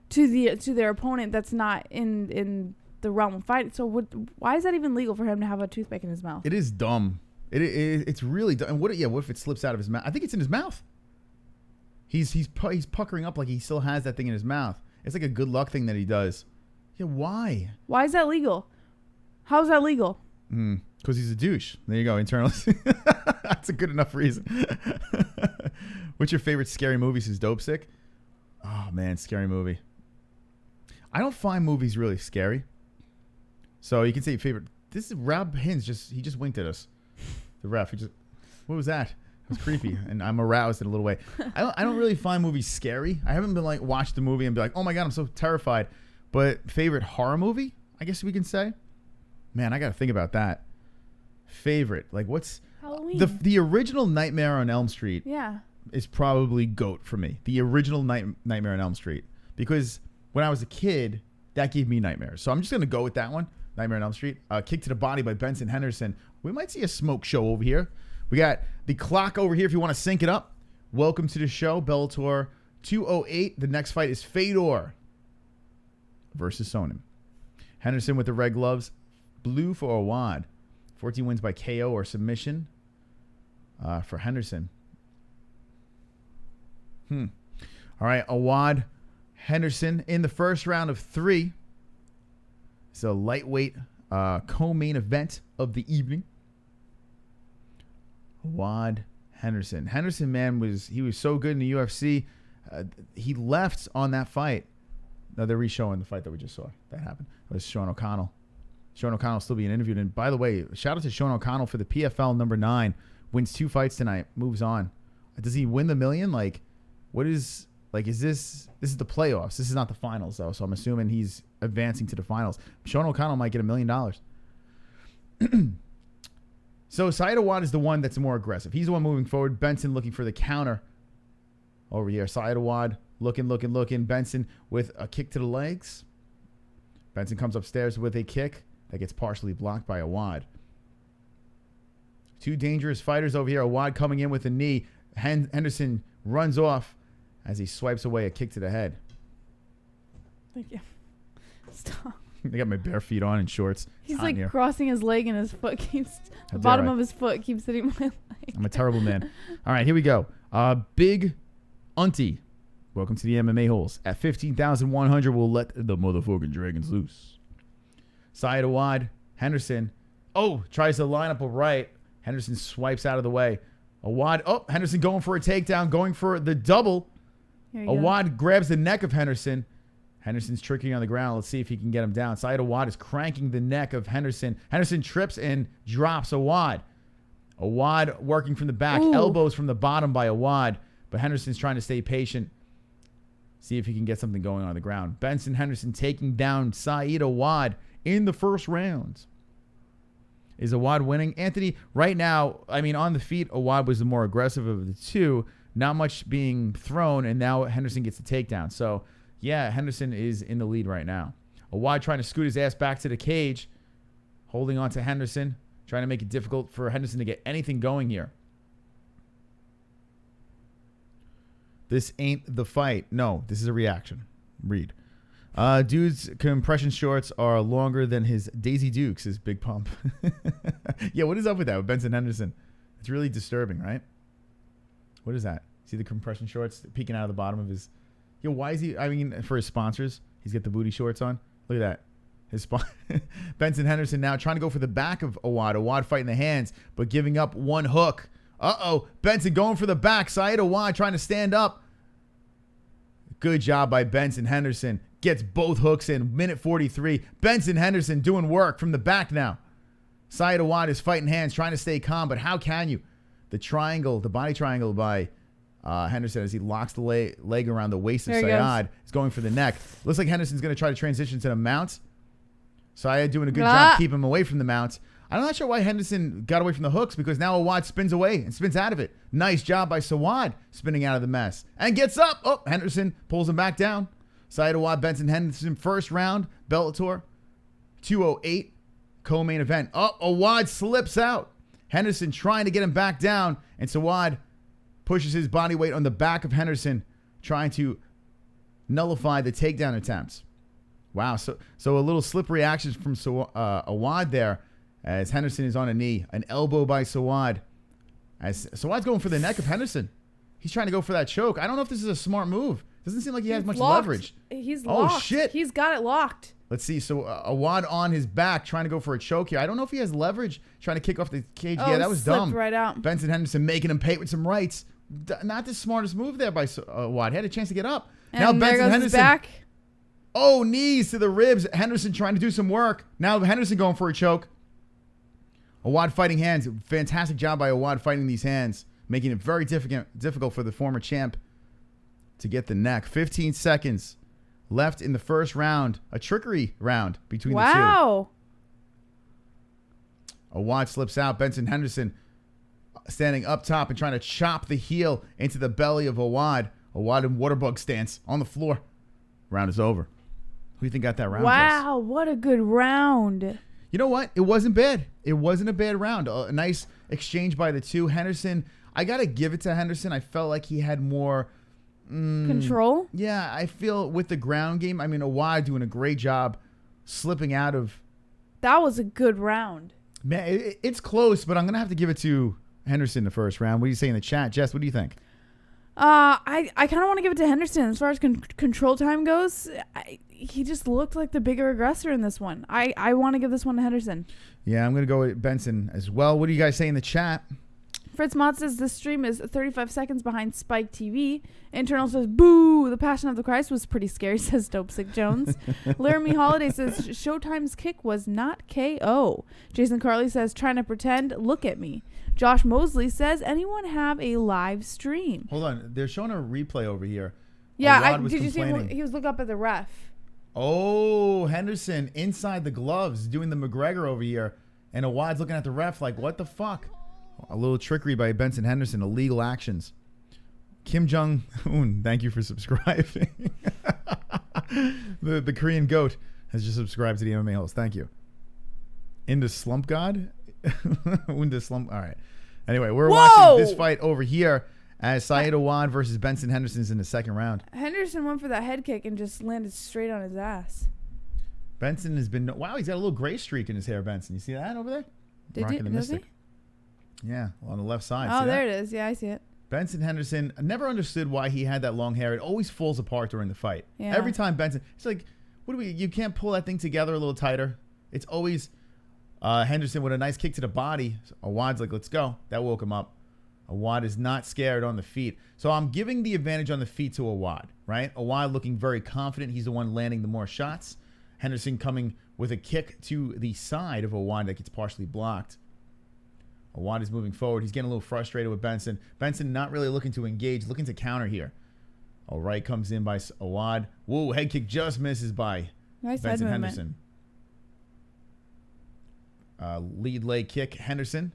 to their opponent that's not in the realm of fight. So why is that even legal for him to have a toothpick in his mouth? It is dumb. It's really dumb. And what if it slips out of his mouth? I think it's in his mouth. He's puckering up like he still has that thing in his mouth. It's like a good luck thing that he does. Yeah, why? Why is that legal? How is that legal? Because he's a douche. There you go, internals. That's a good enough reason. What's your favorite scary movie since Dope Sick? Oh, man, scary movie. I don't find movies really scary. So you can say favorite. This is Rob Hins. He just winked at us. The ref. What was that? It was creepy, and I'm aroused in a little way. I don't really find movies scary. I haven't been like watch the movie and be like, oh my god, I'm so terrified. But favorite horror movie, I guess we can say. Man, I got to think about that. Favorite, like what's Halloween? The original Nightmare on Elm Street. Yeah. Is probably GOAT for me. The original Nightmare on Elm Street, because when I was a kid, that gave me nightmares. So I'm just gonna go with that one. Nightmare on Elm Street. Kick to the Body by Benson Henderson. We might see a smoke show over here. We got the clock over here if you want to sync it up. Welcome to the show, Bellator 208. The next fight is Fedor versus Sonnen. Henderson with the red gloves. Blue for Awad. 14 wins by KO or submission for Henderson. All right, Awad Henderson in the first round of 3. It's a lightweight co-main event of the evening. Awad Henderson. Henderson, man, he was so good in the UFC. He left on that fight. No, they're re-showing the fight that we just saw. That happened. It was Sean O'Connell. Sean O'Connell still being interviewed. And by the way, shout out to Sean O'Connell for the PFL number 9. Wins 2 fights tonight. Moves on. Does he win the million? Like, what is... Like, is this is the playoffs? This is not the finals, though, so I'm assuming he's advancing to the finals. Sean O'Connell might get $1 million. So, Saad Awad is the one that's more aggressive. He's the one moving forward. Benson looking for the counter over here. Saad Awad looking. Benson with a kick to the legs. Benson comes upstairs with a kick that gets partially blocked by Awad. 2 dangerous fighters over here. Awad coming in with a knee. Henderson runs off as he swipes away a kick to the head. Thank you. Stop. I got my bare feet on and shorts. He's like crossing his leg and his foot keeps... The bottom of his foot keeps hitting my leg. I'm a terrible man. All right, here we go. Big Auntie Welcome to the MMA holes. At 15,100, we'll let the motherfucking dragons loose. Saad Awad, Henderson. Oh, tries to line up a right. Henderson swipes out of the way. Awad. Oh, Henderson going for a takedown, going for the double. Awad grabs the neck of Henderson. Henderson's tricky on the ground. Let's see if he can get him down. Saad Awad is cranking the neck of Henderson. Henderson trips and drops Awad. Awad working from the back. Ooh. Elbows from the bottom by Awad. But Henderson's trying to stay patient. See if he can get something going on the ground. Benson Henderson taking down Saad Awad in the first round. Is Awad winning? Anthony, right now, I mean, on the feet, Awad was the more aggressive of the two. Not much being thrown, and now Henderson gets the takedown. So, yeah, Henderson is in the lead right now. Awad trying to scoot his ass back to the cage. Holding on to Henderson. Trying to make it difficult for Henderson to get anything going here. This ain't the fight. No, this is a reaction. Read. Dude's compression shorts are longer than his Daisy Dukes, his big pump. Yeah, what is up with that with Benson Henderson? It's really disturbing, right? What is that? See the compression shorts peeking out of the bottom of his... Yo, why is he... I mean, for his sponsors, he's got the booty shorts on. Look at that. His Benson Henderson now trying to go for the back of Awad. Awad fighting the hands, but giving up one hook. Uh-oh. Benson going for the back. Saad Awad trying to stand up. Good job by Benson Henderson. Gets both hooks in. Minute 43. Benson Henderson doing work from the back now. Saad Awad is fighting hands, trying to stay calm, but how can you? The triangle, the body triangle by Henderson as he locks the leg around the waist of Saad. Is going for the neck. Looks like Henderson's going to try to transition to the mount. Saad doing a good job keeping him away from the mount. I'm not sure why Henderson got away from the hooks because now Awad spins away and spins out of it. Nice job by Saad spinning out of the mess. And gets up. Oh, Henderson pulls him back down. Saad Awad, Benson Henderson, first round, Bellator, 208, co-main event. Oh, Awad slips out. Henderson trying to get him back down, and Saad pushes his body weight on the back of Henderson, trying to nullify the takedown attempts. Wow, so a little slippery action from Awad there as Henderson is on a knee. An elbow by Saad. As Sawad's going for the neck of Henderson. He's trying to go for that choke. I don't know if this is a smart move. Doesn't seem like he has much leverage. He's locked. Oh, shit. He's got it locked. Let's see. So Awad on his back trying to go for a choke here. I don't know if he has leverage trying to kick off the cage. Yeah, that was dumb. Right out. Benson Henderson making him pay with some rights. Not the smartest move there by Awad. He had a chance to get up. And now there Benson goes Henderson. His back. Oh, knees to the ribs. Henderson trying to do some work. Now Henderson going for a choke. Awad fighting hands. Fantastic job by Awad fighting these hands, making it very difficult for the former champ to get the neck. 15 seconds left in the first round. A trickery round between the two. Wow. Awad slips out. Benson Henderson standing up top and trying to chop the heel into the belly of Awad. Awad in waterbug stance on the floor. Round is over. Who do you think got that round? Wow, what a good round. You know what? It wasn't bad. It wasn't a bad round. A nice exchange by the two. Henderson, I got to give it to Henderson. I felt like he had more... control? Yeah, I feel with the ground game. I mean, Awad doing a great job slipping out of... That was a good round. Man, it's close, but I'm going to have to give it to Henderson the first round. What do you say in the chat? Jess, what do you think? I kind of want to give it to Henderson. As far as control time goes, he just looked like the bigger aggressor in this one. I want to give this one to Henderson. Yeah, I'm going to go with Benson as well. What do you guys say in the chat? Fritz Mott says this stream is 35 seconds behind Spike TV. Internal says, boo, the Passion of the Christ was pretty scary, says Dopesick Jones. Laramie Holiday says Showtime's kick was not KO. Jason Carley says, trying to pretend, look at me. Josh Mosley says, anyone have a live stream? Hold on. They're showing a replay over here. Yeah, did you see him? He was looking up at the ref. Oh, Henderson inside the gloves doing the McGregor over here. And Awad's looking at the ref like, what the fuck? A little trickery by Benson Henderson. Illegal actions. Kim Jong-un, thank you for subscribing. the Korean goat has just subscribed to the MMA host. Thank you. Into Slump God? Into Slump. All right. Anyway, we're watching this fight over here as Saad Awad versus Benson Henderson's in the second round. Henderson went for that head kick and just landed straight on his ass. Benson has been... Wow, he's got a little gray streak in his hair, Benson. You see that over there? Does he? Yeah, on the left side. Oh, see there that? it is. Yeah, I see it. Benson Henderson, I never understood why he had that long hair. It always falls apart during the fight. Yeah. Every time Benson, it's like, you can't pull that thing together a little tighter. It's always Henderson with a nice kick to the body. Awad's like, let's go. That woke him up. Awad is not scared on the feet. So I'm giving the advantage on the feet to Awad, right? Awad looking very confident. He's the one landing the more shots. Henderson coming with a kick to the side of Awad that gets partially blocked. Awad is moving forward. He's getting a little frustrated with Benson. Benson not really looking to engage, looking to counter here. All right, comes in by Awad. Whoa, head kick just misses by Benson Henderson. Lead leg kick, Henderson.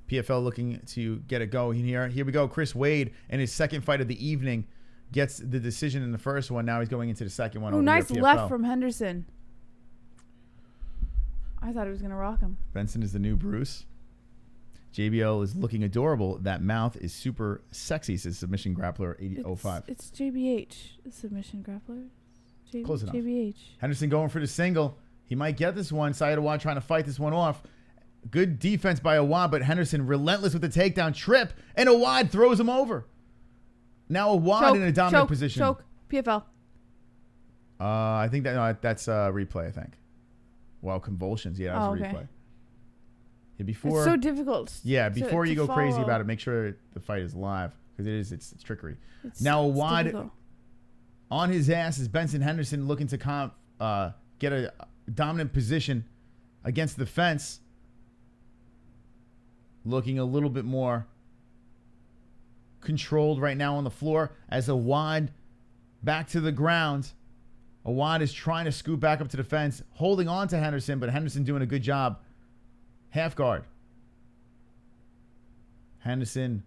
PFL looking to get it going here. Here we go. Chris Wade in his second fight of the evening gets the decision in the first one. Now he's going into the second one. Oh, nice here, left from Henderson. I thought he was going to rock him. Benson is the new Bruce. JBL is looking adorable. That mouth is super sexy, says Submission Grappler 8005. It's JBH, Submission Grappler. Close enough. JBH. Henderson going for the single. He might get this one. Saad Awad trying to fight this one off. Good defense by Awad, but Henderson relentless with the takedown trip, and Awad throws him over. Now Awad in a dominant position. Choke, PFL. I think that's replay, I think. Well, convulsions. Yeah, that was a replay. Yeah, before, it's so difficult. Yeah, before you go crazy follow. about it, make sure the fight is live because it's trickery. Now Awad on his ass is Benson Henderson looking to get a dominant position against the fence. Looking a little bit more controlled right now on the floor as Awad back to the ground. Awad is trying to scoot back up to the fence, holding on to Henderson, but Henderson doing a good job. Half guard. Henderson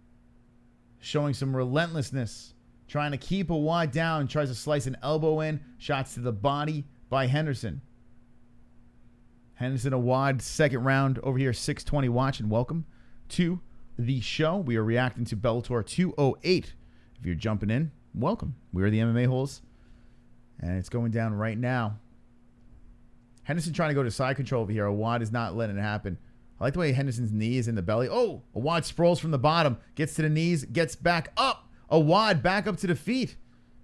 showing some relentlessness, trying to keep Awad down, tries to slice an elbow in, shots to the body by Henderson. Henderson Awad, second round over here, 620 watch, and welcome to the show. We are reacting to Bellator 208. If you're jumping in, welcome. We are the MMA holes, and it's going down right now. Henderson trying to go to side control over here. Awad is not letting it happen. I like the way Henderson's knee is in the belly. Oh, Awad sprawls from the bottom, gets to the knees, gets back up. Awad back up to the feet.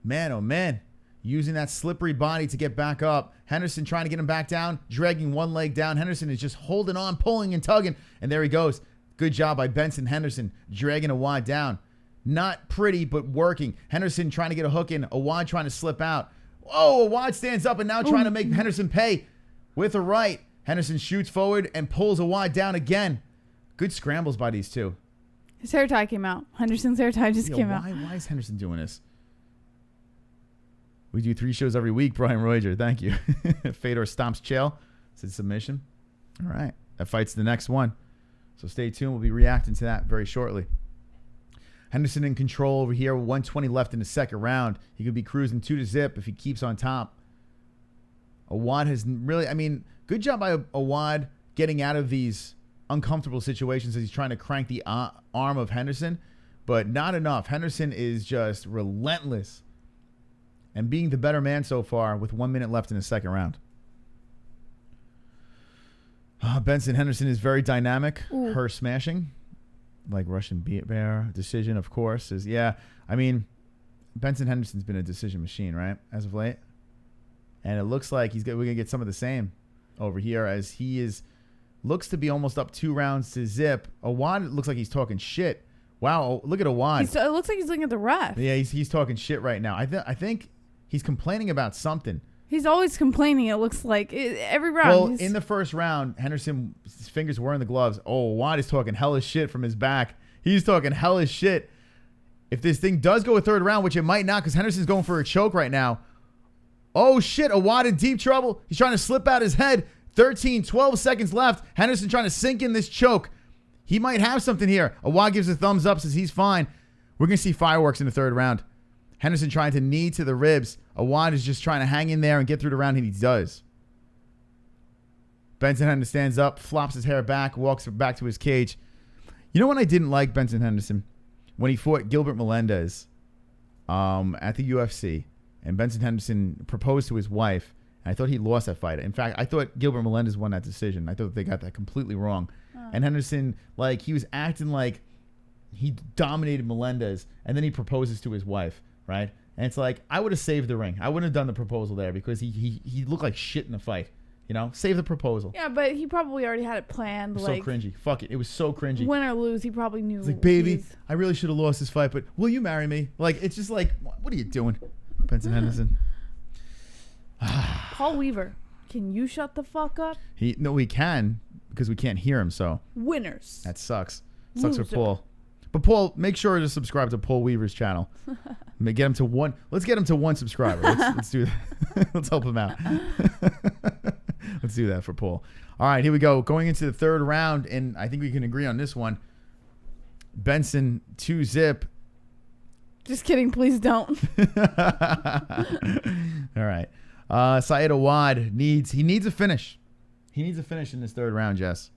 Man, oh man. Using that slippery body to get back up. Henderson trying to get him back down, dragging one leg down. Henderson is just holding on, pulling and tugging, and there he goes. Good job by Benson Henderson, dragging Awad down. Not pretty, but working. Henderson trying to get a hook in. Awad trying to slip out. Oh, Awad stands up and now trying to make Henderson pay with a right. Henderson shoots forward and pulls Awad down again. Good scrambles by these two. His hair tie came out. Henderson's hair tie just came out. Why is Henderson doing this? We do 3 shows every week, Brian Roger. Thank you. Fedor stomps Chael. Said submission. All right. That fight's the next one. So stay tuned. We'll be reacting to that very shortly. Henderson in control over here. 120 left in the second round. He could be cruising 2-0 if he keeps on top. Awad has really, good job by Awad getting out of these uncomfortable situations as he's trying to crank the arm of Henderson, but not enough. Henderson is just relentless and being the better man so far with 1 minute left in the second round. Benson Henderson is very dynamic. Ooh. Her smashing, like Russian bear decision, of course, is, Benson Henderson's been a decision machine, right, as of late. And it looks like we're going to get some of the same over here as he looks to be almost up 2 rounds to zip. Awad looks like he's talking shit. Wow, look at Awad. It looks like he's looking at the ref. Yeah, he's talking shit right now. I think he's complaining about something. He's always complaining, it looks like. Every round. Well, in the first round, Henderson's fingers were in the gloves. Oh, Awad is talking hellish shit from his back. He's talking hellish shit. If this thing does go a third round, which it might not because Henderson's going for a choke right now. Oh, shit. Awad in deep trouble. He's trying to slip out his head. 12 seconds left. Henderson trying to sink in this choke. He might have something here. Awad gives a thumbs up, says he's fine. We're going to see fireworks in the third round. Henderson trying to knee to the ribs. Awad is just trying to hang in there and get through the round, and he does. Benson Henderson stands up, flops his hair back, walks back to his cage. You know when I didn't like Benson Henderson? When he fought Gilbert Melendez at the UFC. And Benson Henderson proposed to his wife. And I thought he lost that fight. In fact, I thought Gilbert Melendez won that decision. I thought they got that completely wrong. And Henderson, he was acting like he dominated Melendez, and then he proposes to his wife, right? And it's like, I would have saved the ring. I wouldn't have done the proposal there because he looked like shit in the fight. You know, save the proposal. Yeah, but he probably already had it planned. It was like, so cringy. Fuck it. It was so cringy. Win or lose, he probably knew. It's like, baby, I really should have lost this fight, but will you marry me? Like, it's just like, what are you doing, Benson Henderson? Paul Weaver, can you shut the fuck up? He can because we can't hear him. So winners. That sucks. Sucks Loser. for Paul. But Paul, make sure to subscribe to Paul Weaver's channel. Get him to one. Let's get him to 1 subscriber. Let's do that. Let's help him out. Let's do that for Paul. All right, here we go. Going into the third round, and I think we can agree on this one. Benson 2-zip. Just kidding. Please don't. All right. Saad Awad needs a finish. He needs a finish in this third round, Jess.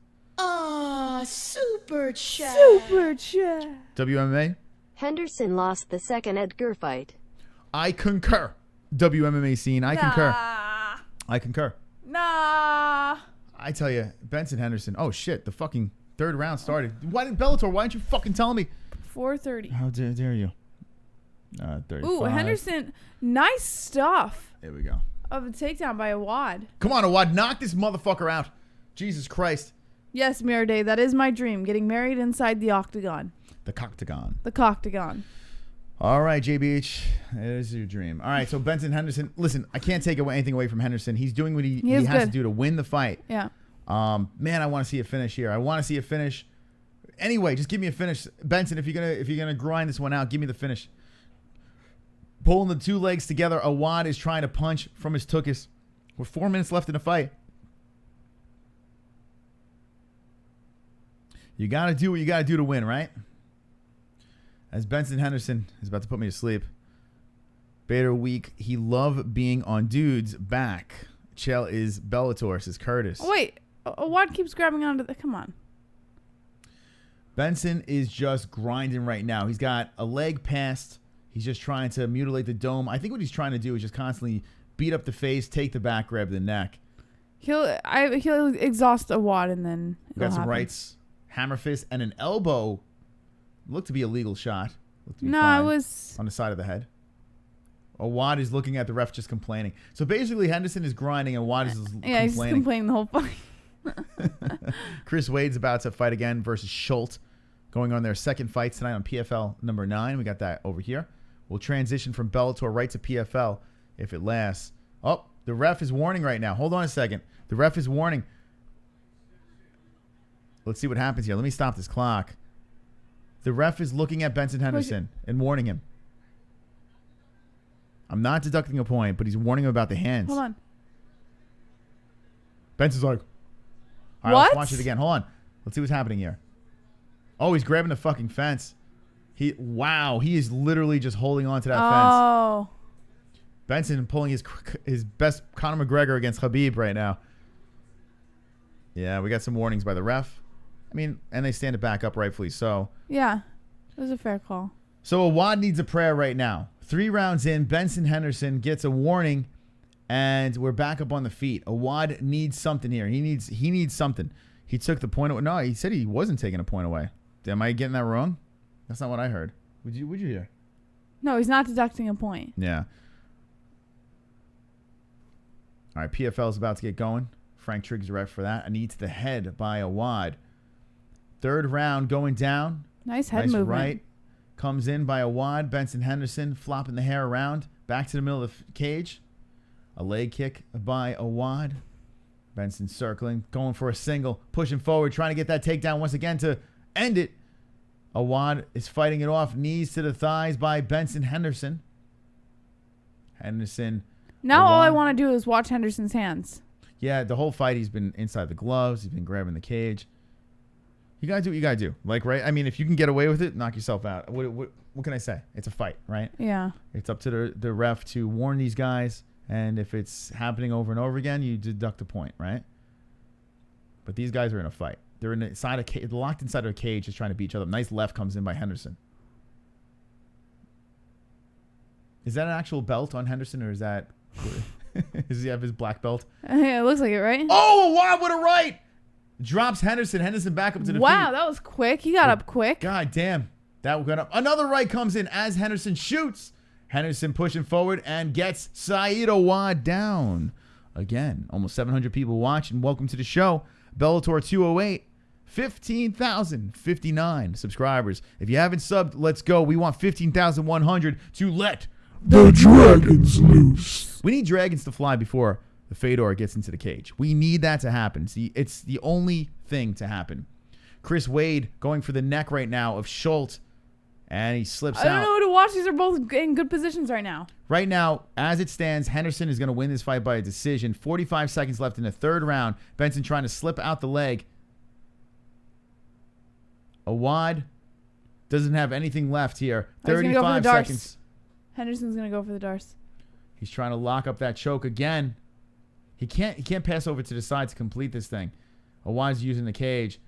Super chat. Super chat. WMMA? Henderson lost the second Edgar fight. I concur. WMMA scene. I concur. I concur. Nah. I tell you, Benson Henderson. Oh, shit. The fucking third round started. Why didn't Bellator? Why didn't you fucking tell me? 4:30. How dare you? 35. Ooh, Henderson. Nice stuff. There we go. Of a takedown by Awad. Come on, Awad. Knock this motherfucker out. Jesus Christ. Yes, Mirror Day. That is my dream. Getting married inside the octagon. The Coctagon. The Coctagon. All right, JBH. It is your dream. All right, so Benson Henderson. Listen, I can't take anything away from Henderson. He's doing what he has to do to win the fight. Yeah. Man, I want to see a finish here. I want to see a finish. Anyway, just give me a finish, Benson. If you're gonna grind this one out, give me the finish. Pulling the two legs together. Awad is trying to punch from his tuchus. With 4 minutes left in the fight. You got to do what you got to do to win, right? As Benson Henderson is about to put me to sleep. Beta week. He loved being on dude's back. Chael is Bellator, says Curtis. Oh, wait. Awad keeps grabbing onto the... Come on. Benson is just grinding right now. He's got a leg passed. He's just trying to mutilate the dome. I think what he's trying to do is just constantly beat up the face, take the back, grab the neck. He'll exhaust Awad and then We got some happen. rights, hammer fist, and an elbow. Looked to be a legal shot. Looked to be No, fine. it was... On the side of the head. Awad is looking at the ref just complaining. So basically Henderson is grinding and Awad is complaining. Yeah, he's just complaining the whole fight. Chris Wade's about to fight again versus Schultz. Going on their second fight tonight on PFL number 9. We got that over here. We'll transition from Bellator right to PFL if it lasts. Oh, the ref is warning right now. Hold on a second. The ref is warning. Let's see what happens here. Let me stop this clock. The ref is looking at Benson Henderson and warning him. I'm not deducting a point, but he's warning him about the hands. Hold on. Benson's like, all right, What? let's watch it again. Hold on. Let's see what's happening here. Oh, he's grabbing the fucking fence. Wow, he is literally just holding on to that fence. Oh. Benson pulling his best Conor McGregor against Khabib right now. Yeah, we got some warnings by the ref. I mean, and they stand it back up rightfully so. Yeah, it was a fair call. So Awad needs a prayer right now. 3 rounds in, Benson Henderson gets a warning, and we're back up on the feet. Awad needs something here. He needs something. He took the point away. No, he said he wasn't taking a point away. Am I getting that wrong? That's not what I heard. Would you hear? No, he's not deducting a point. Yeah. All right, PFL is about to get going. Frank Triggs ref for that. A knee to the head by Awad. Third round going down. Nice head movement. Right. Comes in by Awad. Benson Henderson flopping the hair around. Back to the middle of the cage. A leg kick by Awad. Benson circling. Going for a single. Pushing forward. Trying to get that takedown once again to end it. Awad is fighting it off. Knees to the thighs by Benson Henderson. Henderson. Now Awad. all I want to do is watch Henderson's hands. Yeah, the whole fight he's been inside the gloves. He's been grabbing the cage. You gotta do what you gotta do. Like, right? I mean, if you can get away with it, knock yourself out. What can I say? It's a fight, right? Yeah. It's up to the ref to warn these guys, and if it's happening over and over again, you deduct a point, right? But these guys are in a fight. They're locked inside of a cage, just trying to beat each other. Nice left comes in by Henderson. Is that an actual belt on Henderson, or is that? Does he have his black belt? Yeah, it looks like it, right? Oh, wow, what a right! Drops Henderson. Henderson back up to the feet. Wow, that was quick. He got up quick. God damn. That went up. Another right comes in as Henderson shoots. Henderson pushing forward and gets Saad Awad down. Again, almost 700 people watching. Welcome to the show. Bellator 208. 15,059 subscribers. If you haven't subbed, let's go. We want 15,100 to let The dragons loose. We need dragons to fly before the Fedor gets into the cage. We need that to happen. See, it's the only thing to happen. Chris Wade going for the neck right now of Schultz, and he slips out. I don't know who to watch. These are both in good positions right now. Right now, as it stands, Henderson is going to win this fight by a decision. 45 seconds left in the third round. Benson trying to slip out the leg. Awad doesn't have anything left here. 35 seconds. Henderson's going to go for the darts. He's trying to lock up that choke again. He can't pass over to the side to complete this thing. Awad's using the cage.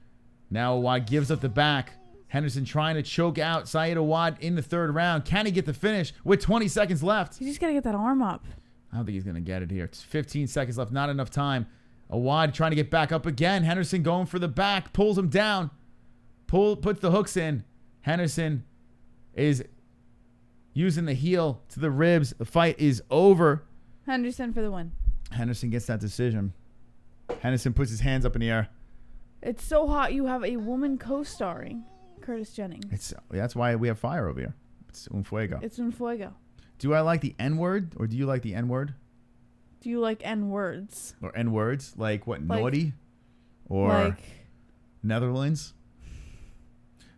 Now Awad gives up the back. Henderson trying to choke out Saad Awad in the third round. Can he get the finish with 20 seconds left? He's just got to get that arm up. I don't think he's going to get it here. It's 15 seconds left. Not enough time. Awad trying to get back up again. Henderson going for the back. Pulls him down. Puts the hooks in. Henderson is using the heel to the ribs. The fight is over. Henderson for the win. Henderson gets that decision. Henderson puts his hands up in the air. It's so hot you have a woman co-starring Curtis Jennings. That's why we have fire over here. It's un fuego. It's un fuego. Do I like the N-word or do you like the N-word? Do you like N-words? Or N-words? Like what, Like- naughty? Or Like, Netherlands?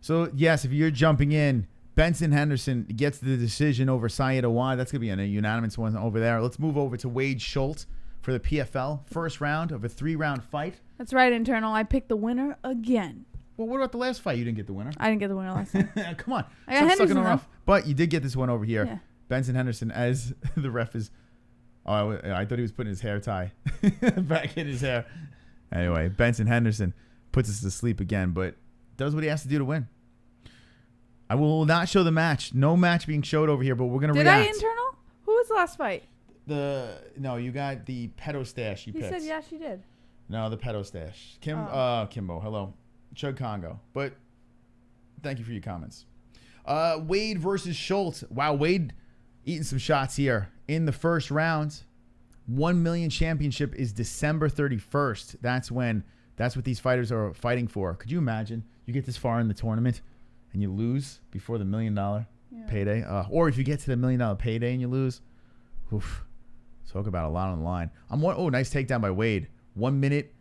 So, yes, if you're jumping in, Benson Henderson gets the decision over Saad Awad. That's going to be a unanimous one over there. Let's move over to Wade Schultz for the PFL. First round of a 3-round fight. that's right, internal. I picked the winner again. Well, what about the last fight? You didn't get the winner. I didn't get the winner last time. Come on. I got Stop sucking Henderson, her though. off. But you did get this one over here. Yeah. Benson Henderson as the ref is... Oh, I thought he was putting his hair tie back in his hair. Anyway, Benson Henderson puts us to sleep again, but does what he has to do to win. I will not show the match. No match being showed over here, but we're going to react. Did I internal? Who was the last fight? No, you got the pedo stash you He picked. said, yeah, she did. No, the pedo stash. Kimbo, hello. Chug Congo. But thank you for your comments. Wade versus Schultz. Wow, Wade eating some shots here in the first round. 1 million championship is December 31st. That's what these fighters are fighting for. Could you imagine? You get this far in the tournament and you lose before the $1 million payday. Or if you get to the $1 million payday and you lose. Oof. Talk about a lot on the line. Nice takedown by Wade. 1 minute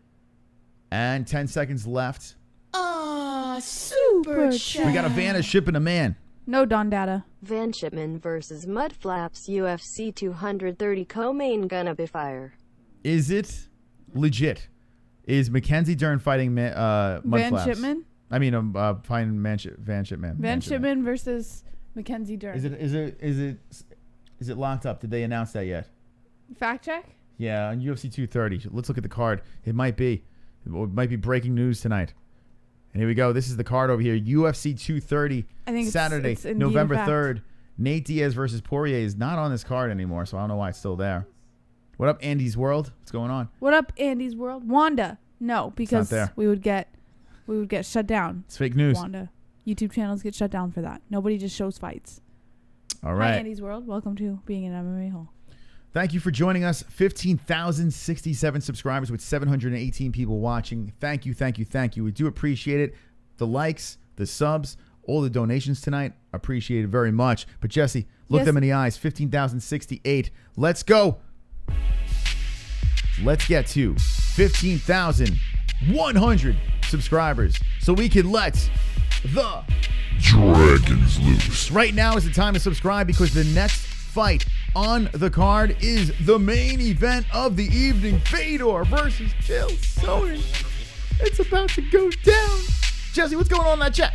and 10 seconds left. Super chat. We got a van, a ship, and a man. No Don Data. Van Shipman versus Mudflaps UFC 230 co-main gonna be fire. Is it legit? Is Mackenzie Dern fighting Mudflaps? Van Shipman? I mean, fighting Van Shipman. Van Shipman versus Mackenzie Dern. Is it locked up? Did they announce that yet? Fact check? Yeah, on UFC 230. Let's look at the card. It might be breaking news tonight. And here we go. This is the card over here. UFC 230. I think Saturday, it's indeed November a fact. 3rd. Nate Diaz versus Poirier is not on this card anymore, so I don't know why it's still there. What up, Andy's World? What's going on? What up, Andy's World? Wanda. No, because there. we would get shut down. It's fake news. Wanda. YouTube channels get shut down for that. Nobody just shows fights. All right. Hi, Andy's World. Welcome to being an MMA hole. Thank you for joining us. 15,067 subscribers with 718 people watching. Thank you, thank you, thank you. We do appreciate it. The likes, the subs, all the donations tonight. Appreciate it very much. But Jessie, look them in the eyes. 15,068. Let's go. Let's get to 15,100 subscribers so we can let the Dragons loose. Right now is the time to subscribe because the next fight on the card is the main event of the evening. Fedor versus Chael Sonnen. It's about to go down. Jessie, what's going on in that chat?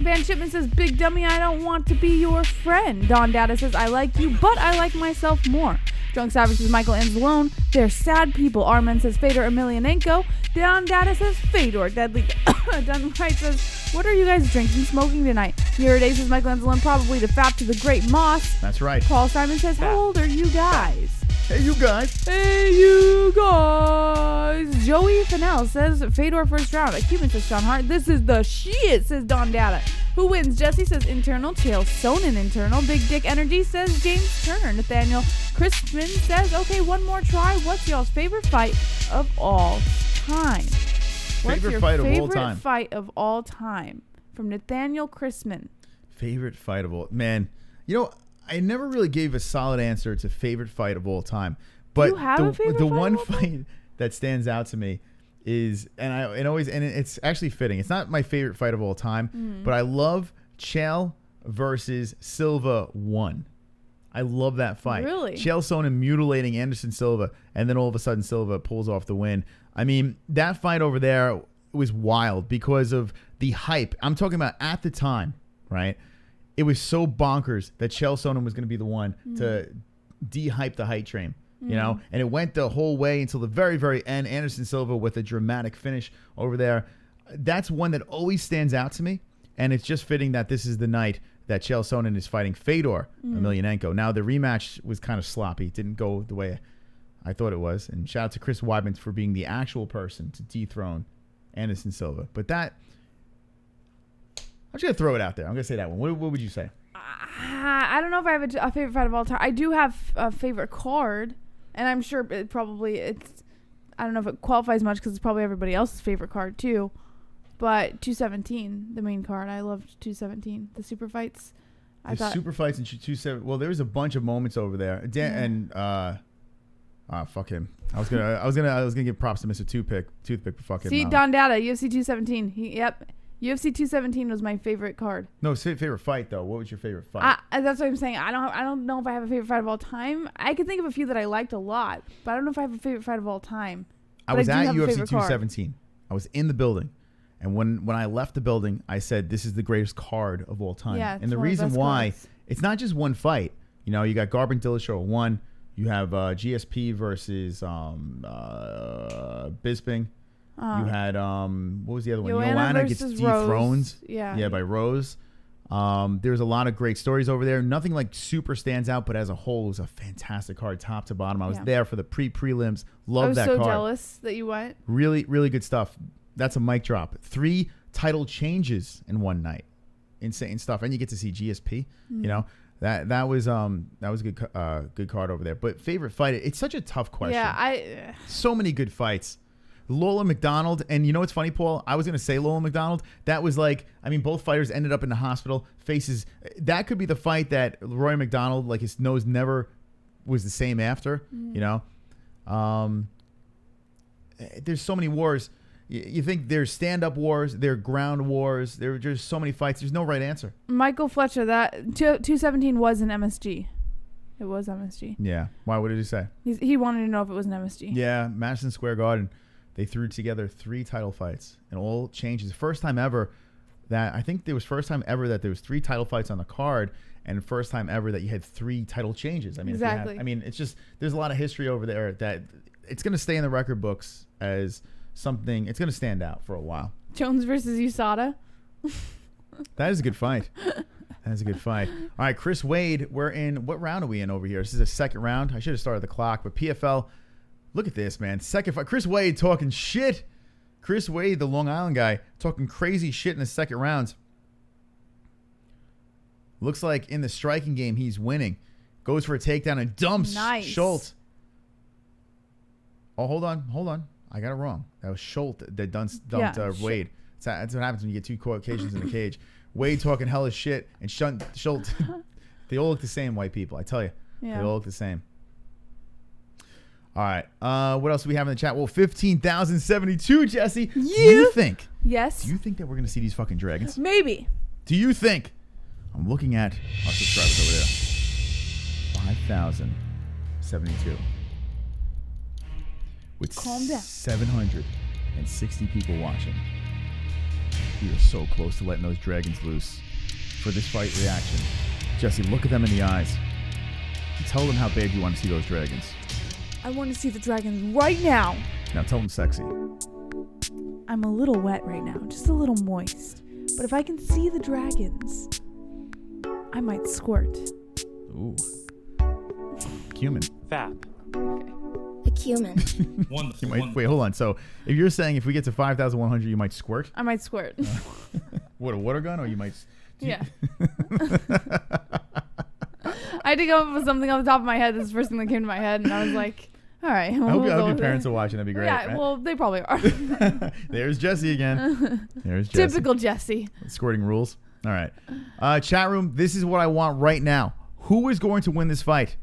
Van Shipman says, Big Dummy, I don't want to be your friend. Don Data says, I like you, but I like myself more. Drunk Savage says, Michael Anzalone. They're sad people. Armen says, Fedor Emelianenko. Don Data says, Fedor Deadly. Dun White says, what are you guys drinking, smoking tonight? Miraday says, Michael Anzalone, probably the fap to the great Moss. That's right. Paul Simon says, how old are you guys? Hey, you guys. Hey, you guys. Joey Fennell says, Fedor first round. A Cuban says, Sean Hart. This is the shit, says Don Data. Who wins? Jessie says internal. Chael Sonnen internal. Big Dick Energy says James Turner. Nathaniel Crispin says, okay, one more try. What's y'all's favorite fight of all time? What's Favorite your fight of all favorite time? fight of all time? From Nathaniel Crispin. Favorite fight of all... Man, you know, I never really gave a solid answer to favorite fight of all time. But you have a favorite the fight one of all time? fight that stands out to me is, and it's actually fitting. It's not my favorite fight of all time, but I love Chael versus Silva 1. I love that fight. Really? Chael Sonnen mutilating Anderson Silva, and then all of a sudden Silva pulls off the win. I mean, that fight over there was wild because of the hype. I'm talking about at the time, right? It was so bonkers that Chael Sonnen was going to be the one to de-hype the hype train, you know? And it went the whole way until the very, very end. Anderson Silva with a dramatic finish over there. That's one that always stands out to me, and it's just fitting that this is the night that Chael Sonnen is fighting Fedor Emelianenko. Now, the rematch was kind of sloppy. It didn't go the way I thought it was. And shout out to Chris Weidman for being the actual person to dethrone Anderson Silva. But that... I'm just going to throw it out there. I'm going to say that one. What would you say? I don't know if I have a favorite fight of all time. I do have a favorite card, and I'm sure I don't know if it qualifies much because it's probably everybody else's favorite card too. But 217, the main card, I loved 217. The super fights. Super fights in 217. Well, there was a bunch of moments over there. Fuck him. I was gonna give props to Mr. Toothpick, but fuck him. See, Don Dada, UFC 217. UFC 217 was my favorite card. No, favorite fight though. What was your favorite fight? That's what I'm saying. I don't know if I have a favorite fight of all time. I can think of a few that I liked a lot, but I don't know if I have a favorite fight of all time. I was at UFC 217. I was in the building, and when I left the building, I said, "This is the greatest card of all time." Yeah, and the reason why it's not just one fight. You know, you got Garbrandt Dillashaw 1. You have GSP versus Bisping. You had what was the other one? Joanna gets dethroned. Yeah, by Rose. There's a lot of great stories over there. Nothing like super stands out, but as a whole, it was a fantastic card, top to bottom. I was there for the prelims. Love that card. I was so jealous that you went. Really, really good stuff. That's a mic drop. 3 title changes in one night. Insane stuff, and you get to see GSP. You know. That was a good card over there. But favorite fight, it's such a tough question. Yeah, so many good fights. Lola McDonald, and you know what's funny, Paul? I was gonna say Lola McDonald. That was like, I mean, both fighters ended up in the hospital. That could be the fight that Roy McDonald, like his nose never was the same after. You know, there's so many wars. You think there's stand-up wars, there are ground wars, there are just so many fights. There's no right answer. Michael Fletcher, that 217 was an MSG. It was MSG. Yeah. Why? What did he say? He wanted to know if it was an MSG. Yeah, Madison Square Garden. They threw together 3 title fights and all changes. First time ever that there was 3 title fights on the card, and first time ever that you had 3 title changes. I mean, exactly. It's just there's a lot of history over there that it's going to stay in the record books as something. It's going to stand out for a while. Jones versus USADA. That is a good fight. That's a good fight. All right, Chris Wade. We're in. What round are we in over here? This is a second round. I should have started the clock, but PFL. Look at this, man. Second fight. Chris Wade talking shit. Chris Wade, the Long Island guy, talking crazy shit in the second round. Looks like in the striking game, he's winning. Goes for a takedown and dumps Schultz. Oh, hold on. I got it wrong. That was Schultz that dumped Wade. That's what happens when you get 2 Caucasians in the cage. Wade talking hella shit and Schultz. They all look the same, white people. I tell you. Yeah. They all look the same. All right. What else do we have in the chat? Well, 15,072, Jessie. Do you think? Yes. Do you think that we're going to see these fucking dragons? Maybe. Do you think? I'm looking at our subscribers over there. 5,072. With calm down. 760 people watching. We are so close to letting those dragons loose for this fight reaction. Jessie, look at them in the eyes. And tell them how bad you want to see those dragons. I want to see the dragons right now. Now tell them sexy. I'm a little wet right now, just a little moist. But if I can see the dragons, I might squirt. Ooh. Cumin. Fap. A cumin. Wonderful. Wait, hold on. So if you're saying if we get to 5,100, you might squirt? I might squirt. What, a water gun? Or you might Yeah. I had to come up with something off the top of my head. This is the first thing that came to my head, and I was like, all right. I hope your parents are watching. That'd be great. Yeah, right? well, they probably are. There's Jessie again. There's Jessie. Typical Jessie. Squirting rules. All right. Chat room, this is what I want right now. Who is going to win this fight?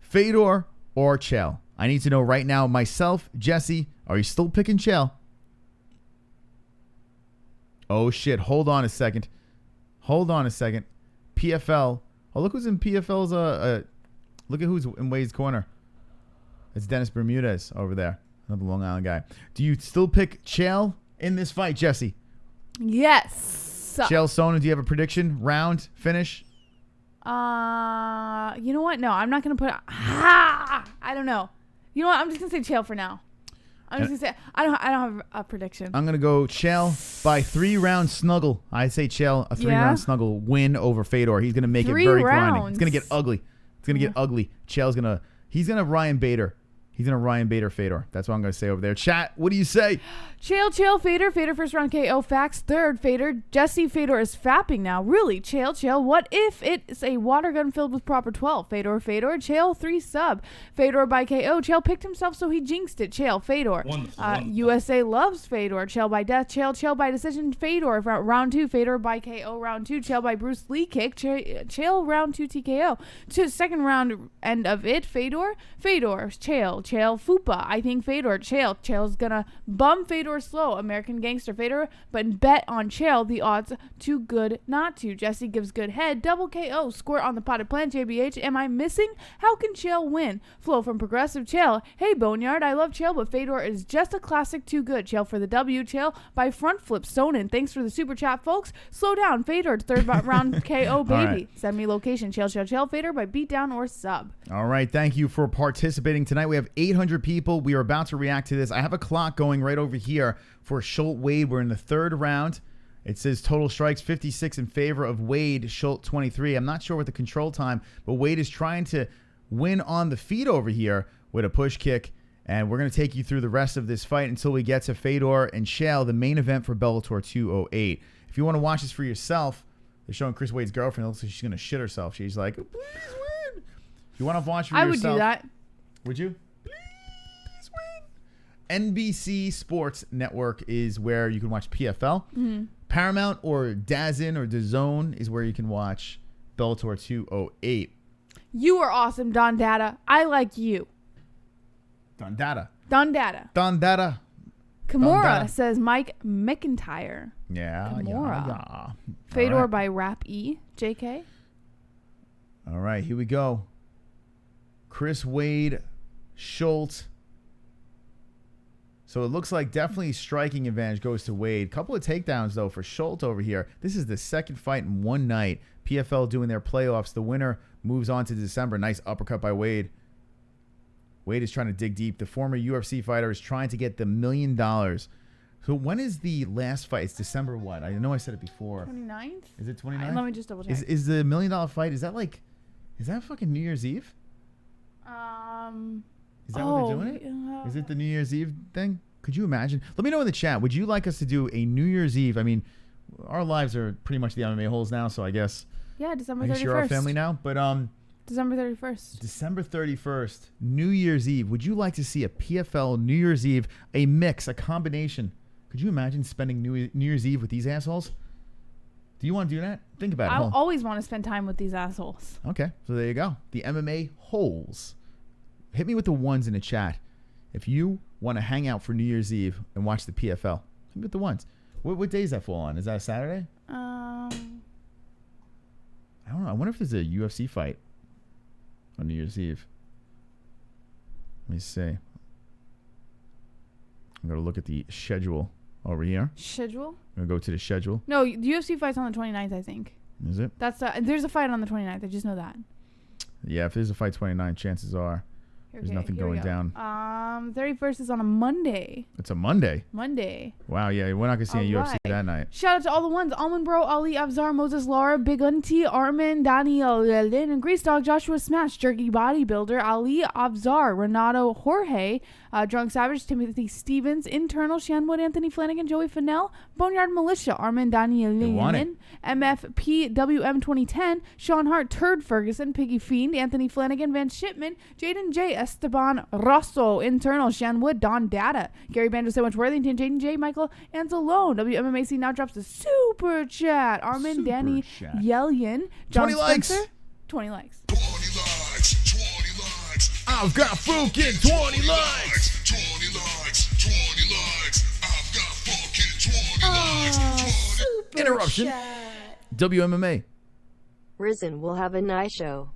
Fedor or Chael? I need to know right now. Myself, Jessie, are you still picking Chael? Oh, shit. Hold on a second. PFL. Oh, look who's in PFL's. Look at who's in Wade's corner. It's Dennis Bermudez over there. Another Long Island guy. Do you still pick Chael in this fight, Jessie? Yes. Chael Sonnen, do you have a prediction? Round? Finish? You know what? No, I'm not going to put... I don't know. You know what? I'm just going to say Chael for now. I'm just going to say... I don't have a prediction. I'm going to go Chael by 3-round snuggle. I say Chael, a 3-round snuggle win over Fedor. He's going to make it very grinding. It's going to get ugly. Chael's going to... He's going to Ryan Bader. He's going to Ryan Bader Fedor. That's what I'm going to say over there. Chat, what do you say? Chael, Fedor. Fedor first round KO. Facts. Third, Fedor. Jessie, Fedor is fapping now. Really? Chael. What if it's a water gun filled with proper 12? Fedor. Chael, 3 sub. Fedor by KO. Chael picked himself, so he jinxed it. Chael, Fedor. Wonderful. USA loves Fedor. Chael by death. Chael by decision. Fedor. Round 2. Fedor by KO. Round 2. Chael by Bruce Lee kick. Chael round 2 TKO. Second round end of it. Fedor. Chael, Fupa. I think Fedor. Chael's gonna bum Fedor slow. American gangster Fedor, but bet on Chael. The odds too good not to. Jessie gives good head. Double KO. Squirt on the potted plant. JBH. Am I missing? How can Chael win? Flow from progressive Chael. Hey Boneyard, I love Chael, but Fedor is just a classic too good. Chael for the W. Chael by front flip. Sonnen. Thanks for the super chat, folks. Slow down. Fedor. Third round KO, baby. Right. Send me location. Chael. Fedor by beatdown or sub. All right. Thank you for participating tonight. We have 800 people. We are about to react to this. I have a clock going right over here for Schultz Wade. We're in the 3rd round. It says total strikes 56 in favor of Wade, Schultz 23. I'm not sure what the control time, but Wade is trying to win on the feet over here with a push kick. And we're going to take you through the rest of this fight until we get to Fedor and Chael, the main event for Bellator 208. If you want to watch this for yourself, they're showing Chris Wade's girlfriend. It looks like she's going to shit herself. She's like, please win. If you want to watch for yourself. I would do that. Would you? NBC Sports Network is where you can watch PFL. Mm-hmm. Paramount or DAZN or DAZN is where you can watch Bellator 208. You are awesome, Don Data. I like you. Don Data. Kimura says Mike McIntyre. Yeah. Kimura. Yeah. Fedor right. by Rap E. JK. All right, here we go. Chris Wade, Schultz. So it looks like definitely striking advantage goes to Wade. Couple of takedowns, though, for Schultz over here. This is the 2nd fight in one night. PFL doing their playoffs. The winner moves on to December. Nice uppercut by Wade. Wade is trying to dig deep. The former UFC fighter is trying to get the $1 million. So when is the last fight? It's December what? I know I said it before. 29th? Is it 29th? Let me just double check. Is the $1 million fight, is that fucking New Year's Eve? Is that what they're doing it? Is it the New Year's Eve thing? Could you imagine? Let me know in the chat. Would you like us to do a New Year's Eve? I mean, our lives are pretty much the MMA holes now, so I guess. Yeah, December 31st. I guess you're our family now, but December 31st. December 31st, New Year's Eve. Would you like to see a PFL New Year's Eve, a mix, a combination? Could you imagine spending New Year's Eve with these assholes? Do you want to do that? Think about it. I always want to spend time with these assholes. Okay, so there you go. The MMA holes. Hit me with the ones in the chat. If you want to hang out for New Year's Eve and watch the PFL, hit me with the ones. What day does that fall on? Is that a Saturday? I don't know. I wonder if there's a UFC fight on New Year's Eve. Let me see. I'm going to look at the schedule over here. Schedule? I'm going to go to the schedule. No, the UFC fight's on the 29th, I think. Is it? There's a fight on the 29th. I just know that. Yeah, if there's a fight 29, chances are there's nothing going down. 31st is on a Monday. It's a Monday? Monday. Wow, yeah. We're not going to see a UFC that night. Shout out to all the ones: Almond Bro, Ali, Avzar, Moses, Laura, Big Auntie, Armin, Daniel, Lynn, and Grease Dog, Joshua Smash, Jerky Bodybuilder, Ali, Avzar, Renato, Jorge, Drunk Savage, Timothy Stevens, Internal, Shanwood, Anthony Flanagan, Joey Fennell, Boneyard Militia, Armin, Daniel, Lynn, MFPWM 2010, Sean Hart, Turd Ferguson, Piggy Fiend, Anthony Flanagan, Van Shipman, Jaden J, Esteban Rosso, Internal, Shanwood, Don Data, Gary Banjo, Sandwich Worthington, Jaden J, Michael Anzalone, WMMAC now drops the super chat. Armin, Super Danny, chat. Yellian, John 20 likes. Spencer, 20 likes. 20 likes, 20 likes. I've got fucking 20 likes. 20 likes, 20 likes. I've got fucking 20 likes. 20. Interruption. WMMA. Risen will have a night show.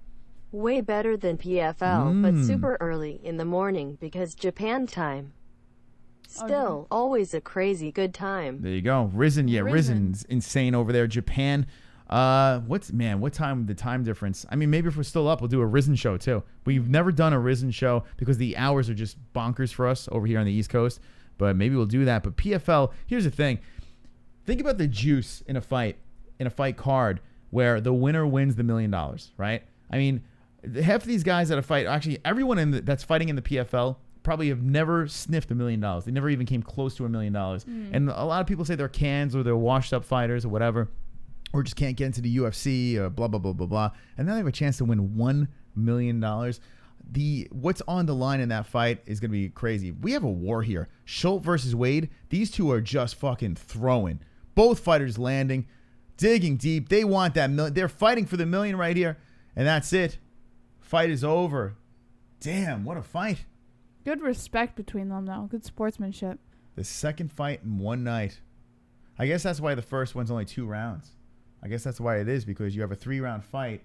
Way better than PFL, but super early in the morning because Japan time. Still, always a crazy good time. There you go. Risen. Yeah, Risen's insane over there. Japan. What time, the time difference? I mean, maybe if we're still up, we'll do a Risen show too. We've never done a Risen show because the hours are just bonkers for us over here on the East Coast. But maybe we'll do that. But PFL, here's the thing. Think about the juice in a fight card where the winner wins the $1 million, right? I mean, half of these guys that fight, actually everyone that's fighting in the PFL probably have never sniffed $1 million. They never even came close to $1 million. And a lot of people say they're cans or they're washed up fighters or whatever, or just can't get into the UFC, blah, blah, blah, blah, blah. And now they have a chance to win $1 million. What's on the line in that fight is going to be crazy. We have a war here. Schultz versus Wade. These two are just fucking throwing. Both fighters landing, digging deep. They want that million. They're fighting for the $1 million right here. And that's it. Fight is over. Damn, what a fight. Good respect between them, though. Good sportsmanship. The second fight in one night. I guess that's why the first one's only 2 rounds. I guess that's why it is, because you have a 3-round fight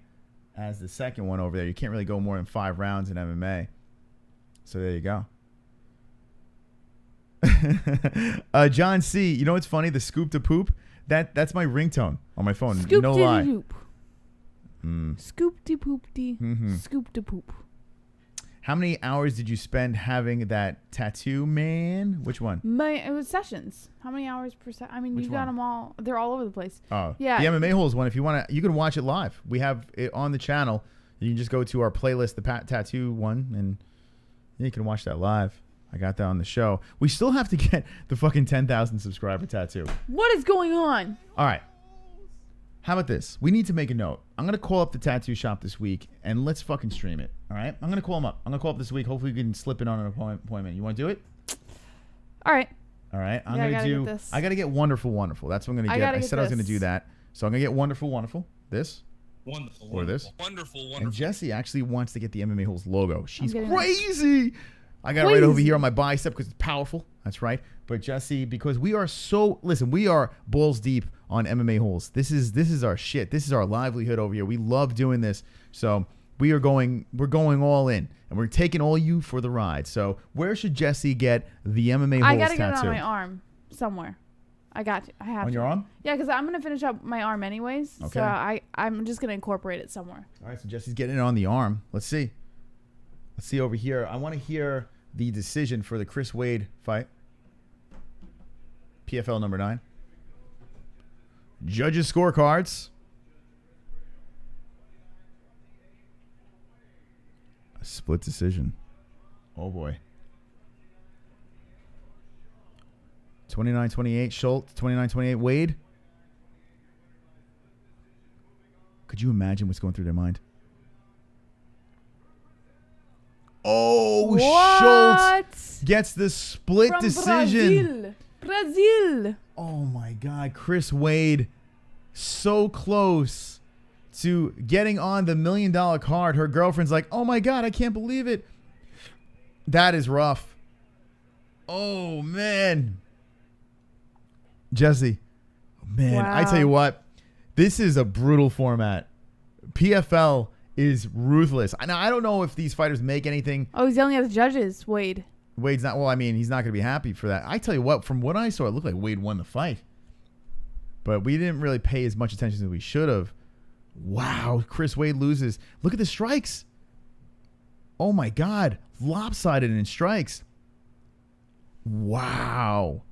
as the second one over there. You can't really go more than 5 rounds in MMA. So there you go. John C. You know what's funny? The scoop to poop. That's my ringtone on my phone. Scoop no to lie. poop. Scoop to poop de. Scoop to poop. How many hours did you spend having that tattoo, man? Which one? It was sessions. How many hours per I mean, Which you got one? them all. They're all over the place. Oh, yeah. The MMA Holes one. If you want to, you can watch it live. We have it on the channel. You can just go to our playlist, the tattoo one, and you can watch that live. I got that on the show. We still have to get the fucking 10,000 subscriber tattoo. What is going on? All right. How about this? We need to make a note. I'm going to call up the tattoo shop this week, and let's fucking stream it. All right? I'm going to call them up. I'm going to call up this week. Hopefully we can slip in on an appointment. You want to do it? All right. All right. I'm Yeah, going to do... get this. I got to get Wonderful, Wonderful. That's what I'm going to get. I said I was going to do that. So I'm going to get Wonderful, Wonderful. This. Wonderful. Or this. Wonderful. And Jessie actually wants to get the MMA Holes logo. She's getting crazy. I got it right over here on my bicep because it's powerful. That's right. But Jessie, because we are so... Listen, we are balls deep on MMA Holes. This is our shit. This is our livelihood over here. We love doing this. So we're going all in. And we're taking all you for the ride. So where should Jessie get the MMA Holes tattoo? I got to get it on my arm somewhere. I got to. I have to. On your arm? Yeah, because I'm going to finish up my arm anyways. Okay. So I'm just going to incorporate it somewhere. All right, so Jessie's getting it on the arm. Let's see. Let's see over here. I want to hear the decision for the Chris Wade fight. PFL number 9. Judges' scorecards. A split decision. Oh boy. 29-28 Schultz. 29-28 Wade. Could you imagine what's going through their mind? Oh, What? Schultz gets the split From decision. Brazil. Oh my God, Chris Wade, so close to getting on the $1 million card. Her girlfriend's like, oh my God, I can't believe it. That is rough. Oh man. Jessie, man, Wow. I tell you what, this is a brutal format. PFL is ruthless. Now, I don't know if these fighters make anything. Oh, he's yelling at the judges. Wade. Wade's not, well, I mean, he's not going to be happy for that. I tell you what, from what I saw, it looked like Wade won the fight. But we didn't really pay as much attention as we should have. Wow, Chris Wade loses. Look at the strikes. Oh my God, lopsided in strikes. Wow.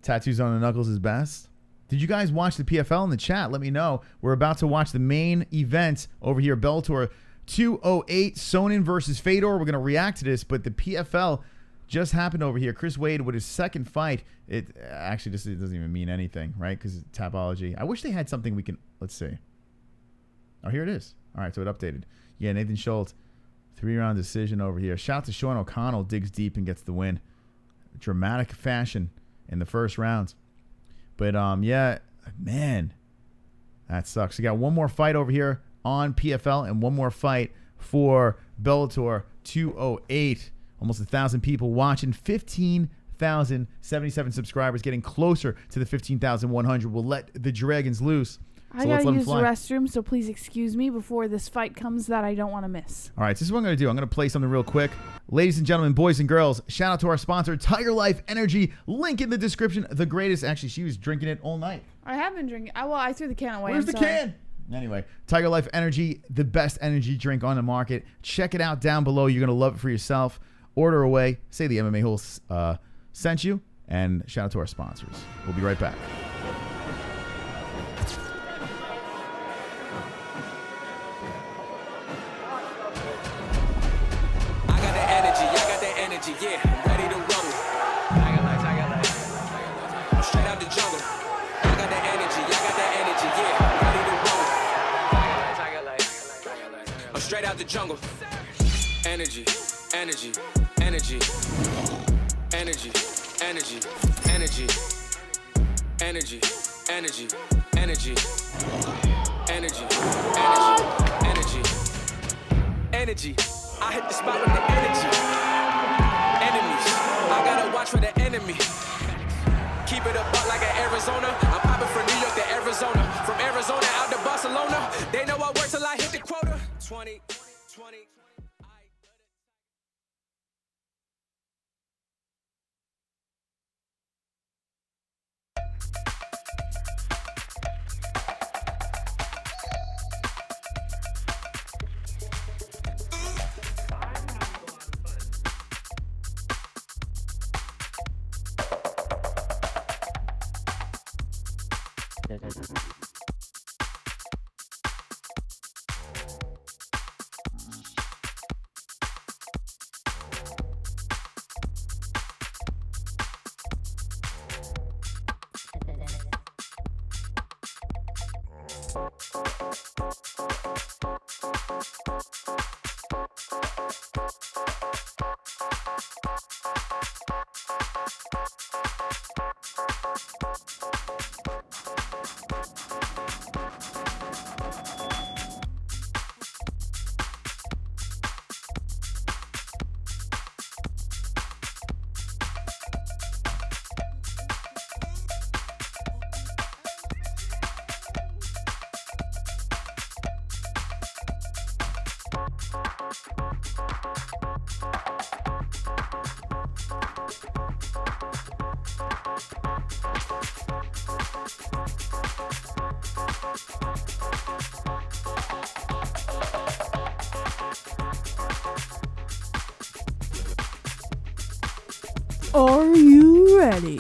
Tattoos on the knuckles is best. Did you guys watch the PFL in the chat? Let me know. We're about to watch the main event over here, Bellator 208, Sonnen versus Fedor. We're going to react to this, but the PFL just happened over here. Chris Wade with his second fight. It actually just it doesn't even mean anything, right? Because Tapology. I wish they had something we can. Let's see. Oh, here it is. All right, so it updated. Yeah, Nathan Schultz, 3-round decision over here. Shout out to Sean O'Connell, digs deep and gets the win. Dramatic fashion in the first round. But yeah, man, that sucks. We got one more fight over here on PFL and one more fight for Bellator 208. Almost 1,000 people watching. 15,077 subscribers, getting closer to the 15,100. We'll let the Dragons loose. I gotta use the restroom, so please excuse me before this fight comes that I don't want to miss. All right, this is what I'm going to do. I'm going to play something real quick. Ladies and gentlemen, boys and girls, shout out to our sponsor, TygerLyfe Energy. Link in the description. The greatest. Actually, she was drinking it all night. I have been drinking. I threw the can away. Where's the can? Anyway, TygerLyfe Energy, the best energy drink on the market. Check it out down below. You're going to love it for yourself. Order away. Say the MMA Hole sent you. And shout out to our sponsors. We'll be right back. Yeah, I'm ready to rumble. TygerLyfe. I'm straight out the jungle. I got the energy, yeah, I'm ready to rumble. I'm straight out the jungle. Energy. I hit the spot with the energy. I gotta watch for the enemy. Keep it up like an Arizona. I'm popping from New York to Arizona. From Arizona out to Barcelona. They know I work till I hit the quota. 20. Are you ready?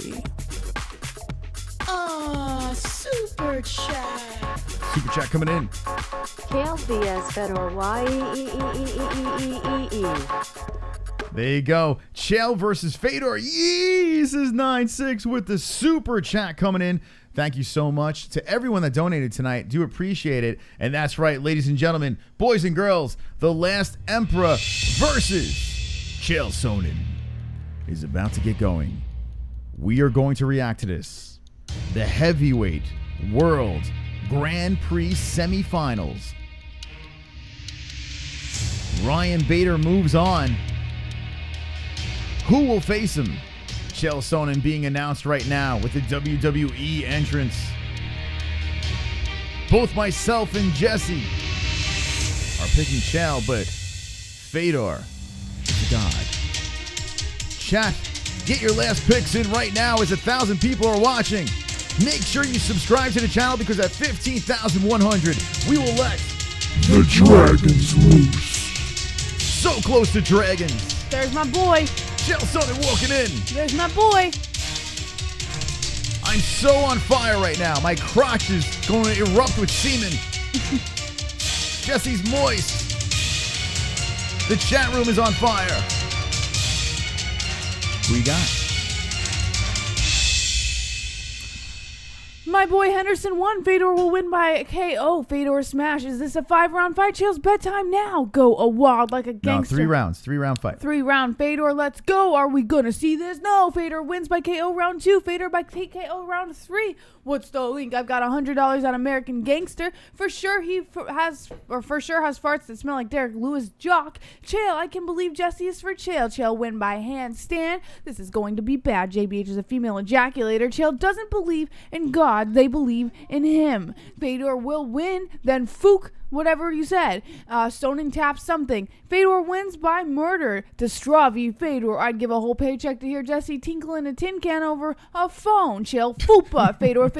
Super chat. Super chat coming in. Chael vs Fedor There you go. Chael versus Fedor. This is 9-6 with the super chat coming in. Thank you so much to everyone that donated tonight. Do appreciate it. And that's right, ladies and gentlemen, boys and girls, the last Emperor versus Chael Sonnen is about to get going. We are going to react to this. The Heavyweight World Grand Prix semifinals. Ryan Bader moves on. Who will face him? Chael Sonnen being announced right now with the WWE entrance. Both myself and Jessie are picking Chael, but Fedor is a god. Chat, get your last picks in right now as 1,000 people are watching. Make sure you subscribe to the channel because at 15,100, we will let the Dragons loose. So close to Dragons. There's my boy. Chael Sonnen walking in. There's my boy. I'm so on fire right now. My crotch is going to erupt with semen. Jessie's moist. The chat room is on fire. Who you got? My boy Henderson won. Fedor will win by KO. Fedor smash. Is this a 5-round fight? Chael's bedtime now. Go a wild like a gangster. No, 3 rounds. 3-round fight. 3-round. Fedor, let's go. Are we going to see this? No. Fedor wins by KO round 2. Fedor by KO round 3. What's the link? I've got $100 on American Gangster. For sure has farts that smell like Derek Lewis jock. Chael, I can believe Jessie is for Chael. Chael win by handstand. This is going to be bad. JBH is a female ejaculator. Chael doesn't believe in God. They believe in him. Fedor will win. Then Fook, whatever you said. Sonnen taps something. Fedor wins by murder. To Stravi, Fedor. I'd give a whole paycheck to hear Jessie tinkle in a tin can over a phone. Chael, Fupa. Fedor.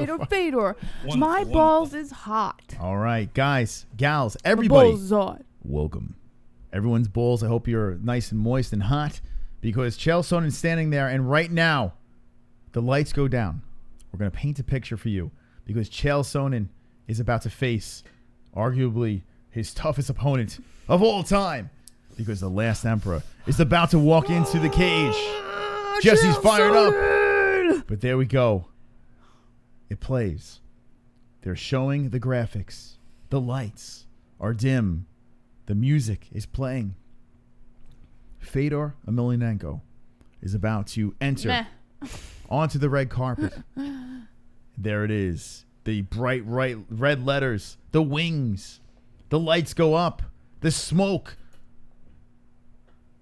My balls is hot. All right, guys, gals, everybody. Balls hot. Welcome. Everyone's balls. I hope you're nice and moist and hot because Chael Sonnen's standing there, and right now, the lights go down. We're going to paint a picture for you because Chael Sonnen is about to face arguably his toughest opponent of all time because the last emperor is about to walk into the cage. Jessie's fired up. But there we go. It plays. They're showing the graphics. The lights are dim. The music is playing. Fedor Emelianenko is about to enter onto the red carpet. There it is. The bright red letters. The wings. The lights go up. The smoke.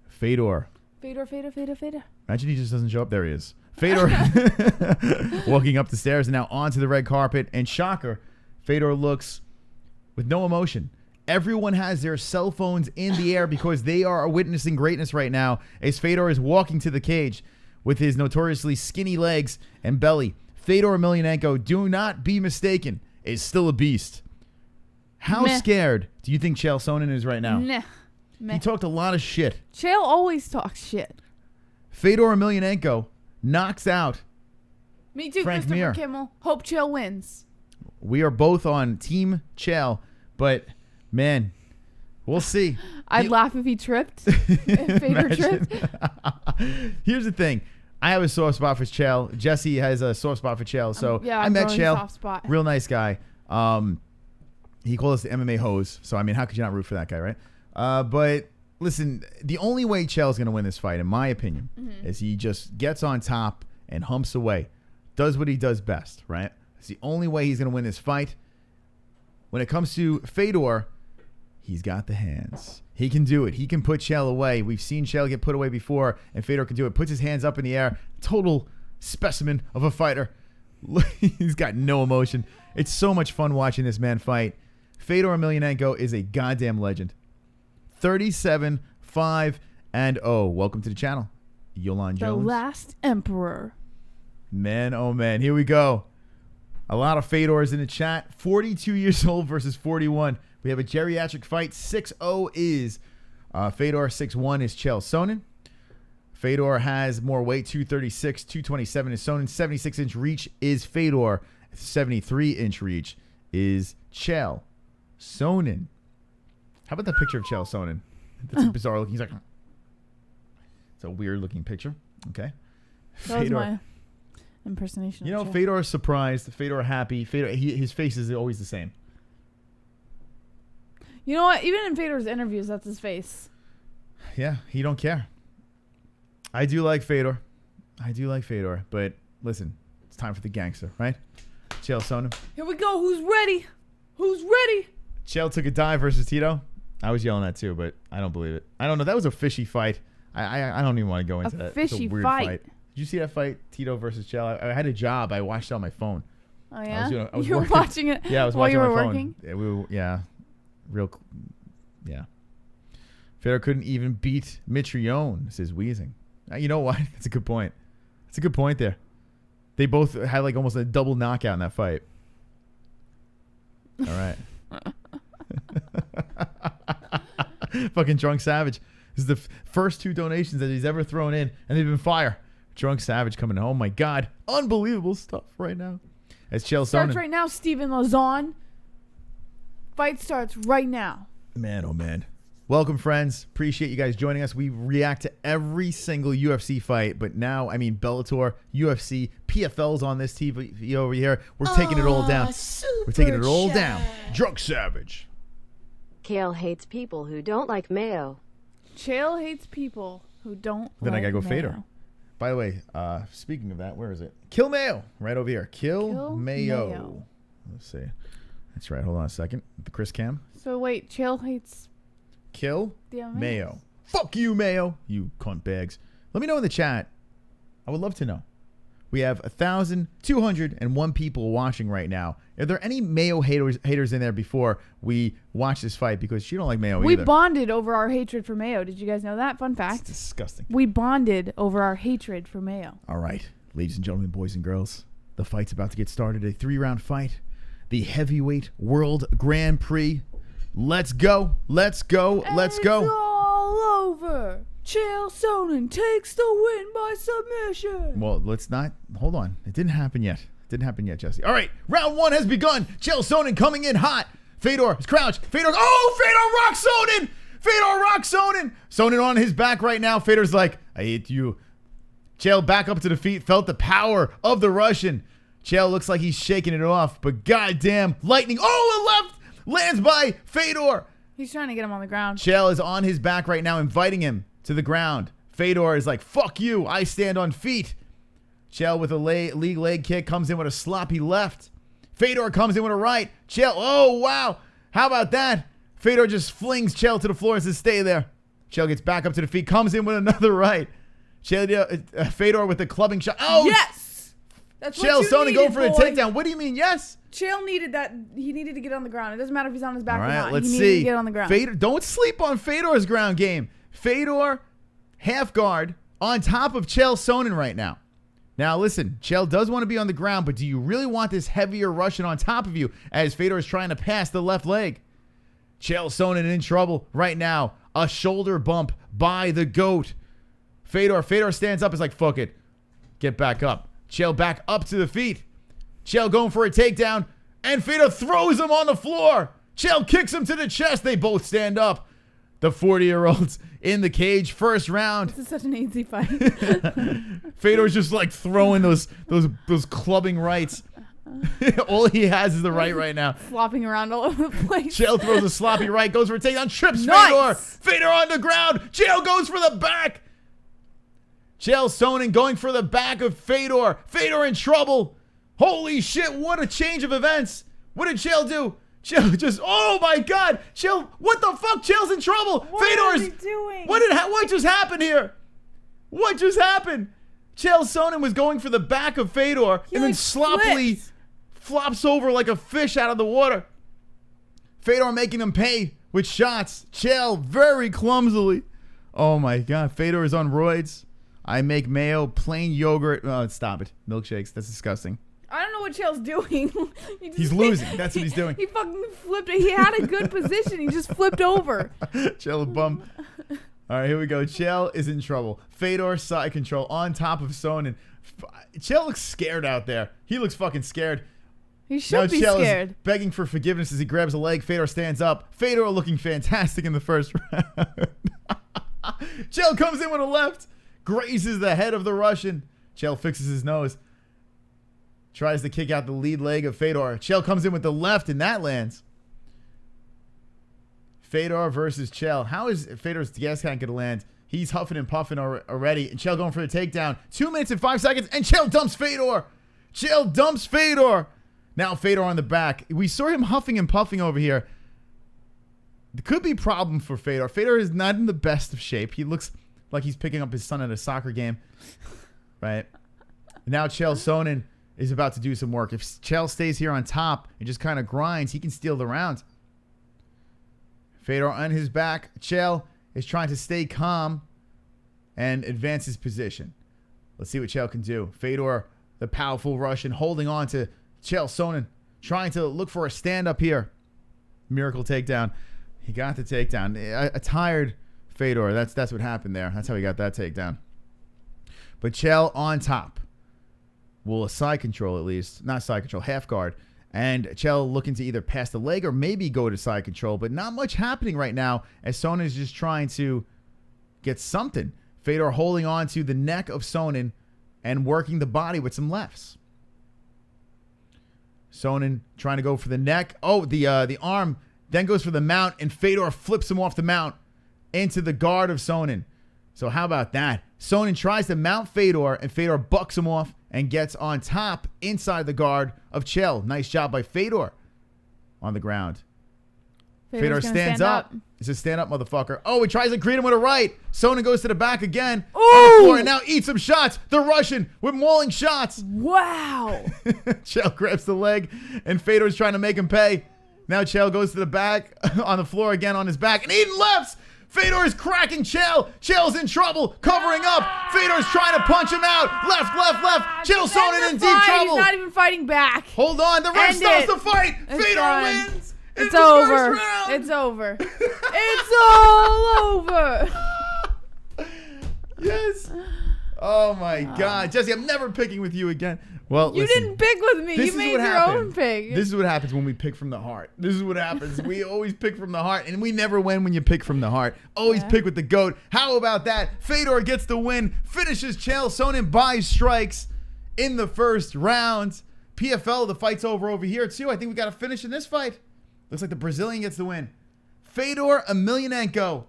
Fedor. Imagine he just doesn't show up. There he is. Fedor walking up the stairs and now onto the red carpet. And shocker, Fedor looks with no emotion. Everyone has their cell phones in the air because they are witnessing greatness right now as Fedor is walking to the cage with his notoriously skinny legs and belly. Fedor Emelianenko, do not be mistaken, is still a beast. How scared do you think Chael Sonnen is right now? He talked a lot of shit. Chael always talks shit. Fedor Emelianenko knocks out Me too, Frank Christopher Mir. Kimmel. Hope Chael wins. We are both on Team Chael, but man, we'll see. I'd laugh if he tripped. If Fedor tripped. Here's the thing. I have a soft spot for Chael. Jessie has a soft spot for Chael. So yeah, I met Chael. Soft spot. Real nice guy. He called us the MMA hose. So, I mean, how could you not root for that guy, right? But listen, the only way Chael's going to win this fight, in my opinion, is he just gets on top and humps away. Does what he does best, right? It's the only way he's going to win this fight. When it comes to Fedor, he's got the hands. He can do it. He can put Chael away. We've seen Chael get put away before, and Fedor can do it. Puts his hands up in the air. Total specimen of a fighter. He's got no emotion. It's so much fun watching this man fight. Fedor Emelianenko is a goddamn legend. 37-5-0. Welcome to the channel, Yolan Jones. The last emperor. Man, oh man. Here we go. A lot of Fedors in the chat. 42 years old versus 41. We have a geriatric fight. 6-0 is Fedor. 6-1 is Chael Sonnen. Fedor has more weight. 236, 227 is Sonnen. 76-inch reach is Fedor. 73-inch reach is Chael Sonnen. How about that picture of Chael Sonnen? That's a bizarre looking. He's like, it's a weird looking picture. Okay. That was my impersonation. You know, Fedor is surprised. Fedor happy. Fedor, his face is always the same. You know what? Even in Fedor's interviews, that's his face. Yeah, he don't care. I do like Fedor. But listen, it's time for the gangster, right? Chael Sonnen. Here we go. Who's ready? Chael took a dive versus Tito. I was yelling that too, but I don't believe it. I don't know. That was a fishy fight. I don't even want to go into that. Fishy it's a weird fight. Did you see that fight, Tito versus Chael? I had a job. I watched it on my phone. Oh yeah, I was you were watching it. Yeah, I was while watching you on were my phone. working. Yeah, yeah. Fedor couldn't even beat Mitrione, says Wheezing. You know what? That's a good point. That's a good point there. They both had like almost a double knockout in that fight. All right. Fucking Drunk Savage. This is the first 2 donations that he's ever thrown in, and they've been fire. Drunk Savage coming home. Oh my God. Unbelievable stuff right now. As Chael Starts Sonnen. right now, Steven Lazon. Fight starts right now. Man, oh man. Welcome, friends. Appreciate you guys joining us. We react to every single UFC fight, but now, I mean, Bellator, UFC, PFL's on this TV over here. We're taking it all down. We're taking it all down. Drunk Savage. Chael hates people who don't like mayo. Chael hates people who don't Then I like gotta go mayo. Fedor. By the way, speaking of that, where is it? Kill Mayo. Right over here. Kill Mayo. Let's see. That's right. Hold on a second. The Chris Cam. So wait, Chael hates Kill the Mayo. Fuck you, Mayo. You cunt bags. Let me know in the chat. I would love to know. We have 1,201 people watching right now. Are there any Mayo haters in there before we watch this fight? Because she don't like Mayo We either. bonded over our hatred for Mayo. Did you guys know that? Fun It's fact. disgusting. We bonded over our hatred for Mayo. All right, ladies and gentlemen, boys and girls, the fight's about to get started. A 3-round fight. The heavyweight world Grand Prix. Let's go. Let's go. Let's It's go. all over. Chael Sonnen takes the win by submission. Well, let's not. Hold on. It didn't happen yet. Didn't happen yet, Jesse. All right, round 1 has begun. Chael Sonnen coming in hot. Fedor is crouched. Fedor. Oh, Fedor rocks Sonnen. Fedor rocks Sonnen. Sonnen on his back right now. Fedor's like, I hate you. Chael back up to the feet. Felt the power of the Russian. Chael looks like he's shaking it off, but goddamn, lightning. Oh, a left lands by Fedor. He's trying to get him on the ground. Chael is on his back right now, inviting him to the ground. Fedor is like, fuck you, I stand on feet. Chael with a league leg kick comes in with a sloppy left. Fedor comes in with a right. Chael, oh, wow. How about that? Fedor just flings Chael to the floor and says, stay there. Chael gets back up to the feet, comes in with another right. Chael, Fedor with the clubbing shot. Oh, yes! That's Chael what you Sonnen needed, going for a boy. takedown. What do you mean, yes? Chael needed that. He needed to get on the ground. It doesn't matter if he's on his back All or right, not. let's he needed see. to get on the ground. Fedor, don't sleep on Fedor's ground game. Fedor, half guard, on top of Chael Sonnen right now. Now, listen, Chael does want to be on the ground, but do you really want this heavier Russian on top of you as Fedor is trying to pass the left leg? Chael Sonnen in trouble right now. A shoulder bump by the GOAT. Fedor stands up, is like, fuck it. Get back up. Chael back up to the feet. Chael going for a takedown, and Fedor throws him on the floor. Chael kicks him to the chest. They both stand up. The 40-year-olds in the cage. First round. This is such an easy fight. Fedor's just like throwing those clubbing rights. All he has is the right now. Flopping around all over the place. Chael throws a sloppy right, goes for a takedown, trips Nice. Fedor. Fedor on the ground. Chael goes for the back. Chael Sonnen going for the back of Fedor. Fedor in trouble. Holy shit, what a change of events. What did Chael do? Chael just, oh my God. Chael, what the fuck? Chael's in trouble. What Fedor's, is he doing? What just happened here? What just happened? Chael Sonnen was going for the back of Fedor and then like sloppily flipped. flops over like a fish out of the water. Fedor making him pay with shots. Chael very clumsily. Oh my God. Fedor is on roids. I make mayo, plain yogurt. Oh, stop it. Milkshakes. That's disgusting. I don't know what Chael's doing. He's losing. That's what he's doing. He fucking flipped it. He had a good position. He just flipped over. Chael a bum. All right, here we go. Chael is in trouble. Fedor side control on top of Sonnen. Chael looks scared out there. He looks fucking scared. He should be Chael scared. is begging for forgiveness as he grabs a leg. Fedor stands up. Fedor looking fantastic in the first round. Chael comes in with a left. Grazes the head of the Russian. Chael fixes his nose. Tries to kick out the lead leg of Fedor. Chael comes in with the left, and that lands. Fedor versus Chael. How is Fedor's gas tank going to land? He's huffing and puffing already. And Chael going for the takedown. 2 minutes and 5 seconds, and Chael dumps Fedor. Chael dumps Fedor. Now Fedor on the back. We saw him huffing and puffing over here. It could be a problem for Fedor. Fedor is not in the best of shape. He looks like he's picking up his son at a soccer game. Right? And now Chael Sonnen is about to do some work. If Chael stays here on top and just kind of grinds, he can steal the round. Fedor on his back. Chael is trying to stay calm and advance his position. Let's see what Chael can do. Fedor, the powerful Russian, holding on to Chael Sonnen, trying to look for a stand-up here. Miracle takedown. He got the takedown. A tired Fedor. That's what happened there. That's how he got that takedown. But Chael on top. Well, a side control at least. Not side control, half guard. And Chael looking to either pass the leg or maybe go to side control. But not much happening right now as Sonnen is just trying to get something. Fedor holding on to the neck of Sonnen and working the body with some lefts. Sonnen trying to go for the neck. Oh, the arm then goes for the mount, and Fedor flips him off the mount into the guard of Sonnen. So how about that? Sonnen tries to mount Fedor, and Fedor bucks him off and gets on top inside the guard of Chael. Nice job by Fedor on the ground. Fedor stands up. It's a stand-up motherfucker. Oh, he tries to greet him with a right. Sonnen goes to the back again. On the floor, and now eats some shots. The Russian with mauling shots. Wow. Chael grabs the leg, and Fedor's trying to make him pay. Now Chael goes to the back, on the floor again on his back, and eating lefts. Fedor is cracking Chael. Chael's in trouble, covering up. Fedor's trying to punch him out. Left. Chael Sonnen in deep trouble. He's not even fighting back. Hold on. The ref starts the fight. Fedor wins. It's over. It's over. It's all over. Yes. Oh my God, Jessie, I'm never picking with you again. Well, you listen, didn't pick with me. You made your own pick. This is what happens when we pick from the heart. This is what happens. We always pick from the heart, and we never win when you pick from the heart. Always pick with the GOAT. How about that? Fedor gets the win, finishes Chael Sonnen by strikes in the first round. PFL, the fight's over here too. I think we got to finish in this fight. Looks like the Brazilian gets the win. Fedor Emelianenko.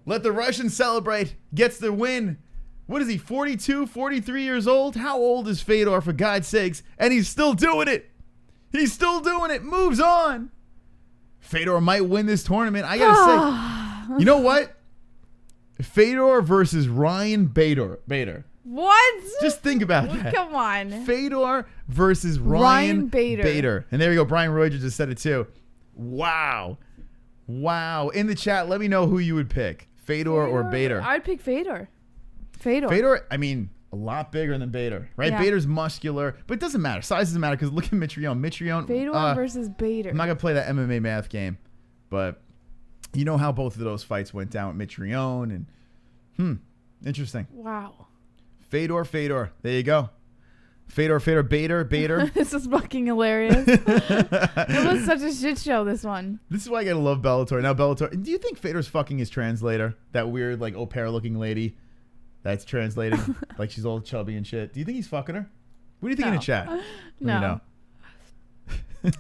Let the Russian celebrate. Gets the win. What is he, 42, 43 years old? How old is Fedor, for God's sakes? And he's still doing it. He's still doing it. Moves on. Fedor might win this tournament. I got to say, you know what? Fedor versus Ryan Bader. What? Just think about that. Come on. Fedor versus Ryan Bader. And there you go. Brian Roger just said it too. Wow. In the chat, let me know who you would pick. Fedor or Bader. I'd pick Fedor. Fedor, I mean, a lot bigger than Bader, right? Yeah. Bader's muscular, but it doesn't matter. Size doesn't matter because look at Mitrione. Fedor versus Bader. I'm not going to play that MMA math game, but you know how both of those fights went down with Mitrione. And, interesting. Wow. Fedor. There you go. Fedor, Bader. This is fucking hilarious. It was such a shit show, this one. This is why I gotta love Bellator. Now, Bellator, do you think Fedor's fucking his translator? That weird, like, au pair looking lady that's translating, like she's all chubby and shit. Do you think he's fucking her? What do you think in the chat? Let me know.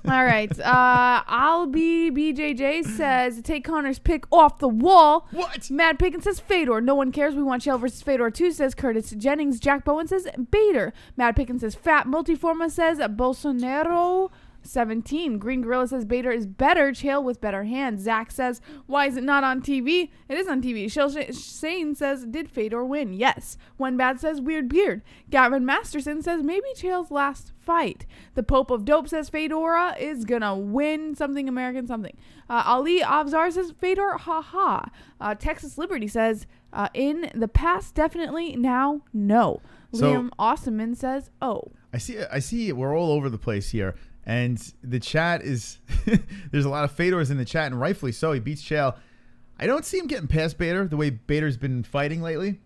All right. I'll be BJJ says, take Connor's pick off the wall. What? Mad Pickens says Fedor. No one cares. We want Chael versus Fedor too, says Curtis Jennings. Jack Bowen says Bader. Mad Pickens says Fat Multiforma says Bolsonaro 17. Green Gorilla says Bader is better. Chael with better hands. Zach says, why is it not on TV? It is on TV. Shane says, did Fedor win? Yes. One Bad says weird beard. Gavin Masterson says maybe Chael's last fight. The Pope of Dope says Fedora is gonna win something American something. Ali Avzar says Fedor, haha. Texas Liberty says in the past definitely, now no. So, Liam Osman says oh. I see we're all over the place here. And the chat is, there's a lot of Fedors in the chat, and rightfully so. He beats Chael. I don't see him getting past Bader the way Bader's been fighting lately.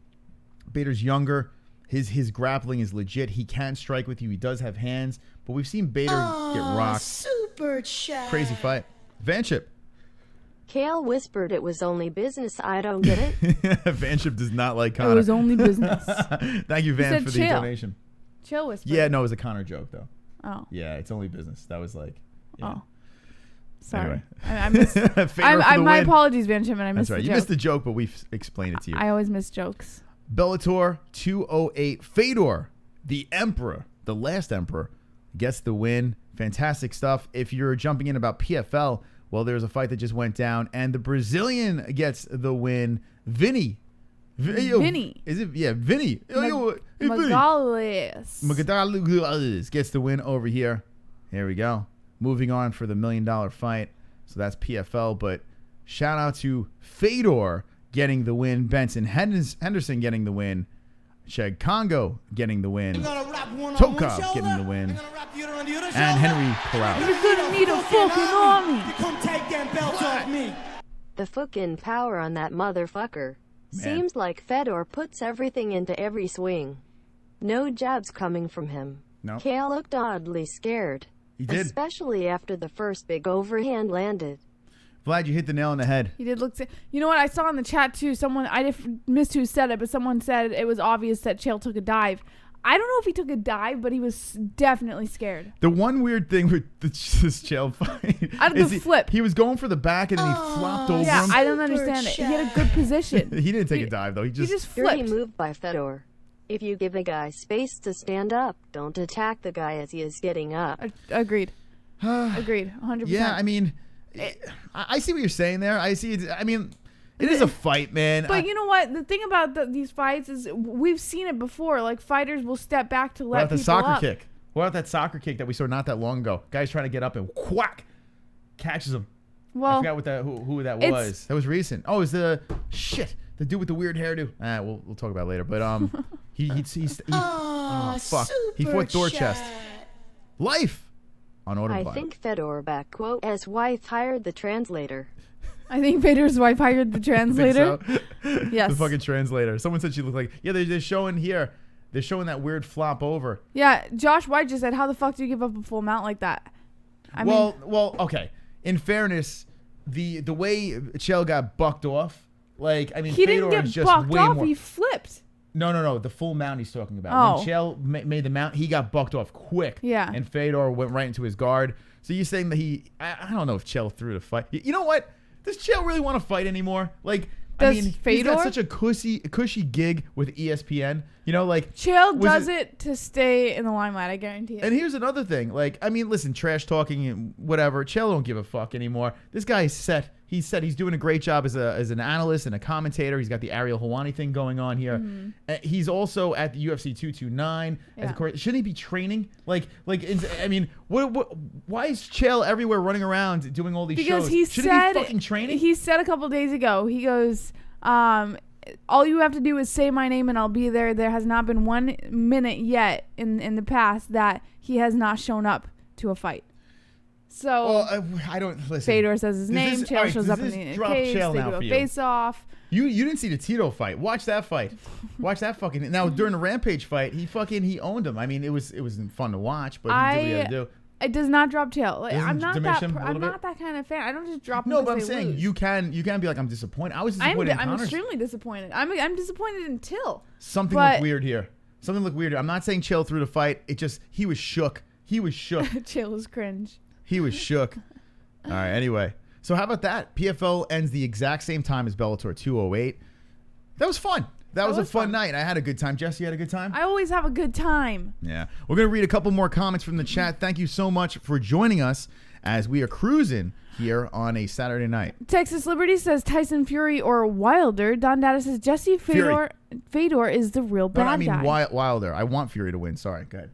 Bader's younger. His grappling is legit. He can strike with you. He does have hands. But we've seen Bader get rocked. Super chat. Crazy fight. Vanship. Chael whispered it was only business. I don't get it. Vanship does not like Connor. It was only business. Thank you, Van, for the donation. Chael whispered. Yeah, no, it was a Connor joke, though. Oh. Yeah, it's only business. That was like, yeah. Oh. Sorry. Anyway. I missed. My apologies, Benjamin. I missed That's right. the You joke. missed the joke, but we've explained it to you. I always miss jokes. Bellator 208. Fedor, the Emperor, the last Emperor, gets the win. Fantastic stuff. If you're jumping in about PFL, well, there's a fight that just went down, and the Brazilian gets the win. Vinny. Is it? Yeah, Vinny. Magomedov gets the win over here. Here we go. Moving on for the $1 million fight. So that's PFL. But shout out to Fedor getting the win. Benson Henderson getting the win. Cheick Kongo getting the win. Tokov getting the win. And Henry Corrales. You're gonna need a fucking army. You come take them belts off me. The fucking power on that motherfucker. Seems like Fedor puts everything into every swing. No jabs coming from him. No. Chael looked oddly scared. He did. Especially after the first big overhand landed. Vlad, you hit the nail on the head. He did look. You know what? I saw in the chat too. Someone missed who said it, but someone said it was obvious that Chael took a dive. I don't know if he took a dive, but he was definitely scared. The one weird thing with this Chael fight Out of the flip. He was going for the back and then he flopped over Yeah, him. I don't understand it. He had a good position. He didn't take a dive though. He just Dirty flipped. move by Fedor. If you give a guy space to stand up, don't attack the guy as he is getting up. Agreed. Agreed. 100%. Yeah, I mean, I see what you're saying there. I see. I mean, it is a fight, man. But you know what? The thing about these fights is we've seen it before. Like, fighters will step back to let what about the people soccer up. kick? What about that soccer kick that we saw not that long ago? Guy's trying to get up and whack, catches him. Well, I forgot what who that was. That was recent. Oh, it was the dude with the weird hairdo. We'll talk about it later. But oh fuck, he fought door chest. Life on autopilot. I think Fedor back quote as wife hired the translator. I think Fedor's wife hired the translator. Think so? Yes. The fucking translator. Someone said she looked like. Yeah, they're showing here. They're showing that weird flop over. Yeah, Josh White just said, "How the fuck do you give up a full mount like that?" Well, okay. In fairness, the way Chael got bucked off, like I mean, he Fedor didn't is get just bucked way off. more. He flipped. No. The full mount he's talking about. Oh. When Chael made the mount, he got bucked off quick. Yeah. And Fedor went right into his guard. So you're saying that I don't know if Chael threw the fight. You know what? Does Chael really want to fight anymore? Like, Does I mean, Fedor? he's got such a cushy gig with ESPN. You know, like Chael does it to stay in the limelight. I guarantee it. And here's another thing. Like, I mean, listen, trash talking and whatever. Chael don't give a fuck anymore. This guy is set. He said he's doing a great job as an analyst and a commentator. He's got the Ariel Helwani thing going on here. He's also at the UFC 229. Yeah. Shouldn't he be training? I mean, why is Chael everywhere running around doing all these because shows? he Shouldn't said he be fucking training? He said a couple days ago. He goes, all you have to do is say my name and I'll be there. There has not been 1 minute yet in the past that he has not shown up to a fight. So I don't listen. Fedor says his name. Chael shows up in the cage. Chael They now do for a you? face off. You didn't see the Tito fight. Watch that fight. Watch that fucking. Now during the Rampage fight, he owned him. I mean, it wasn't fun to watch, but he did what he had to do. It does not drop Chael. Like, Doesn't I'm not diminish that. him a I'm little not that kind of fan. I don't just drop. No, him but I'm because they saying lose. you can be like, I'm disappointed. I was disappointed. in I'm Connor's. extremely disappointed. I'm disappointed until Something but- looked weird here. Something looked weird. I'm not saying Chael threw the fight. It just he was shook. Chael is cringe. He was shook. All right. Anyway, so how about that? PFL ends the exact same time as Bellator 208. That was fun. That was a fun night. I had a good time. Jesse, you had a good time? I always have a good time. Yeah. We're going to read a couple more comments from the chat. Thank you so much for joining us as we are cruising here on a Saturday night. Texas Liberty says Tyson Fury or Wilder. Don Data says Jesse Fedor is the real bad guy. Wilder. I want Fury to win. Sorry. Go ahead.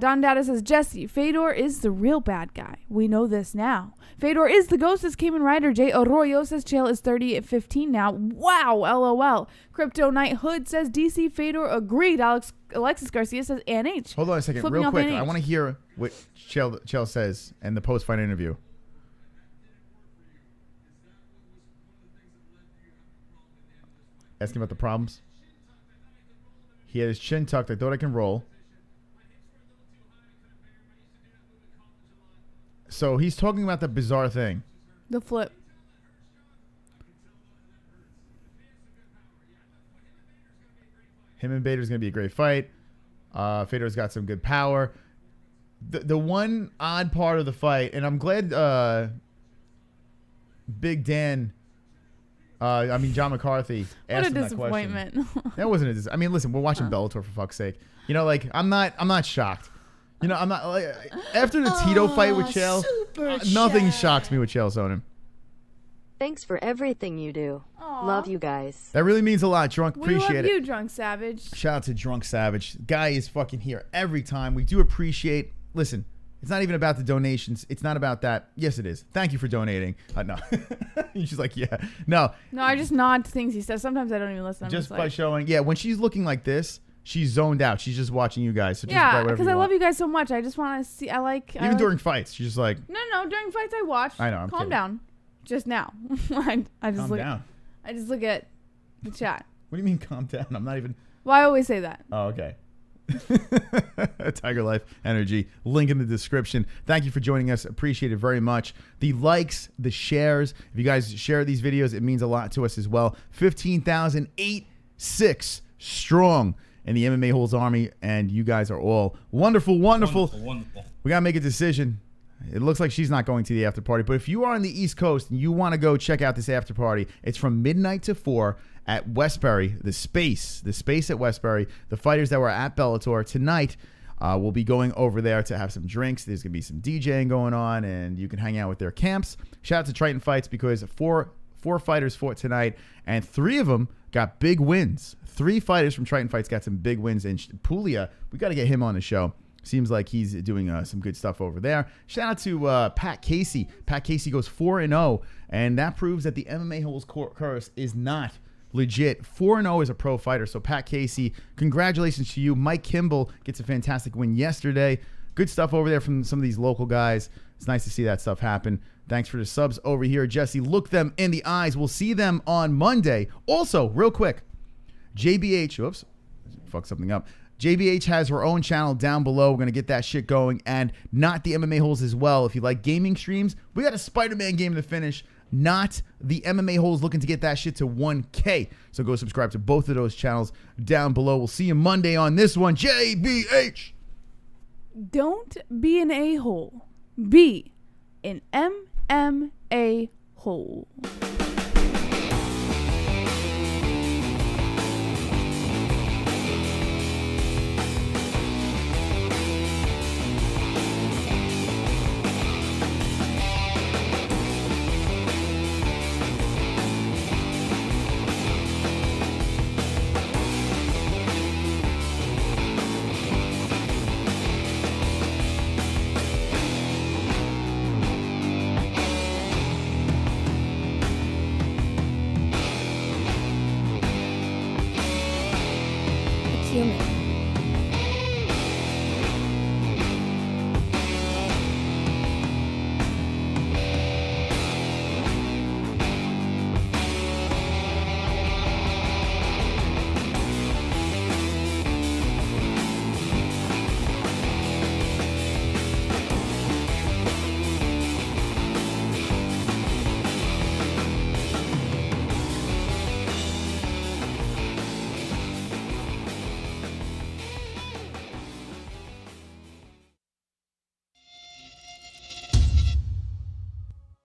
Don Data says Jesse Fedor is the real bad guy. We know this now. Fedor is the ghost, says Cayman Rider. Jay Arroyo says Chael is 30 at 15 now. Wow, LOL. Crypto Knight Hood says DC Fedor agreed. Alexis Garcia says NH. Hold on a second, Flipping real off quick. NH. I want to hear what Chael says in the post-fight interview. Asking about the problems. He had his chin tucked. I thought I can roll. So he's talking about the bizarre thing. The flip. Him and Bader's going to be a great fight. Fedor's got some good power. The one odd part of the fight, and I'm glad Big Dan, John McCarthy asked him that question. What a disappointment. That wasn't a I mean, listen, we're watching Bellator for fuck's sake. You know, like, I'm not shocked. You know, I'm not like after the Tito fight with Chael, nothing shocks me with Chael Sonnen. Thanks for everything you do. Love you guys. That really means a lot, Drunk. We Appreciate love it. you, Drunk Savage. Shout out to Drunk Savage. Guy is fucking here every time. We do appreciate. Listen, it's not even about the donations. It's not about that. Yes, it is. Thank you for donating. No. She's like, yeah. No. No, I just nod to things he says. Sometimes I don't even listen. I'm Just like, by showing. Yeah, when she's looking like this, she's zoned out. She's just watching you guys. So just write yeah, whatever because you I want. love you guys so much. I just want to see. Even during fights, she's just like. No. During fights, I watch. I know. I'm Calm kidding. down. Just now. I just Calm look. down. I just look at The chat. What do you mean calm down? I'm not even... Well, I always say that. Oh, okay. TygerLyfe Energy. Link in the description. Thank you for joining us. Appreciate it very much. The likes, the shares. If you guys share these videos, it means a lot to us as well. 15,086 strong in the MMA Holes Army, and you guys are all wonderful. Wonderful. We got to make a decision. It looks like she's not going to the after party, but if you are on the East Coast and you want to go check out this after party, it's from midnight to 4 at Westbury, the space at Westbury. The fighters that were at Bellator tonight will be going over there to have some drinks. There's going to be some DJing going on, and you can hang out with their camps. Shout out to Triton Fights because four fighters fought tonight, and 3 of them got big wins. 3 fighters from Triton Fights got some big wins, and Puglia, we got to get him on the show. Seems like he's doing some good stuff over there. Shout out to Pat Casey. Pat Casey goes 4-0, and that proves that the MMA Holes curse is not legit. 4-0 is a pro fighter. So Pat Casey, congratulations to you. Mike Kimball gets a fantastic win yesterday. Good stuff over there from some of these local guys. It's nice to see that stuff happen. Thanks for the subs over here, Jesse. Look them in the eyes. We'll see them on Monday. Also, real quick, JBH, oops, fuck something up. JBH has her own channel down below. We're going to get that shit going. And Not the MMA Holes as well. If you like gaming streams, we got a Spider-Man game to finish. Not the MMA Holes looking to get that shit to 1K. So go subscribe to both of those channels down below. We'll see you Monday on this one. JBH. Don't be an a-hole. Be an MMA hole. Human.